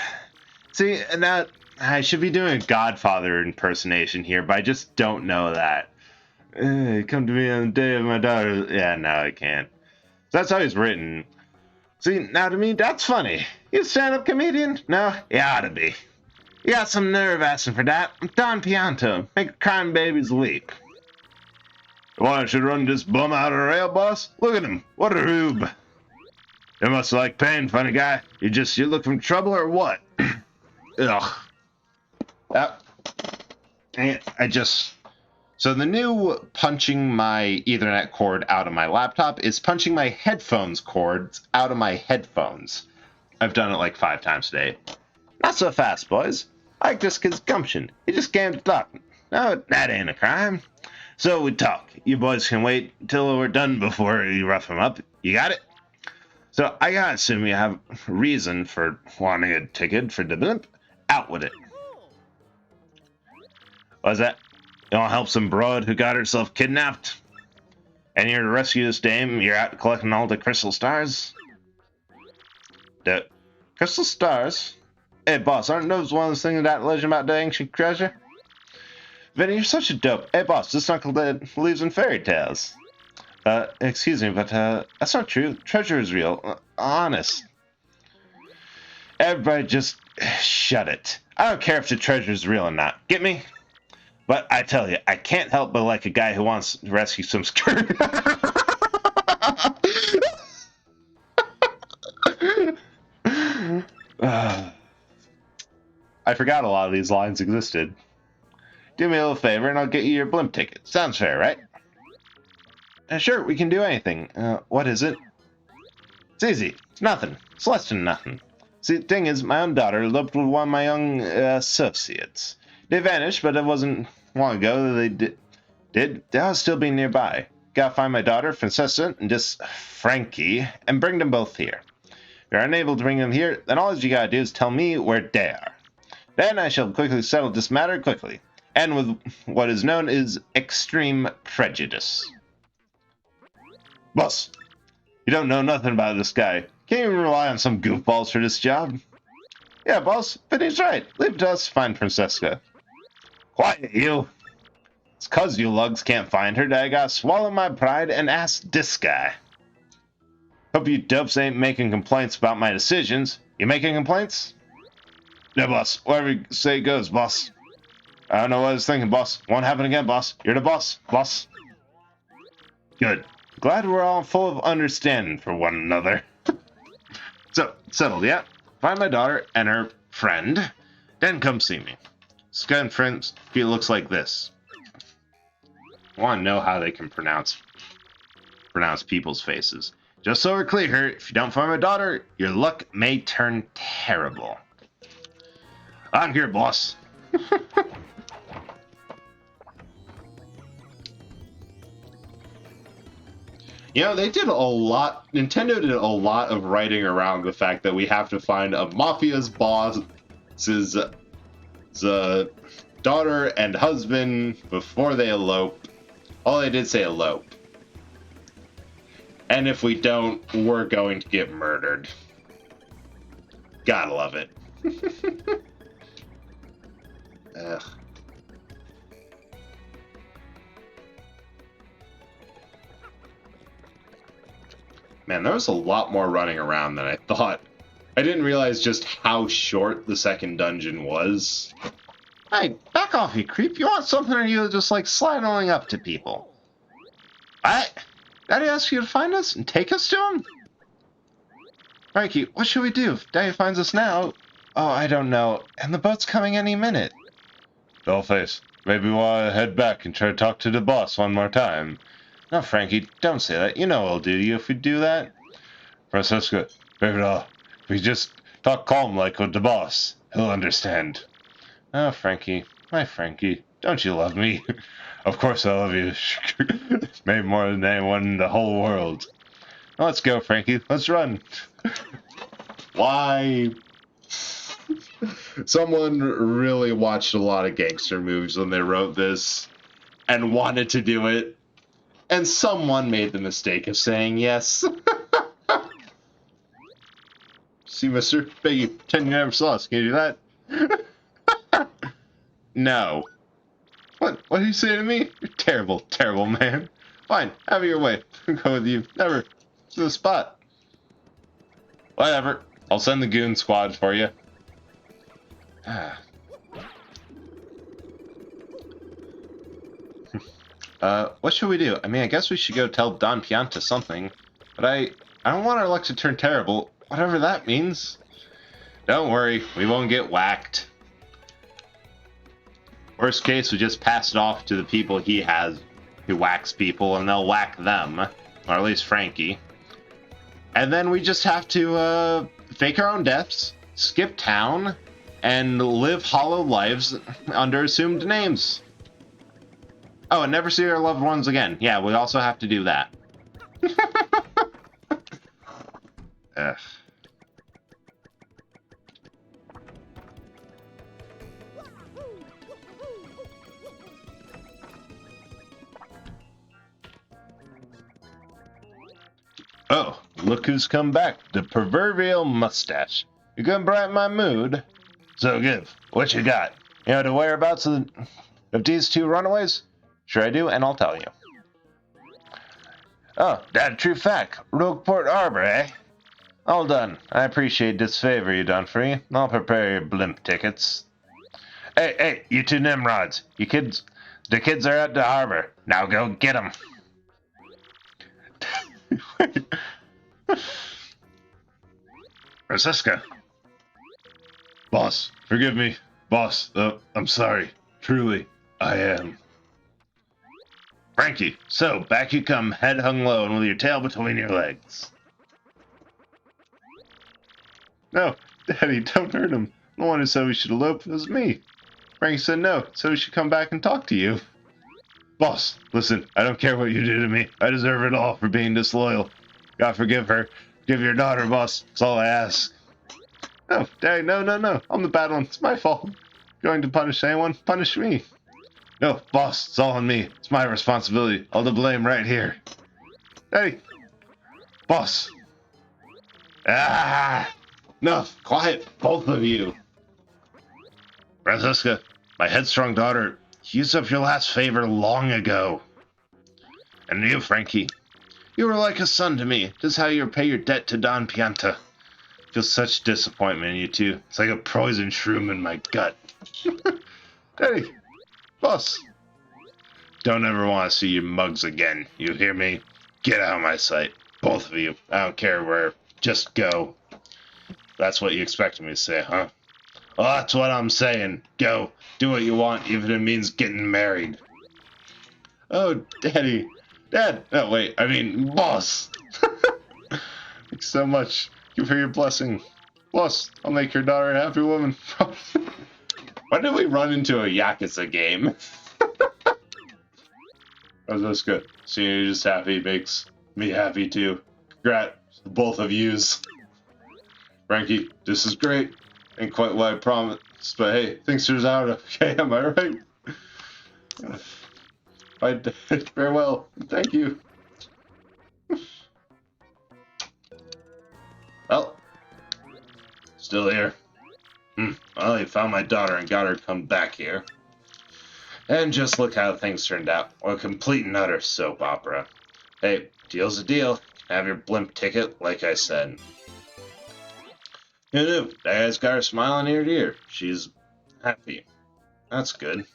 See, now I should be doing a Godfather impersonation here, but I just don't know that. Come to me on the day of my daughter. Yeah, no, I can't. That's how it's written. See, now to me, that's funny. You a stand-up comedian? No? You ought to be. You got some nerve asking for that. I'm Don Pianta. Make crying babies weep. Why, I should run this bum out of the rail, boss? Look at him. What a rube. You must like pain, funny guy. You looking for trouble or what? Ugh. So the new punching my Ethernet cord out of my laptop is punching my headphones cords out of my headphones. I've done it like 5 times today. Not so fast, boys. I like this kid's gumption. He just came to talk. No, that ain't a crime. So we talk. You boys can wait until we're done before you rough him up. You got it? So I gotta assume you have a reason for wanting a ticket for the blimp. Out with it. What's that? You want to help some broad who got herself kidnapped? And you're to rescue this dame, you're out collecting all the crystal stars? The crystal stars? Hey, boss, aren't those one of those things in that legend about the ancient treasure? Vinny, you're such a dope. Hey, boss, this uncle that believes in fairy tales. Excuse me, but, that's not true. Treasure is real. Honest. Everybody just shut it. I don't care if the treasure is real or not. Get me? But I tell you, I can't help but like a guy who wants to rescue some skirt. I forgot a lot of these lines existed. Do me a little favor and I'll get you your blimp ticket. Sounds fair, right? Sure, we can do anything. What is it? It's easy. It's nothing. It's less than nothing. See, the thing is, my own daughter eloped with one of my young associates. They vanished, but it wasn't long ago that they'll still be nearby. Gotta find my daughter, Francesca, and this Frankie, and bring them both here. If you're unable to bring them here, then all you gotta do is tell me where they are. Then I shall quickly settle this matter quickly, and with what is known as extreme prejudice. Boss, you don't know nothing about this guy. Can't even rely on some goofballs for this job. Yeah, boss, but he's right. Leave it to us to find Francesca. Quiet, you. It's 'cause you lugs can't find her that I gotta swallow my pride and ask this guy. Hope you dopes ain't making complaints about my decisions. You making complaints? No, boss. Whatever you say goes, boss. I don't know what I was thinking, boss. Won't happen again, boss. You're the boss, boss. Good. Glad we're all full of understanding for one another. So, settled, yeah? Find my daughter and her friend, then come see me. Sky and friends, it looks like this. I want to know how they can pronounce people's faces. Just so we're clear here, if you don't find my daughter, your luck may turn terrible. I'm here, boss. You know, they did a lot. Nintendo did a lot of writing around the fact that we have to find a Mafia's boss's daughter and husband before they elope. Oh, they did say elope. And if we don't, we're going to get murdered. Gotta love it. Ugh. Man, there was a lot more running around than I thought. I didn't realize just how short the second dungeon was. Hey, back off, you creep. You want something, or you just like sliding up to people? Daddy asked you to find us and take us to him? Frankie, what should we do if Daddy finds us now? Oh, I don't know. And the boat's coming any minute. Dollface, maybe we want to head back and try to talk to the boss one more time. No, Frankie, don't say that. You know what I'll do to you if we do that. Francesca, baby doll, if we just talk calm like with the boss, he'll understand. Oh, Frankie, my Frankie, don't you love me? Of course I love you. Maybe more than anyone in the whole world. Let's go, Frankie. Let's run. Why? Someone really watched a lot of gangster movies when they wrote this and wanted to do it. And someone made the mistake of saying yes. See, mister? Peggy, pretend you never saw us. Can you do that? No. What did you say to me? You're terrible, terrible man. Fine, have it your way. I'll go with you. Never. To the spot. Whatever. I'll send the goon squad for you. What should we do? I mean, I guess we should go tell Don Pianta something. But I don't want our luck to turn terrible, whatever that means. Don't worry, we won't get whacked. Worst case, we just pass it off to the people he has who whacks people, and they'll whack them. Or at least Frankie. And then we just have to fake our own deaths, skip town, and live hollow lives under assumed names. Oh, and never see our loved ones again. Yeah, we also have to do that. Ugh. Oh, look who's come back, the proverbial mustache. You gonna brighten my mood? So give, what you got? You know the whereabouts of these two runaways? Sure I do, and I'll tell you. Oh, that a true fact. Rogueport Harbor, eh? All done. I appreciate this favor you done for me. I'll prepare your blimp tickets. Hey, you two Nimrods. The kids are at the harbor. Now go get them. Francesca. Boss, forgive me. Boss, I'm sorry. Truly, I am. Frankie, so back you come, head hung low and with your tail between your legs. No, Daddy, don't hurt him. The one who said we should elope was me. Frankie said no, so we should come back and talk to you. Boss, listen, I don't care what you do to me. I deserve it all for being disloyal. God forgive her. Forgive your daughter, boss. That's all I ask. No, Daddy, no, no, no. I'm the bad one. It's my fault. Going to punish anyone? Punish me. No, boss, it's all on me. It's my responsibility. All the blame right here. Daddy. Boss. Ah! No, quiet, both of you. Francisca, my headstrong daughter, you used up your last favor long ago. And you, Frankie, you were like a son to me. Just how you repay your debt to Don Pianta. Feel such disappointment in you two. It's like a poison shroom in my gut. Daddy, boss. Don't ever want to see you mugs again. You hear me? Get out of my sight. Both of you. I don't care where. Just go. That's what you expected me to say, huh? Well, that's what I'm saying. Go. Do what you want, even if it means getting married. Oh, Daddy. Dad. No, wait. I mean, boss. Thanks so much. Thank you for your blessing. Boss, I'll make your daughter a happy woman. Why did we run into a Yakuza game? Oh, that's good. Seeing you just happy makes me happy too. Congrats, both of yous. Frankie, this is great. Ain't quite what I promised, but hey, things turns out okay, am I right? I did very well. Thank you. Well, still here. Well, you found my daughter and got her to come back here. And just look how things turned out. What a complete and utter soap opera. Hey, deal's a deal. Have your blimp ticket, like I said. Who knew? That guy's got her smiling ear to ear. She's happy. That's good.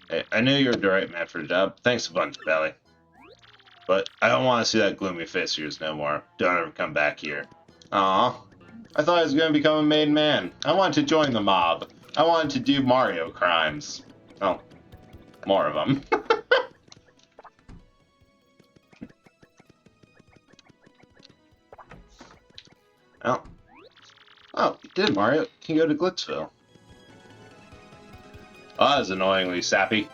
Hey, I knew you were the right man for the job. Thanks a bunch, Belly. But I don't want to see that gloomy face of yours no more. Don't ever come back here. Aw. I thought I was going to become a made man. I wanted to join the mob. I wanted to do Mario crimes. Oh, more of them. Oh, you did, Mario. You can go to Glitzville. Oh, that was annoyingly sappy.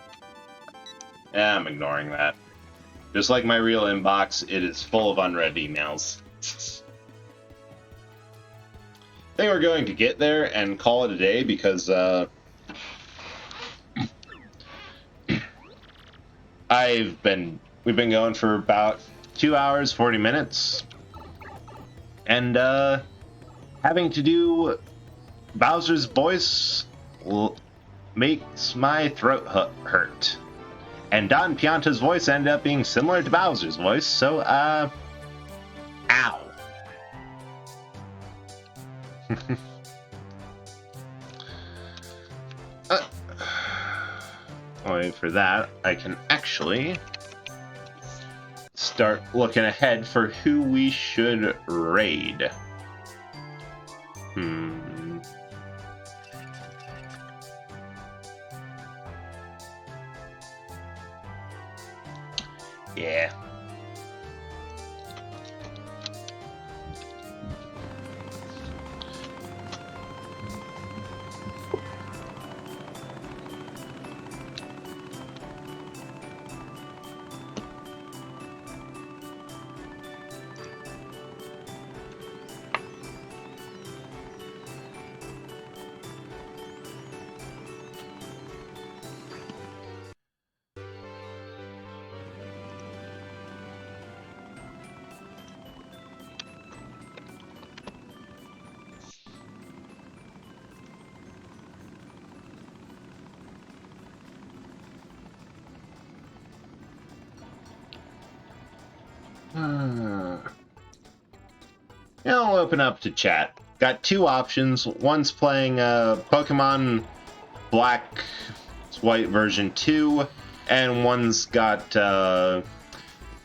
Yeah, I'm ignoring that. Just like my real inbox, it is full of unread emails. I think we're going to get there and call it a day because we've been going for about 2 hours, 40 minutes. And having to do Bowser's voice makes my throat hurt. And Don Pianta's voice ended up being similar to Bowser's voice, so, ow. Wait for that. I can actually start looking ahead for who we should raid. Yeah. Now I'll open up to chat. Got two options. One's playing Pokemon Black White version 2, and one's got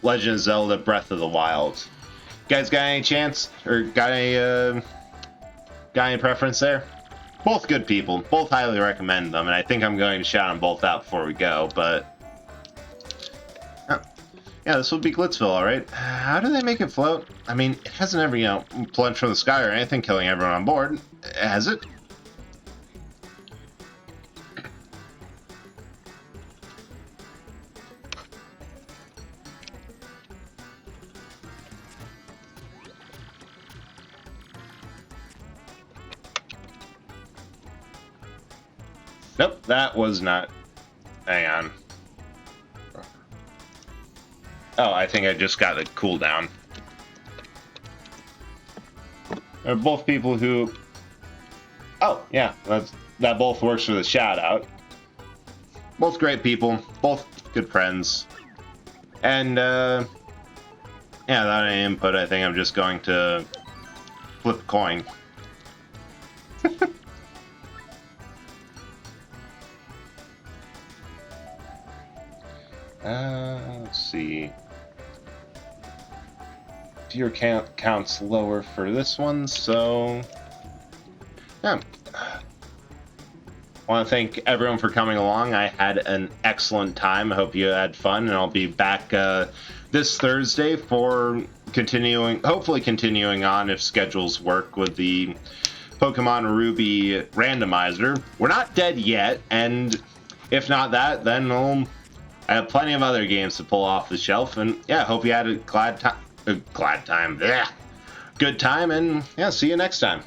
Legend of Zelda Breath of the Wild. You guys got any chance? Or got any preference there? Both good people. Both highly recommend them, and I think I'm going to shout them both out before we go, but... Yeah, this would be Glitzville, alright. How do they make it float? I mean, it hasn't ever, plunged from the sky or anything, killing everyone on board. Has it? Nope, that was not. Hang on. Oh, I think I just got a cooldown. They're both people who. Oh, yeah, that both works for the shout out. Both great people, both good friends. And, yeah, without any input, I think I'm just going to flip a coin. Let's see. Your count counts lower for this one, so yeah. Want to thank everyone for coming along. I had an excellent time. I hope you had fun, and I'll be back this Thursday for hopefully continuing on if schedules work with the Pokemon Ruby randomizer. We're not dead yet, and if not that, then I have plenty of other games to pull off the shelf. And yeah, hope you had a good time, and yeah, see you next time.